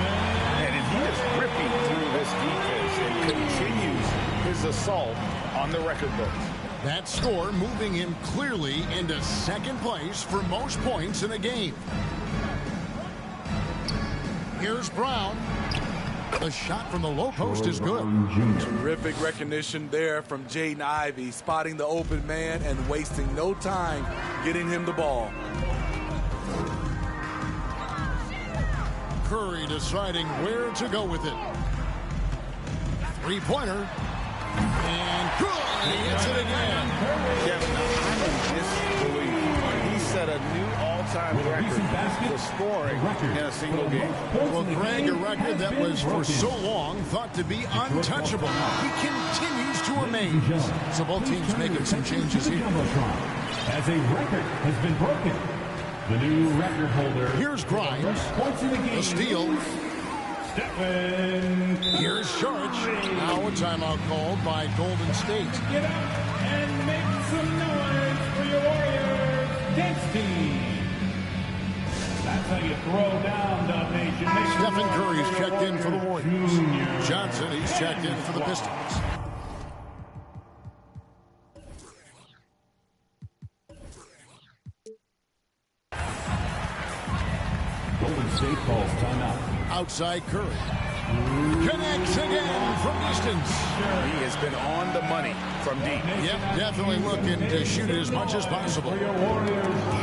And he is ripping through this defense and continues his assault on the record books. That score moving him clearly into 2nd place for most points in a game. Here's Brown. The shot from the low post is good. Terrific recognition there from Jaden Ivey, spotting the open man and wasting no time getting him the ball. Curry deciding where to go with it. 3-pointer. And good. He hits it again. Kevin, I'm in disbelief. He set a new all-time record for scoring in a single game. Well, Greg, a record that was for so long thought to be untouchable. He continues to amaze. So both teams making some changes here. As a record has been broken. The new record holder. Here's Grimes. The steal. Stephen. Here's Sharch. Now a timeout called by Golden State. Get up and make some noise for your Warriors dance team. That's how you throw down, Dub Nation. Stephen Curry's checked in for the Warriors. Johnson, he's checked in for the Pistons. Golden State calls timeout. Outside Curry. Connects again from distance. He has been on the money from deep. Yep, definitely looking to shoot it as much as possible.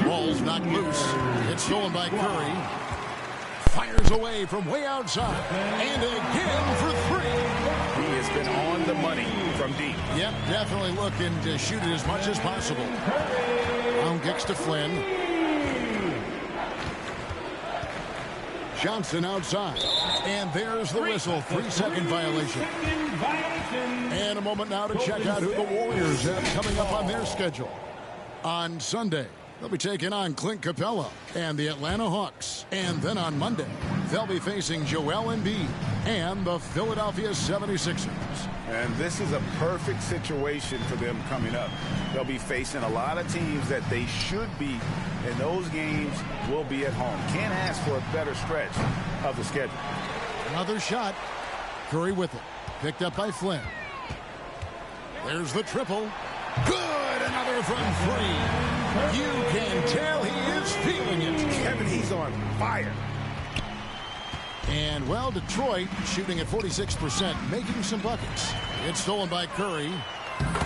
Ball's knocked loose. It's stolen by Curry. Fires away from way outside. And again for 3. He has been on the money from deep. Yep, definitely looking to shoot it as much as possible. Down kicks to Flynn. Johnson outside. And there's the whistle. 3-second violation. And a moment now to check out who the Warriors have coming up on their schedule. On Sunday, they'll be taking on Clint Capella and the Atlanta Hawks. And then on Monday, they'll be facing Joel Embiid and the Philadelphia 76ers. And this is a perfect situation for them coming up. They'll be facing a lot of teams that they should beat, and those games will be at home. Can't ask for a better stretch of the schedule. Another shot. Curry with it. Picked up by Flynn. There's the triple. Good! Another from three. You can tell he is feeling it. Kevin, he's on fire. And, well, Detroit shooting at 46%, making some buckets. It's stolen by Curry.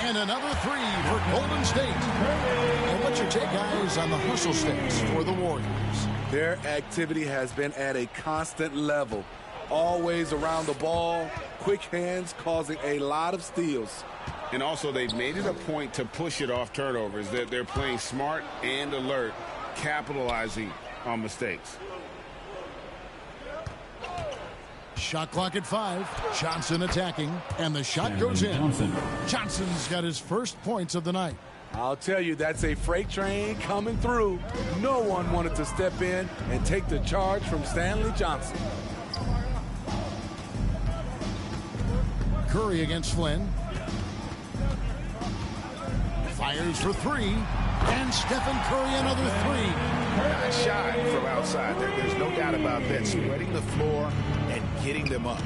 And another three for Golden State. And what's your take, guys, on the hustle stats for the Warriors? Their activity has been at a constant level. Always around the ball, quick hands causing a lot of steals. And also, they've made it a point to push it off turnovers. That they're playing smart and alert, capitalizing on mistakes. Shot clock at 5. Johnson attacking, and the shot goes in. Johnson's got his first points of the night. I'll tell you, that's a freight train coming through. No one wanted to step in and take the charge from Stanley Johnson. Curry against Flynn. Fires for three. And Stephen Curry another three. Nice shot from outside. There's no doubt about that. Spreading the floor and getting them up.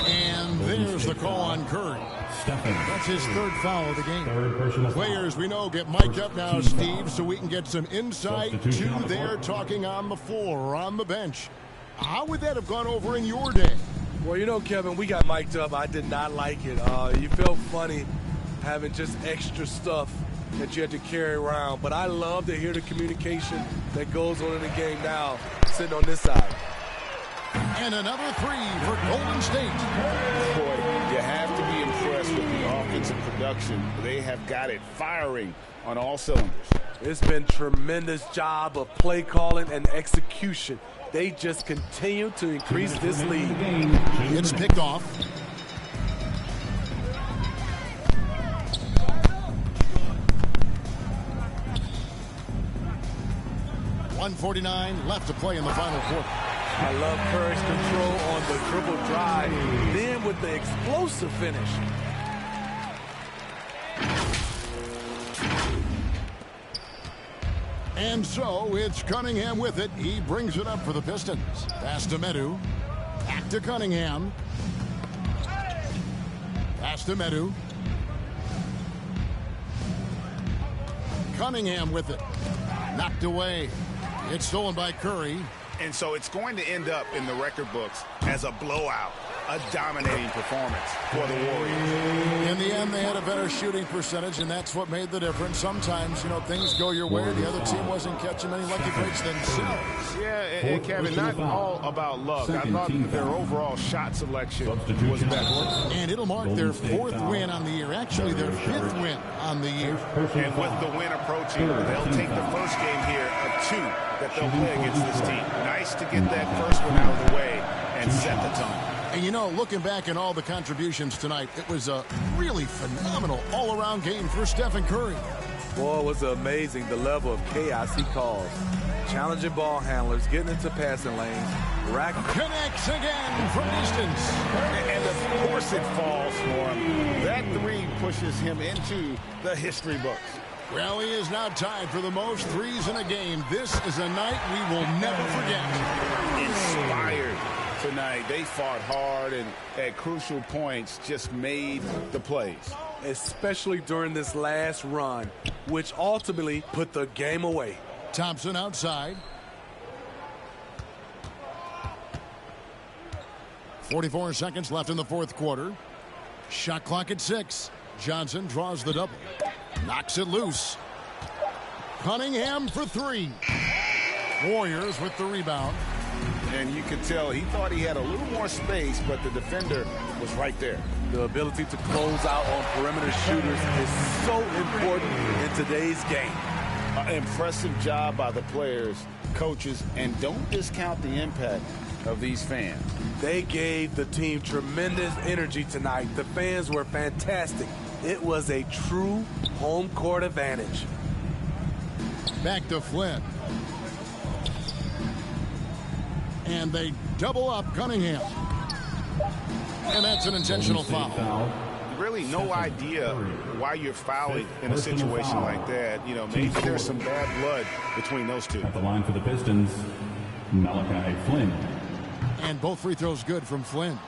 And there's the call on Curry. That's his third foul of the game. Players we know get mic'd up now, Steve, so we can get some insight to their talking on the floor or on the bench. How would that have gone over in your day? Well, you know, Kevin, we got mic'd up. I did not like it. You felt funny having just extra stuff that you had to carry around. But I love to hear the communication that goes on in the game now, sitting on this side. And another three for Golden State. Boy, you have to be impressed with the offensive production. They have got it firing on all cylinders. It's been tremendous job of play calling and execution. They just continue to increase this lead. It's picked off. .149 left to play in the final quarter. I love Curry's control on the dribble drive, then with the explosive finish. And so it's Cunningham with it. He brings it up for the Pistons. Pass to Medu. Back to Cunningham. Pass to Medu. Cunningham with it. Knocked away. It's stolen by Curry. And so it's going to end up in the record books as a blowout, a dominating performance for the Warriors. In the end, they had a better shooting percentage, and that's what made the difference. Sometimes, you know, things go your way. The other team wasn't catching many lucky breaks themselves. Yeah, and Kevin, not all about luck. I thought their overall shot selection was better. And it'll mark their fourth win on the year. Actually, their fifth win on the year. And with the win approaching, they'll take the first game here of 2 that they'll play against this team. Nice to get that first one out of the way and set the tone. And, you know, looking back at all the contributions tonight, it was a really phenomenal all-around game for Stephen Curry. Boy, it was amazing the level of chaos he caused. Challenging ball handlers, getting into passing lanes. Connects again from distance. And of course it falls for him. That three pushes him into the history books. Well, he is now tied for the most threes in a game. This is a night we will never forget. Inspired tonight. They fought hard and at crucial points just made the plays. Especially during this last run, which ultimately put the game away. Thompson outside. 44 seconds left in the fourth quarter. Shot clock at 6. Johnson draws the double. Knocks it loose. Cunningham for 3. Warriors with the rebound. And you could tell he thought he had a little more space, but the defender was right there. The ability to close out on perimeter shooters is so important in today's game. Impressive job by the players coaches, and don't discount the impact of these fans. They gave the team tremendous energy tonight. The fans were fantastic. It was a true home court advantage. Back to Flynn. And they double up Cunningham. And that's an intentional foul. Really no idea why you're fouling in a situation like that. You know, maybe there's some bad blood between those two. At the line for the Pistons, Malachi Flynn. And both free throws good from Flynn.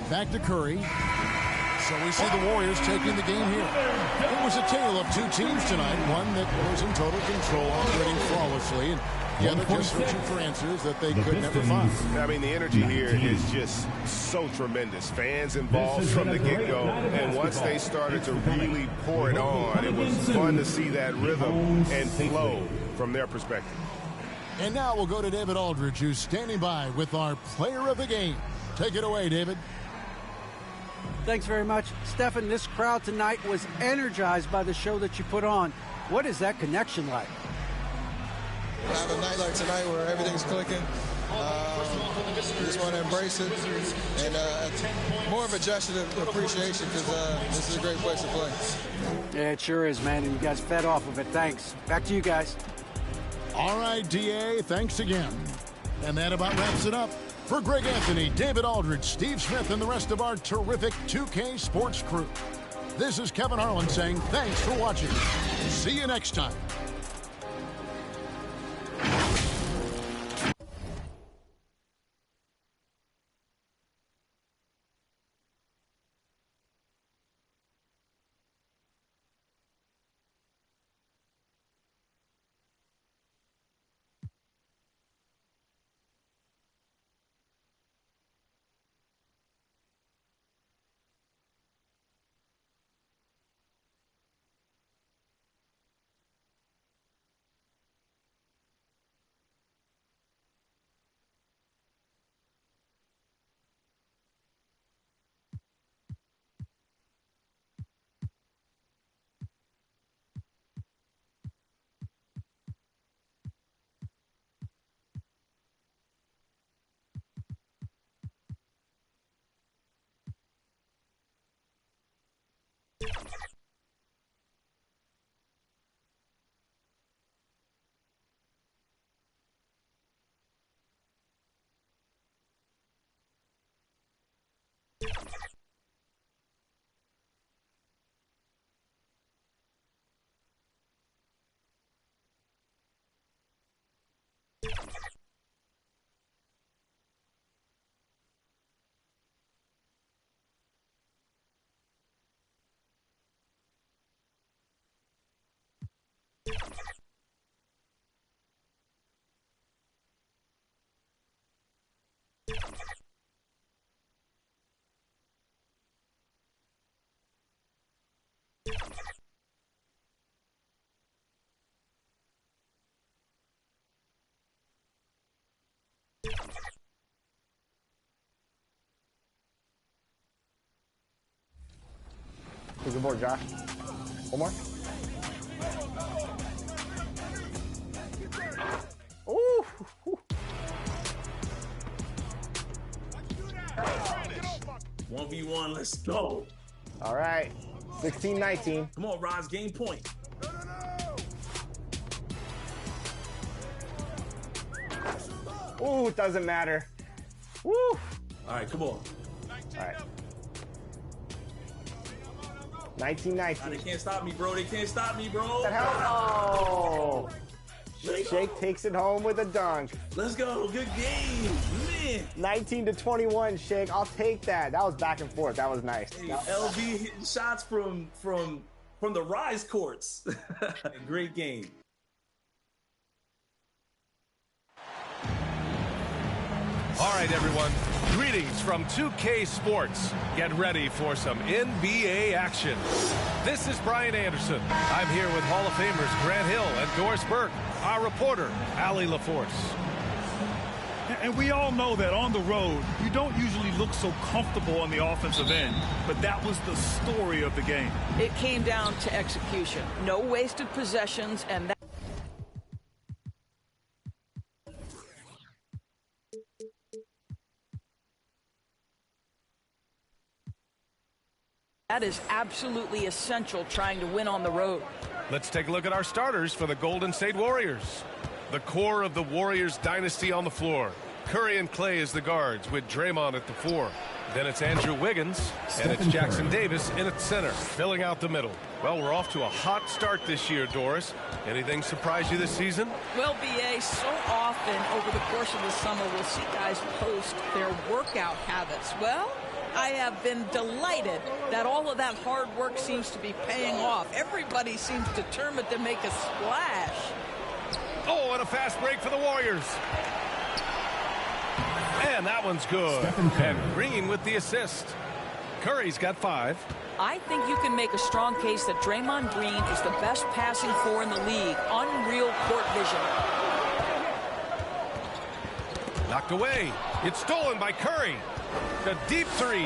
Back to Curry. So we see the Warriors taking the game here. It was a tale of two teams tonight. One that was in total control, operating flawlessly, and the other just searching for answers that they could never find. I mean, the energy here is just so tremendous. Fans involved from the get-go, and once they started to really pour it on, it was fun to see that rhythm and flow from their perspective. And now we'll go to David Aldridge, who's standing by with our player of the game. Take it away, David. Thanks very much. Stephen, this crowd tonight was energized by the show that you put on. What is that connection like? Have a night like tonight where everything's clicking. Just want to embrace it. And more of a gesture of appreciation because this is a great place to play. Yeah, it sure is, man. And you guys fed off of it. Thanks. Back to you guys. All right, DA, thanks again. And that about wraps it up. For Greg Anthony, David Aldridge, Steve Smith, and the rest of our terrific 2K Sports crew, this is Kevin Harlan saying thanks for watching. See you next time. Who's aboard, Josh? One more? Ooh! 1v1, let's go. All right, 16-19. Come on, Roz, game point. Ooh, it doesn't matter. Woo! All right, come on. All right. 19-19. They can't stop me, bro. They can't stop me, bro. Oh! Shake takes it home with a dunk. Let's go. Good game, man. 19-21, Shake. I'll take that. That was back and forth. That was nice. Hey, LB hitting shots from the Rise courts. Great game. All right, everyone. Greetings from 2K Sports. Get ready for some NBA action. This is Brian Anderson. I'm here with Hall of Famers Grant Hill and Doris Burke. Our reporter, Allie LaForce. And we all know that on the road, you don't usually look so comfortable on the offensive end. But that was the story of the game. It came down to execution. No wasted possessions, and that is absolutely essential trying to win on the road. Let's take a look at our starters for the Golden State Warriors. The core of the Warriors dynasty on the floor. Curry and Clay as the guards with Draymond at the 4. Then it's Andrew Wiggins, and it's Jackson Davis in at center, filling out the middle. Well, we're off to a hot start this year, Doris. Anything surprise you this season? Well, BA, so often over the course of the summer, we'll see guys post their workout habits. Well, I have been delighted that all of that hard work seems to be paying off. Everybody seems determined to make a splash. Oh, and a fast break for the Warriors. And that one's good. And Green with the assist. Curry's got 5. I think you can make a strong case that Draymond Green is the best passing four in the league. Unreal court vision. Knocked away. It's stolen by Curry. The deep 3.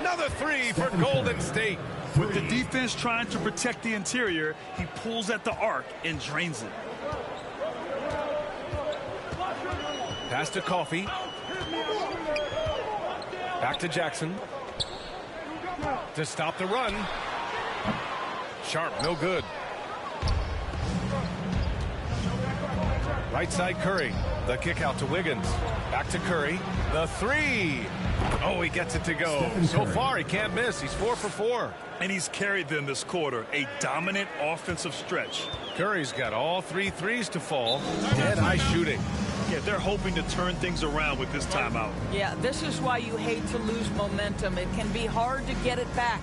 Another 3 for Golden State. With the defense trying to protect the interior, he pulls at the arc and drains it. Pass to Coffey. Back to Jackson. To stop the run. Sharp, no good. Right side Curry. The kick out to Wiggins. Back to Curry. The 3. Oh, he gets it to go. So far, he can't miss. He's 4 for 4. And he's carried them this quarter. A dominant offensive stretch. Curry's got all 3 threes to fall. Dead-eye shooting. Yeah, they're hoping to turn things around with this timeout. Yeah, this is why you hate to lose momentum. It can be hard to get it back.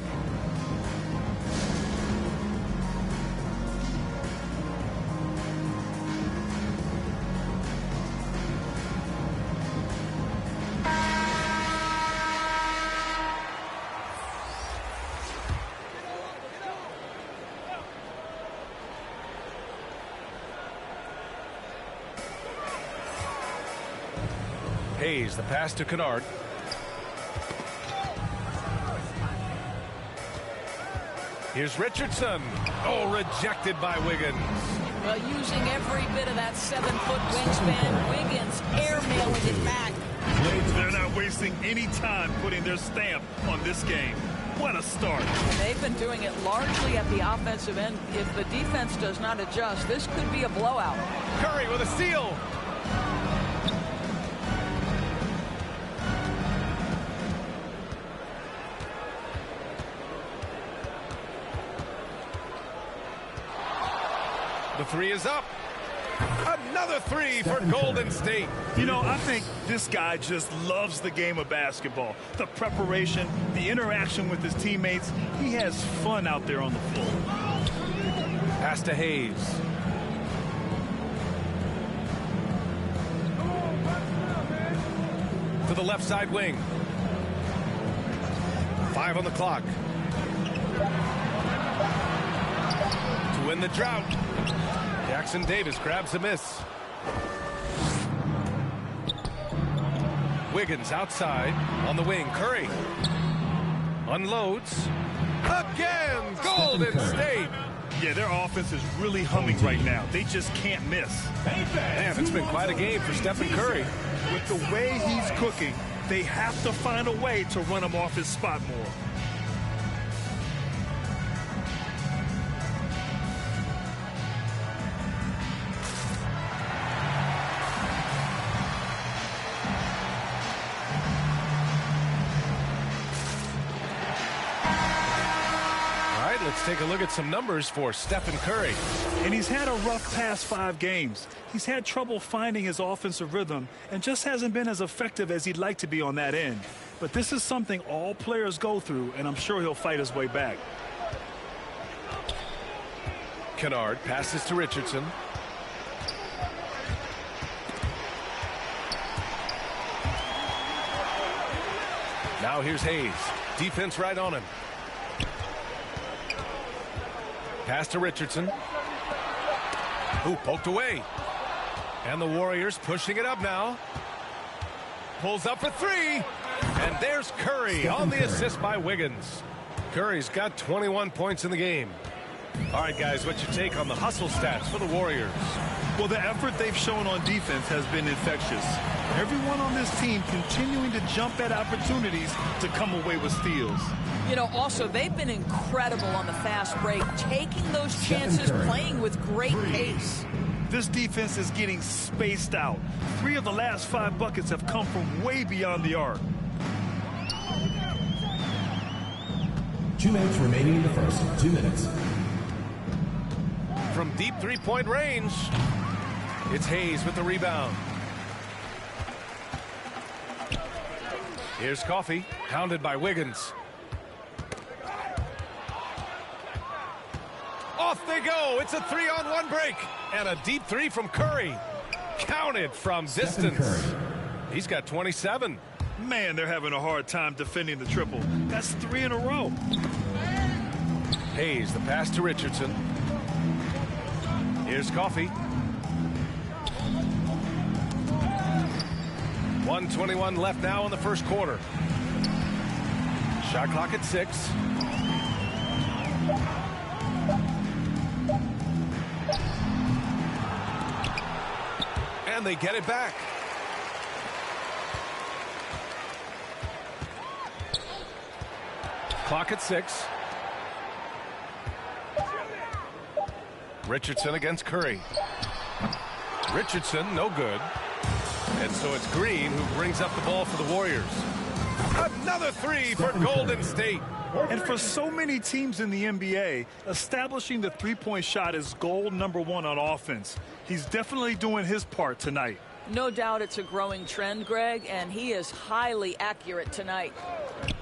Hayes, the pass to Kennard. Here's Richardson. Oh, rejected by Wiggins. Well, using every bit of that 7-foot wingspan, Wiggins airmailing it back. They're not wasting any time putting their stamp on this game. What a start. And they've been doing it largely at the offensive end. If the defense does not adjust, this could be a blowout. Curry with a steal. The 3 is up. Another 3 for Golden State. You know, I think this guy just loves the game of basketball. The preparation, the interaction with his teammates. He has fun out there on the floor. Pass to Hayes. To the left side wing. 5 on the clock. To win the drought. Jackson Davis grabs a miss. Wiggins outside on the wing. Curry unloads. Again, Golden State. Yeah, their offense is really humming right now. They just can't miss. Man, it's been quite a game for Stephen Curry. With the way he's cooking, they have to find a way to run him off his spot more. Let's take a look at some numbers for Stephen Curry. And he's had a rough past 5 games. He's had trouble finding his offensive rhythm and just hasn't been as effective as he'd like to be on that end. But this is something all players go through, and I'm sure he'll fight his way back. Kennard passes to Richardson. Now here's Hayes. Defense right on him. Pass to Richardson. Ooh, poked away. And the Warriors pushing it up now. Pulls up for three. And there's Curry on the assist by Wiggins. Curry's got 21 points in the game. All right, guys, what's your take on the hustle stats for the Warriors? Well, the effort they've shown on defense has been infectious. Everyone on this team continuing to jump at opportunities to come away with steals. You know, also, they've been incredible on the fast break, taking those chances, playing with great pace. This defense is getting spaced out. 3 of the last 5 buckets have come from way beyond the arc. 2 minutes remaining in the first. 2 minutes. From deep three-point range, it's Hayes with the rebound. Here's Coffey, hounded by Wiggins. Off they go. It's a 3-on-1 break. And a deep three from Curry. Counted from distance. He's got 27. Man, they're having a hard time defending the triple. That's 3 in a row. Hayes, the pass to Richardson. Here's Coffey. 1:21 left now in the first quarter. Shot clock at 6. And they get it back. Clock at 6. Richardson against Curry. Richardson, no good. And so it's Green who brings up the ball for the Warriors. Another 3 for Golden State. And for so many teams in the NBA, establishing the three-point shot is goal number 1 on offense. He's definitely doing his part tonight. No doubt it's a growing trend, Greg, and he is highly accurate tonight.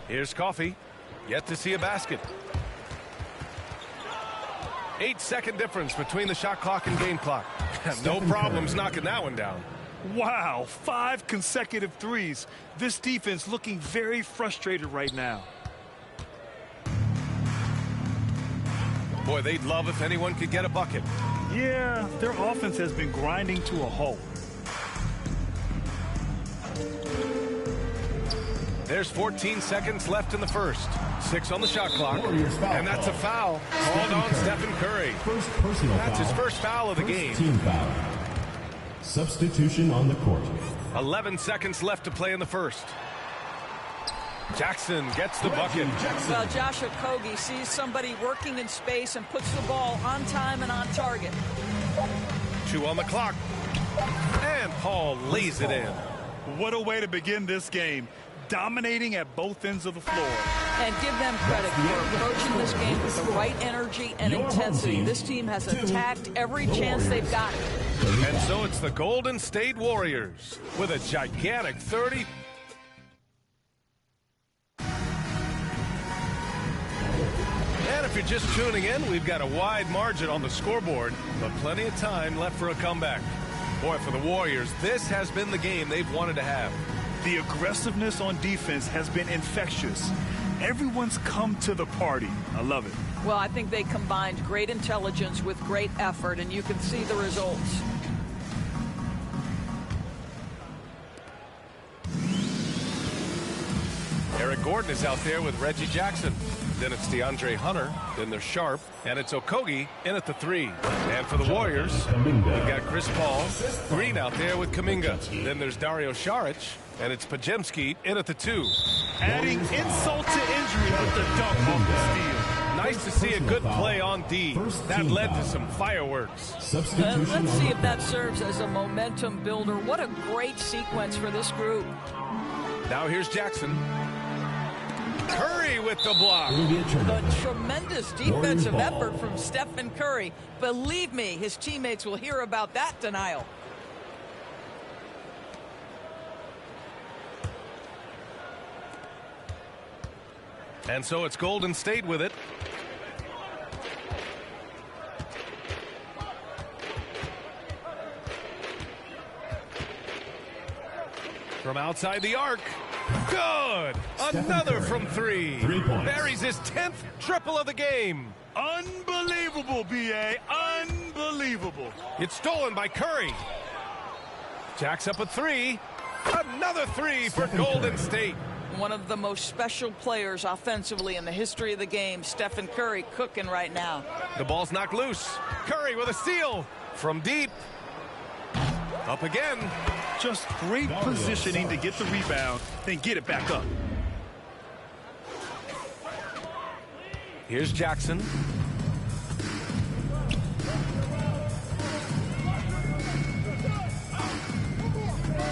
Here's Coffey. Yet to see a basket. 8-second difference between the shot clock and game clock. No problems knocking that one down. Wow, 5 consecutive threes. This defense looking very frustrated right now. Boy, they'd love if anyone could get a bucket. Yeah, their offense has been grinding to a halt. There's 14 seconds left in the first. 6 on the shot clock. And that's a foul called on Stephen Curry. First personal That's foul. his first foul of the game. Team foul. Substitution on the court. 11 seconds left to play in the first. Jackson gets the bucket. Well, Josh Okogie sees somebody working in space and puts the ball on time and on target. 2 on the clock. And Paul lays it in. What a way to begin this game. Dominating at both ends of the floor. And give them credit for approaching this game with the right energy and intensity. This team has attacked every chance they've gotten. And so it's the Golden State Warriors with a gigantic 30. And if you're just tuning in, we've got a wide margin on the scoreboard, but plenty of time left for a comeback. Boy, for the Warriors, this has been the game they've wanted to have. The aggressiveness on defense has been infectious. Everyone's come to the party. I love it. Well, I think they combined great intelligence with great effort, and you can see the results. Eric Gordon is out there with Reggie Jackson. Then it's DeAndre Hunter. Then there's Sharp. And it's Okogie in at the 3. And for the Warriors, we've got Chris Paul. Green out there with Kuminga. Then there's Dario Saric. And it's Pajemski in at the 2. Adding insult to injury with the dunk on the steal. Nice to see a good play on D. That led to some fireworks. Let's see if that serves as a momentum builder. What a great sequence for this group. Now here's Jackson. Curry with the block. The tremendous defensive effort from Stephen Curry. Believe me, his teammates will hear about that denial. And so it's Golden State with it. From outside the arc. Good. Another from 3. 3 points. Buries his 10th triple of the game. Unbelievable, B.A. Unbelievable. It's stolen by Curry. Jacks up a 3. Another three for Golden State. One of the most special players offensively in the history of the game, Stephen Curry, cooking right now. The ball's knocked loose. Curry with a steal from deep. Up again. Just great positioning to get the rebound, then get it back up. Here's Jackson.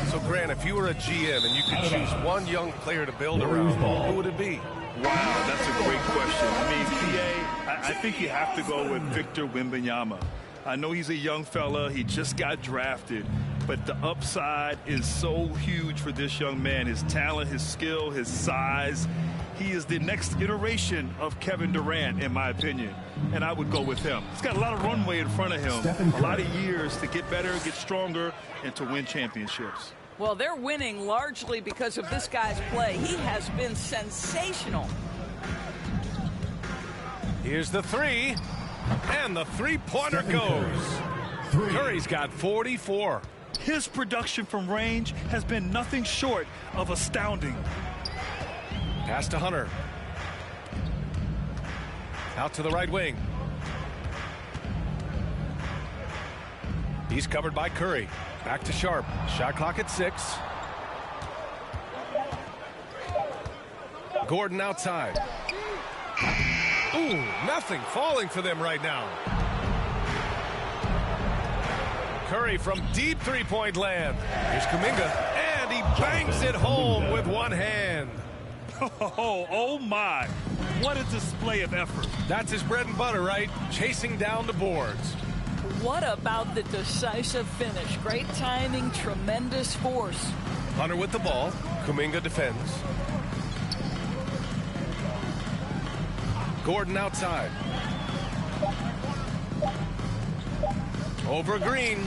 So, Grant, if you were a GM and you could choose one young player to build around, who would it be? Wow, that's a great question. I mean, PA, I think you have to go with Victor Wembanyama. I know he's a young fella. He just got drafted. But the upside is so huge for this young man. His talent, his skill, his size. He is the next iteration of Kevin Durant, in my opinion. And I would go with him. He's got a lot of runway in front of him. A lot of years to get better, get stronger, and to win championships. Well, they're winning largely because of this guy's play. He has been sensational. Here's the three. And the three-pointer goes. Curry's got 44. His production from range has been nothing short of astounding. Pass to Hunter. Out to the right wing. He's covered by Curry. Back to Sharp. Shot clock at 6. Gordon outside. Ooh, nothing falling for them right now. Curry from deep three-point land. Here's Kuminga, and he bangs it home with one hand. Oh my. What a display of effort. That's his bread and butter, right? Chasing down the boards. What about the decisive finish? Great timing, tremendous force. Hunter with the ball. Kuminga defends. Gordon outside. Over Green.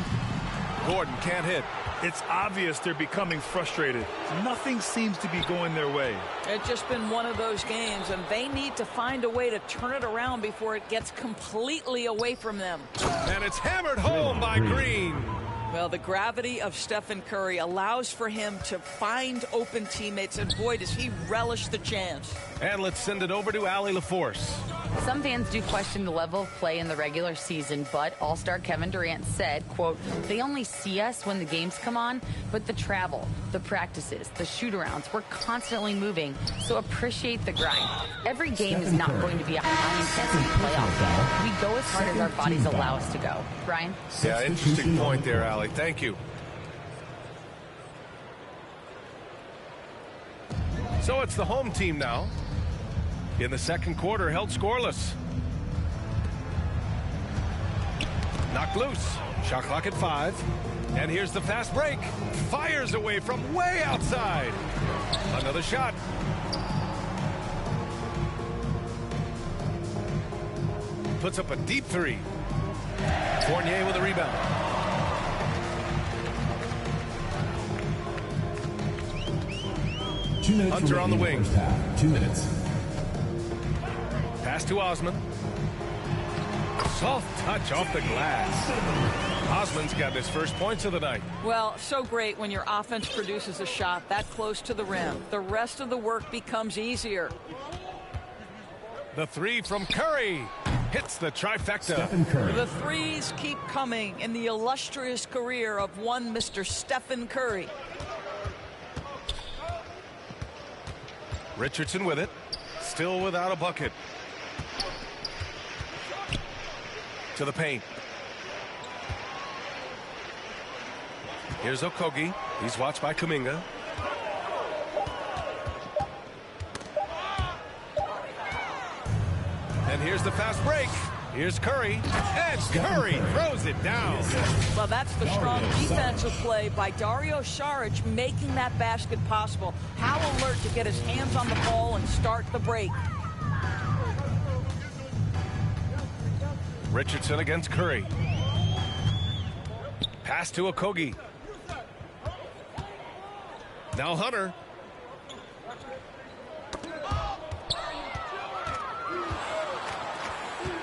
Gordon can't hit. It's obvious they're becoming frustrated. Nothing seems to be going their way. It's just been one of those games, and they need to find a way to turn it around before it gets completely away from them. And it's hammered home by Green. Well, the gravity of Stephen Curry allows for him to find open teammates, and boy, does he relish the chance. And let's send it over to Allie LaForce. Some fans do question the level of play in the regular season, but All-Star Kevin Durant said, quote, they only see us when the games come on, but the travel, the practices, the shoot-arounds, we're constantly moving, so appreciate the grind. Every game is not going to be a high-intensity playoff game. We go as hard as our bodies allow us to go. Brian? Yeah, interesting point there, Allie. Thank you. So it's the home team now. In the second quarter, held scoreless. Knocked loose. Shot clock at 5. And here's the fast break. Fires away from way outside. Another shot. Puts up a deep 3. Fournier with a rebound. Hunter on the wing. 2 minutes. Pass to Osman. Soft touch off the glass. Osman's got his first points of the night. Well, so great when your offense produces a shot that close to the rim. The rest of the work becomes easier. The 3 from Curry hits the trifecta. The threes keep coming in the illustrious career of one Mr. Stephen Curry. Richardson with it. Still without a bucket. To the paint. Here's Okogie. He's watched by Kuminga. And here's the fast break. Here's Curry. And Curry throws it down. Well, that's the strong defensive play by Dario Saric, making that basket possible. How alert to get his hands on the ball and start the break. Richardson against Curry. Pass to Okogie. Now Hunter.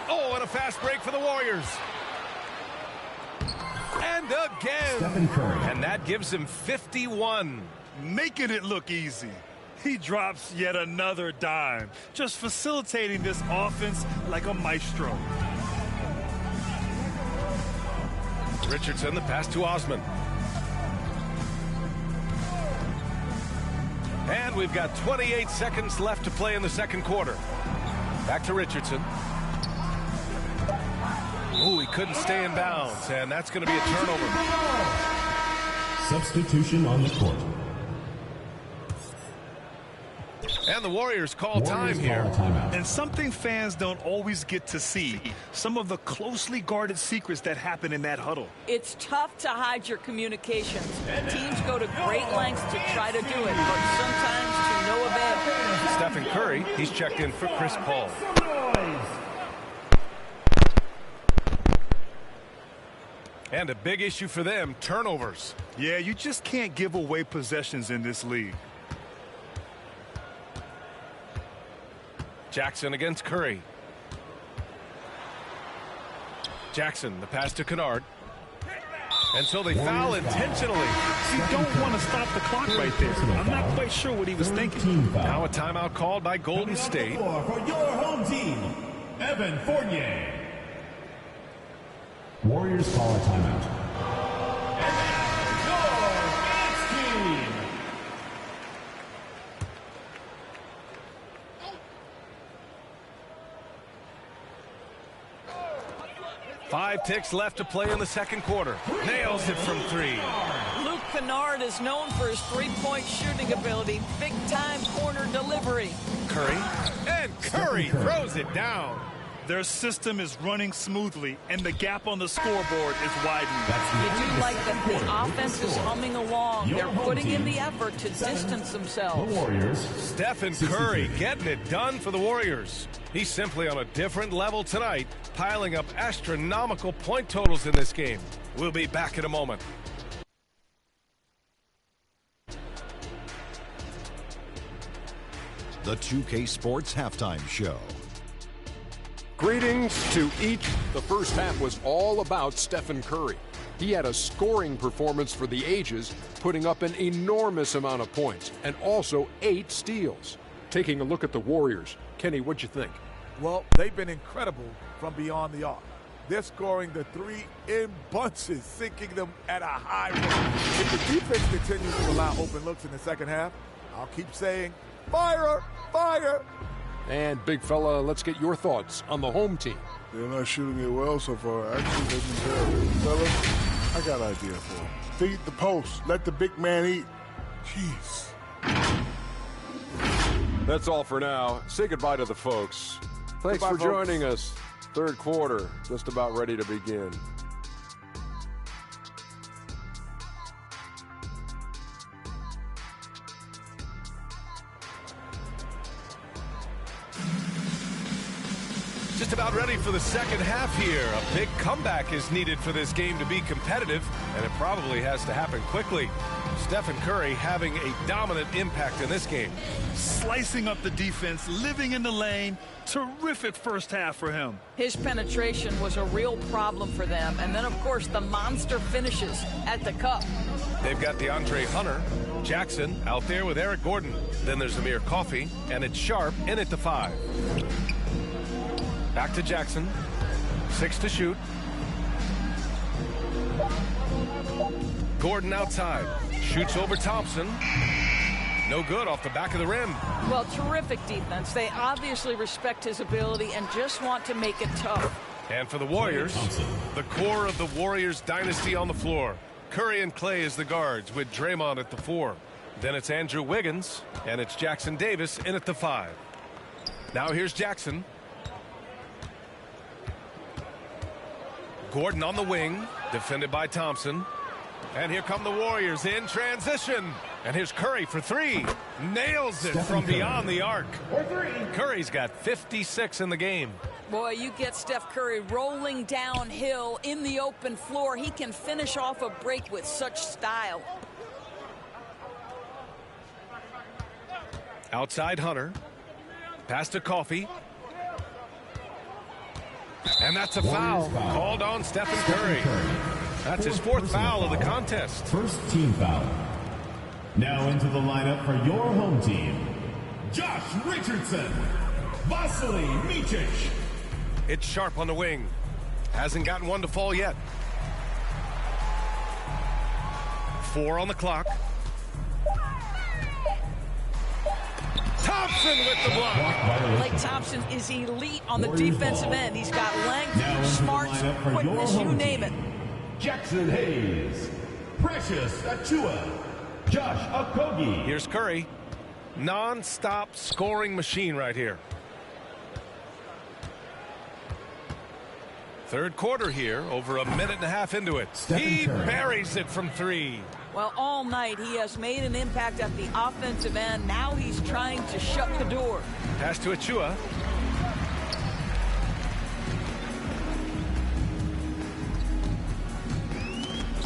Oh, and a fast break for the Warriors. And again. Stephen Curry. And that gives him 51. Making it look easy. He drops yet another dime, just facilitating this offense like a maestro. Richardson, the pass to Osman. And we've got 28 seconds left to play in the second quarter. Back to Richardson. Ooh, he couldn't stay in bounds, and that's going to be a turnover. Substitution on the court. And the Warriors call time here. And something fans don't always get to see, some of the closely guarded secrets that happen in that huddle. It's tough to hide your communications. Teams go to great lengths to try to do it, but sometimes to no avail. Stephen Curry, he's checked in for Chris Paul. And a big issue for them, turnovers. Yeah, you just can't give away possessions in this league. Jackson against Curry. Jackson, the pass to Kennard. And so they foul intentionally. You don't want to stop the clock right there. I'm not quite sure what he was thinking. Now a timeout called by Golden State. For your home team, Evan Fournier. Warriors call a timeout. And now, 5 ticks left to play in the second quarter. Nails it from 3. Luke Kennard is known for his three-point shooting ability, big-time corner delivery. Curry, and Curry throws it down. Their system is running smoothly, and the gap on the scoreboard is widening. You do like that the offense is humming along. They're putting in the effort to distance themselves. Stephen Curry getting it done for the Warriors. He's simply on a different level tonight, piling up astronomical point totals in this game. We'll be back in a moment. The 2K Sports Halftime Show. Greetings to each. The first half was all about Stephen Curry. He had a scoring performance for the ages, putting up an enormous amount of points and also 8 steals. Taking a look at the Warriors. Kenny, what'd you think? Well, they've been incredible from beyond the arc. They're scoring the 3 in bunches, sinking them at a high rate. If the defense continues to allow open looks in the second half, I'll keep saying, fire, fire. And big fella, let's get your thoughts on the home team. They're not shooting it well so far. Actually, they've been terrible. Fellas, I got an idea for them. Feed the post. Let the big man eat. Jeez. That's all for now. Say goodbye to the folks. Thanks Goodbye, for folks. joining us. Third quarter, just about ready to begin. Just about ready for the second half here. A big comeback is needed for this game to be competitive, and it probably has to happen quickly. Stephen Curry having a dominant impact in this game. Slicing up the defense, living in the lane. Terrific first half for him. His penetration was a real problem for them. And then, of course, the monster finishes at the cup. They've got DeAndre Hunter, Jackson out there with Eric Gordon. Then there's Amir Coffey, and it's Sharp in at the 5. Back to Jackson. 6 to shoot. Gordon outside. Shoots over Thompson. No good off the back of the rim. Well, terrific defense. They obviously respect his ability and just want to make it tough. And for the Warriors, the core of the Warriors dynasty on the floor. Curry and Clay as the guards with Draymond at the 4. Then it's Andrew Wiggins, and it's Jackson Davis in at the 5. Now here's Jackson. Gordon on the wing, defended by Thompson. And here come the Warriors in transition. And here's Curry for 3. Nails it from beyond the arc. Curry's got 56 in the game. Boy, you get Steph Curry rolling downhill in the open floor. He can finish off a break with such style. Outside Hunter. Pass to Coffey. And that's a foul called on Stephen Curry. That's his fourth foul of the contest. First team foul. Now into the lineup for your home team, Josh Richardson, Vasily Micic. It's Sharp on the wing. Hasn't gotten one to fall yet. 4 on the clock. Thompson with the block. Klay Thompson is elite on the defensive end. He's got length, smarts, quickness, you name it. Jackson Hayes, Precious Achua, Josh Okogie. Here's Curry. Non-stop scoring machine right here. Third quarter here, over a minute and a half into it. He buries it from 3. Well, all night he has made an impact at the offensive end. Now he's trying to shut the door. Pass to Achua.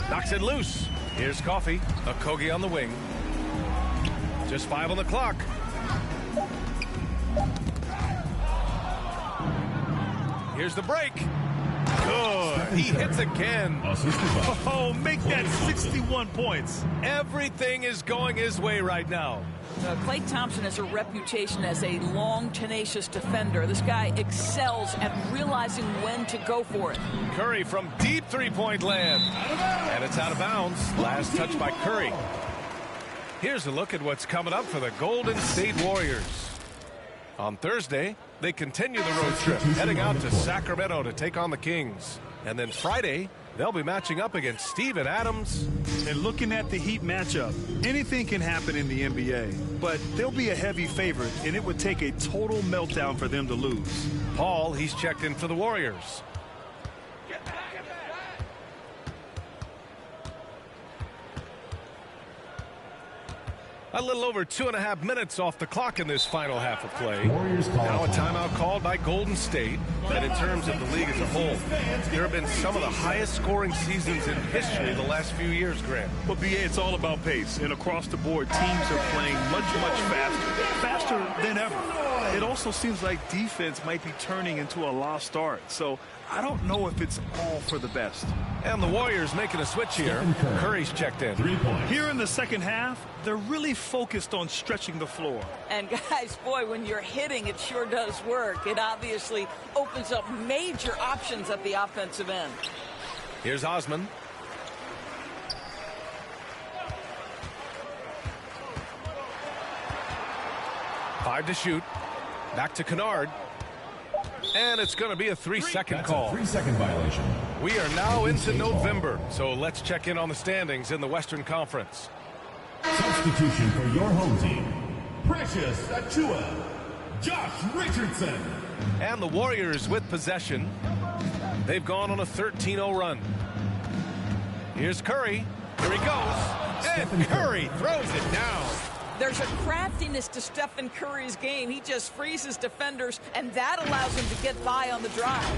Knocks it loose. Here's Coffey. Okogie on the wing. Just 5 on the clock. Here's the break. Good. He hits again. Oh, make that 61 points. Everything is going his way right now. Klay Thompson has a reputation as a long, tenacious defender. This guy excels at realizing when to go for it. Curry from deep three-point land. And it's out of bounds. Last touch by Curry. Here's a look at what's coming up for the Golden State Warriors. On Thursday, they continue the road trip, heading out to Sacramento to take on the Kings. And then Friday, they'll be matching up against Steven Adams. And looking at the Heat matchup, anything can happen in the NBA. But they'll be a heavy favorite, and it would take a total meltdown for them to lose. Paul, he's checked in for the Warriors. A little over 2.5 minutes off the clock in this final half of play. Now a timeout called by Golden State. And in terms of the league as a whole, there have been some of the highest scoring seasons in history the last few years, Grant. But, BA, it's all about pace. And across the board, teams are playing much faster than ever. It also seems like defense might be turning into a lost art. So I don't know if it's all for the best. And the Warriors making a switch here. Curry's checked in. Here in the second half, they're really focused on stretching the floor. And guys, boy, when you're hitting, it sure does work. It obviously opens up major options at the offensive end. Here's Osman. Five to shoot. Back to Kennard. And it's going to be a 3-second call. 3-second violation. We are now into November, so let's check in on the standings in the Western Conference. Substitution for your home team, Precious Achua, Josh Richardson. And the Warriors with possession. They've gone on a 13-0 run. Here's Curry. Here he goes. And Curry throws it down. There's a craftiness to Stephen Curry's game. He just freezes defenders, and that allows him to get by on the drive.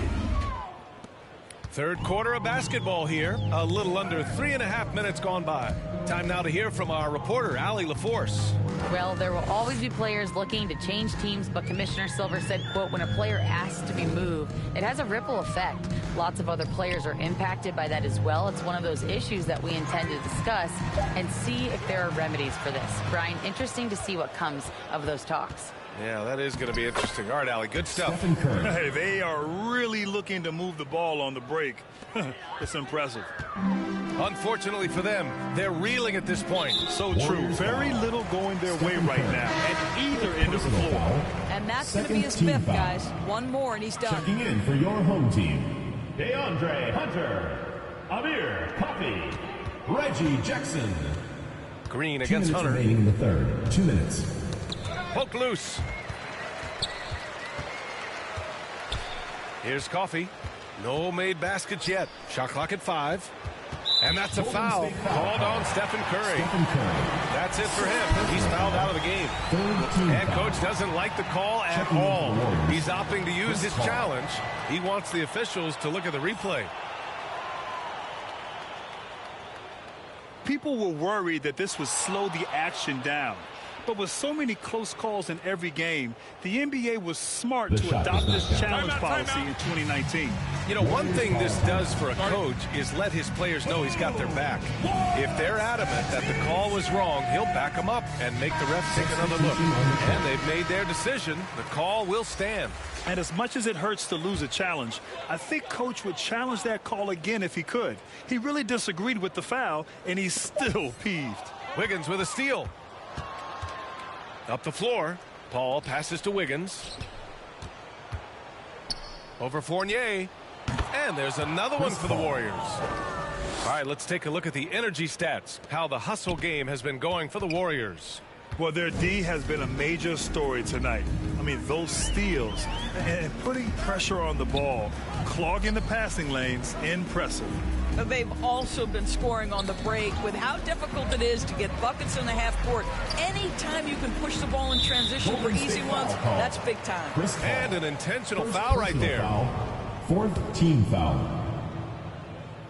Third quarter of basketball here. A little under 3.5 minutes gone by. Time now to hear from our reporter, Allie LaForce. Well, there will always be players looking to change teams, but Commissioner Silver said, quote, when a player asks to be moved, it has a ripple effect. Lots of other players are impacted by that as well. It's one of those issues that we intend to discuss and see if there are remedies for this. Brian, interesting to see what comes of those talks. Yeah, that is going to be interesting. All right, Allie, good stuff. Hey, they are really looking to move the ball on the break. It's impressive. Unfortunately for them, they're reeling at this point. So true. Very little going their way right now at either end of the floor. And that's going to be his fifth, guys. One more, and he's done. Checking in for your home team, DeAndre Hunter, Amir Coffey, Reggie Jackson. Green against Hunter. 2 minutes remaining in the third. 2 minutes. Poked loose. Here's Coffey. No made baskets yet. Shot clock at 5. And that's a foul called on Stephen Curry. That's it for him. He's fouled out of the game. Head coach doesn't like the call at all. He's opting to use his challenge. He wants the officials to look at the replay. People were worried that this would slow the action down. But with so many close calls in every game, the NBA was smart to adopt this challenge policy in 2019. You know, one thing this does for a coach is let his players know he's got their back. If they're adamant that the call was wrong, he'll back them up and make the refs take another look. And they've made their decision. The call will stand. And as much as it hurts to lose a challenge, I think Coach would challenge that call again if he could. He really disagreed with the foul, and he's still peeved. Wiggins with a steal. Up the floor. Paul passes to Wiggins. Over Fournier. And there's another one for the Warriors. All right, let's take a look at the energy stats. How the hustle game has been going for the Warriors. Well, their D has been a major story tonight. I mean, those steals and putting pressure on the ball, clogging the passing lanes, impressive. They've also been scoring on the break. With how difficult it is to get buckets in the half court, anytime you can push the ball in transition for easy ones, that's big time. And an intentional foul right there. Fourth team foul.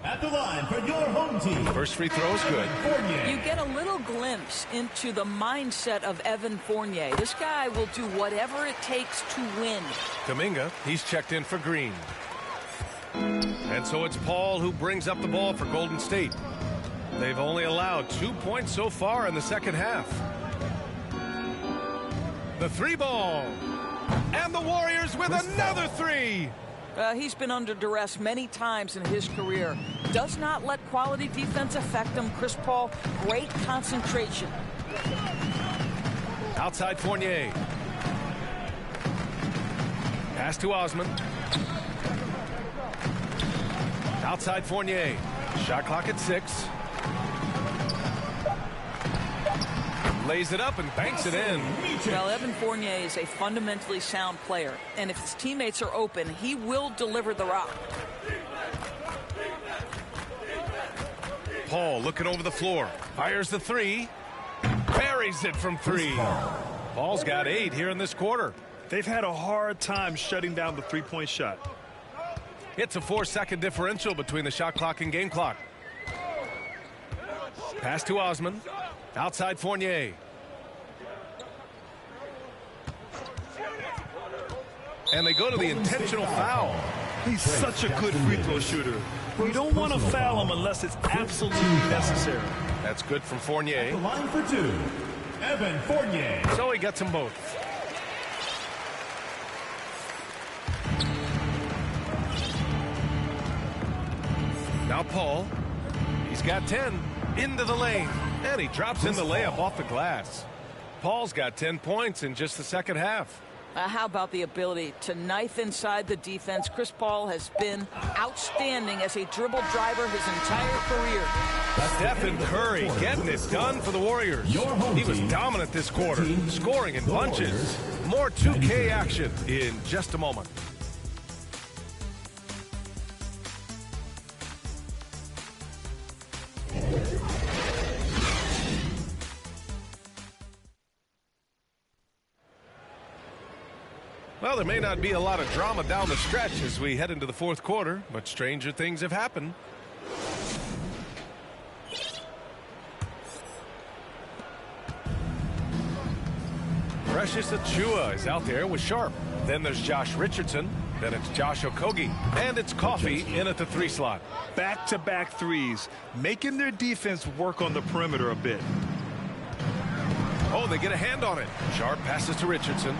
At the line for your home team. First free throw is good. You get a little glimpse into the mindset of Evan Fournier. This guy will do whatever it takes to win. Kuminga, he's checked in for Green. And so it's Paul who brings up the ball for Golden State. They've only allowed 2 points so far in the second half. The three ball. And the Warriors with another three. He's been under duress many times in his career. Does not let quality defense affect him. Chris Paul, great concentration. Outside Fournier. Pass to Osman. Outside Fournier. Shot clock at 6. Lays it up and banks it in. Well, Evan Fournier is a fundamentally sound player, and if his teammates are open, he will deliver the rock. Paul looking over the floor. Fires the three. Buries it from 3. Paul's got 8 here in this quarter. They've had a hard time shutting down the three-point shot. It's a 4-second differential between the shot clock and game clock. Pass to Osman. Outside Fournier. And they go to the intentional foul. He's such a good free throw shooter. You don't want to foul him unless it's absolutely necessary. That's good from Fournier. At the line for 2, Evan Fournier. So he gets them both. Now Paul. He's got 10. Into the lane. And he drops in the layup off the glass. Paul's got 10 points in just the second half. How about the ability to knife inside the defense? Chris Paul has been outstanding as a dribble driver his entire career. Stephen Curry getting it done for the Warriors. He was dominant this quarter, scoring in bunches. More 2K action in just a moment. Well, there may not be a lot of drama down the stretch as we head into the fourth quarter, but stranger things have happened. Precious Achiuwa is out there with Sharp. Then there's Josh Richardson. Then it's Josh Okogie. And it's Coffey in at the 3 slot. Back-to-back threes, making their defense work on the perimeter a bit. Oh, they get a hand on it. Sharp passes to Richardson.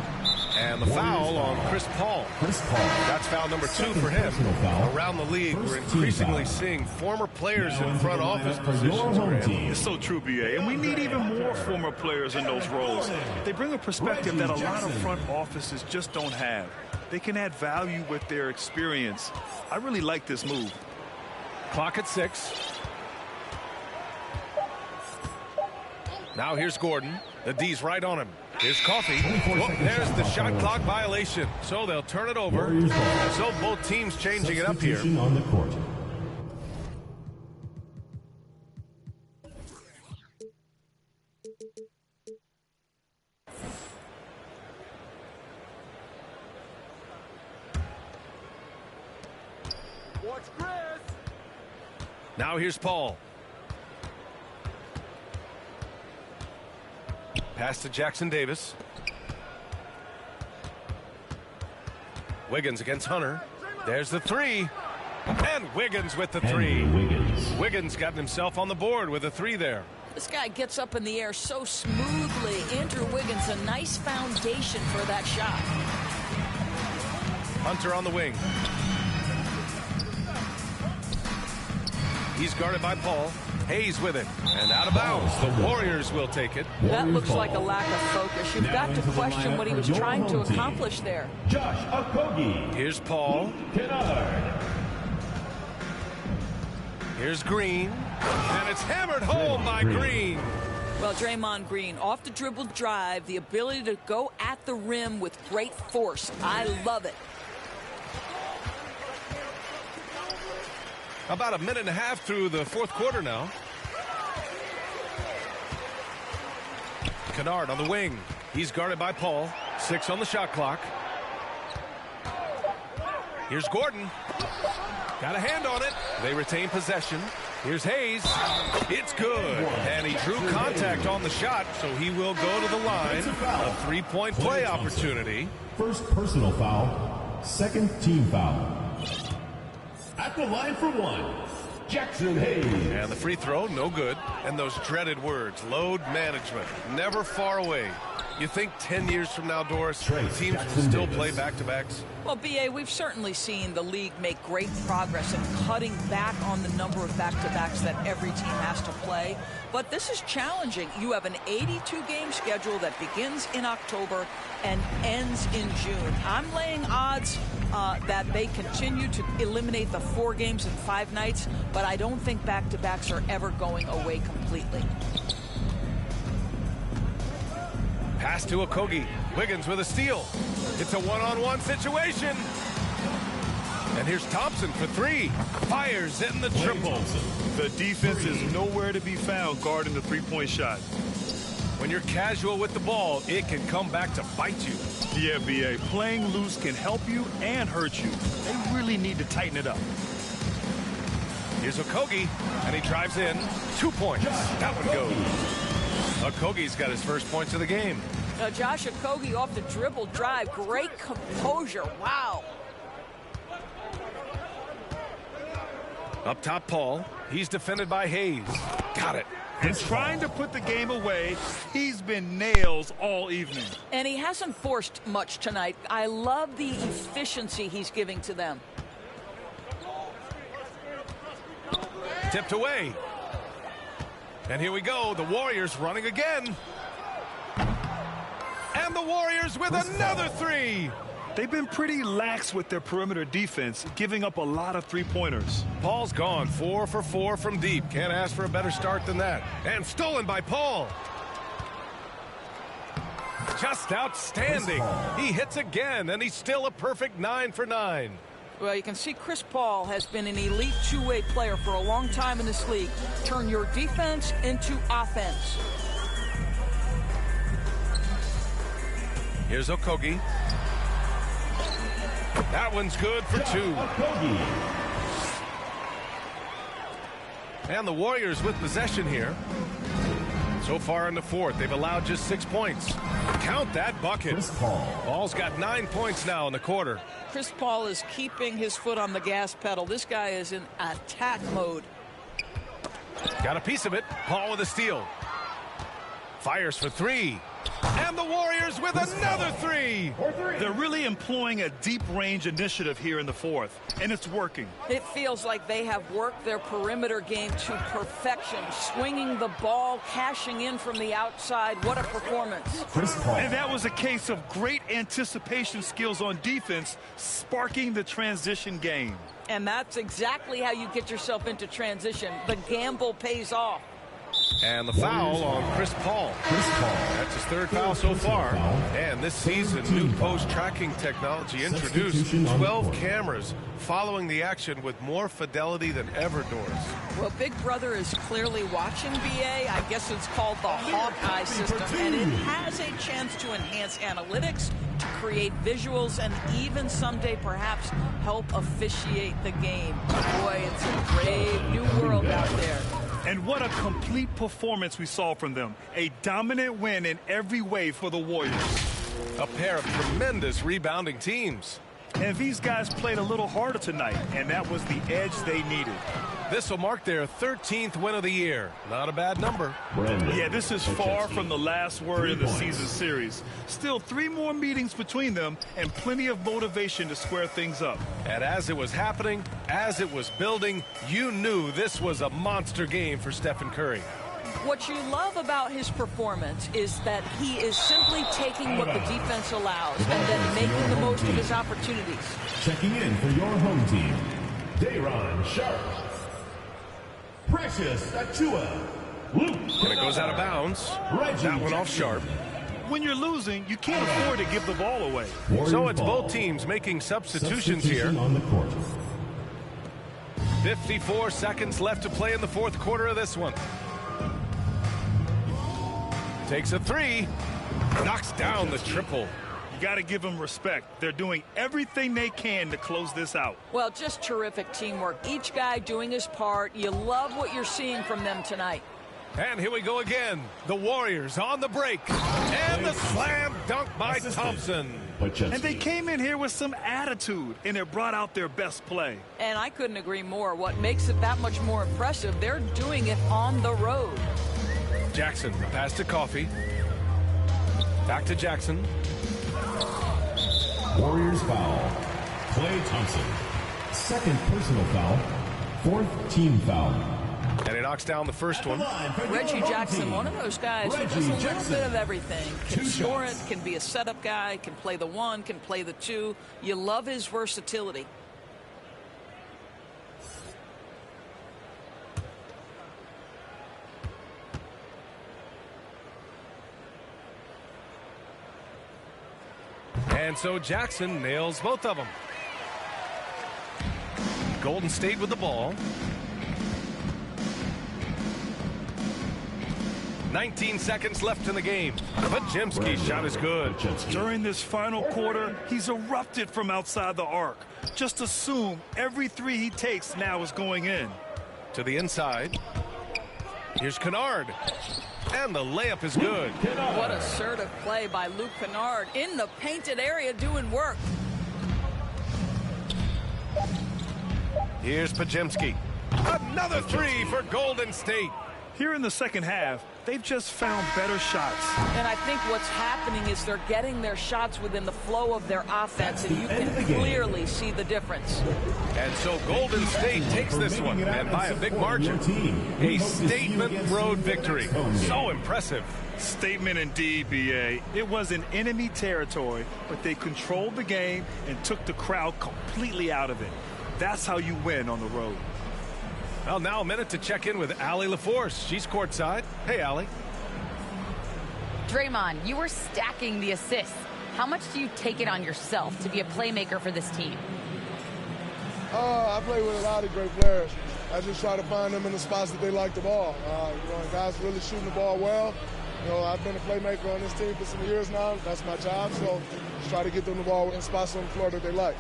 And the foul on Chris Paul. That's foul number 2 for him. Around the league, we're increasingly seeing former players in front office positions. It's so true, BA. And we need even more former players in those roles. They bring a perspective that a lot of front offices just don't have. They can add value with their experience. I really like this move. Clock at 6. Now here's Gordon. The D's right on him. Here's Coffey. Oh, there's the shot clock violation. So they'll turn it over. So both teams changing it up here. On the court. Watch Chris. Now here's Paul. Pass to Jackson Davis. Wiggins against Hunter. There's the three. And Wiggins with the three. Wiggins got himself on the board with a three there. This guy gets up in the air so smoothly. Andrew Wiggins, a nice foundation for that shot. Hunter on the wing. He's guarded by Paul. Hayes with it. And out of bounds. The Warriors will take it. That looks like a lack of focus. You've got to question what he was trying to accomplish there. Josh Okogie. Here's Paul. Here's Green. And it's hammered home by Green. Well, Draymond Green, off the dribble drive, the ability to go at the rim with great force. I love it. About a minute and a half through the fourth quarter now. Kennard on the wing. He's guarded by Paul. 6 on the shot clock. Here's Gordon. Got a hand on it. They retain possession. Here's Hayes. It's good. And he drew contact on the shot, so he will go to the line. A three-point play opportunity. First personal foul. Second team foul. At the line for one, Jackson Hayes. And the free throw, no good. And those dreaded words, load management, never far away. You think 10 years from now, Doris, teams will still play back-to-backs? Well, B.A., we've certainly seen the league make great progress in cutting back on the number of back-to-backs that every team has to play. But this is challenging. You have an 82-game schedule that begins in October and ends in June. I'm laying odds that they continue to eliminate the 4 games in 5 nights, but I don't think back-to-backs are ever going away completely. Pass to Okogie. Wiggins with a steal. It's a one-on-one situation. And here's Thompson for 3. Fires in the triple. The defense is nowhere to be found guarding the three-point shot. When you're casual with the ball, it can come back to bite you. Yeah, B.A., playing loose can help you and hurt you. They really need to tighten it up. Here's Okogie, and he drives in. 2 points. That one goes. Okogie's got his first points of the game. Now, Josh Okogie off the dribble drive. Great composure. Wow. Up top, Paul. He's defended by Hayes. Got it. And trying to put the game away, he's been nails all evening. And he hasn't forced much tonight. I love the efficiency he's giving to them. Tipped away. And here we go. The Warriors running again. And the Warriors with another 3. They've been pretty lax with their perimeter defense, giving up a lot of three-pointers. Paul's gone 4 for 4 from deep. Can't ask for a better start than that. And stolen by Paul. Just outstanding. He hits again, and he's still a perfect 9 for 9. Well, you can see Chris Paul has been an elite two-way player for a long time in this league. Turn your defense into offense. Here's Okogie. That one's good for 2. And the Warriors with possession here. So far in the fourth, they've allowed just 6 points. Count that bucket. Paul's got 9 points now in the quarter. Chris Paul is keeping his foot on the gas pedal. This guy is in attack mode. Got a piece of it. Paul with a steal. Fires for 3. And the Warriors with another 3. They're really employing a deep range initiative here in the fourth, and it's working. It feels like they have worked their perimeter game to perfection, swinging the ball, cashing in from the outside. What a performance. And that was a case of great anticipation skills on defense, sparking the transition game. And that's exactly how you get yourself into transition. The gamble pays off. And the foul on Chris Paul. That's his 3rd foul so far. And this season, new post-tracking technology introduced. 12 cameras following the action with more fidelity than ever, Doris. Well, Big Brother is clearly watching, BA. I guess it's called the Hawkeye system. And it has a chance to enhance analytics, to create visuals, and even someday perhaps help officiate the game. Boy, it's a brave new world out there. And what a complete performance we saw from them. A dominant win in every way for the Warriors. A pair of tremendous rebounding teams. And these guys played a little harder tonight, and that was the edge they needed. This will mark their 13th win of the year. Not a bad number. Yeah, this is far from the last word in the season series. Still 3 more meetings between them and plenty of motivation to square things up. And as it was happening, as it was building, you knew this was a monster game for Stephen Curry. What you love about his performance is that he is simply taking what the defense allows and then making the most of his opportunities. Checking in for your home team, Dayron Sharp, Precious Achua, Luke. And it goes out of bounds. That one off Sharp. When you're losing, you can't afford to give the ball away. So it's both teams making substitutions here. On the court. 54 seconds left to play in the fourth quarter of this one. Takes a 3. Knocks down the triple. You got to give them respect. They're doing everything they can to close this out. Well, just terrific teamwork. Each guy doing his part. You love what you're seeing from them tonight. And here we go again. The Warriors on the break. And the slam dunk by Thompson. And they came in here with some attitude, and it brought out their best play. And I couldn't agree more. What makes it that much more impressive, they're doing it on the road. Jackson, the pass to Coffee. Back to Jackson. Warriors foul. Klay Thompson. Second personal foul. Fourth team foul. And he knocks down the first one. Reggie Jackson, one of those guys who does a little bit of everything. Can score it, can be a setup guy, can play the 1, can play the 2. You love his versatility. And so Jackson nails both of them. Golden State with the ball. 19 seconds left in the game. Pajemski's shot is good. During this final quarter, he's erupted from outside the arc. Just assume every 3 he takes now is going in. To the inside. Here's Kennard. And the layup is good. What assertive play by Luke Kennard in the painted area doing work. Here's Pajemski. Another 3 for Golden State. Here in the second half, they've just found better shots. And I think what's happening is they're getting their shots within the flow of their offense, and you can clearly see the difference. And so Golden State takes this one, and by a big margin. A statement road victory. So impressive. Statement indeed, B.A. It was in enemy territory, but they controlled the game and took the crowd completely out of it. That's how you win on the road. Well, now a minute to check in with Allie LaForce. She's courtside. Hey, Allie. Draymond, you were stacking the assists. How much do you take it on yourself to be a playmaker for this team? I play with a lot of great players. I just try to find them in the spots that they like the ball. And guys really shooting the ball well. I've been a playmaker on this team for some years now. That's my job, so just try to get them the ball in spots on the floor that they like.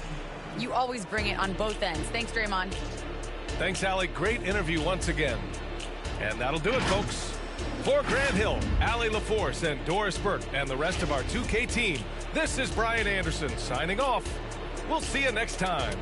You always bring it on both ends. Thanks, Draymond. Thanks, Allie. Great interview once again. And that'll do it, folks. For Grant Hill, Allie LaForce, and Doris Burke, and the rest of our 2K team, this is Brian Anderson signing off. We'll see you next time.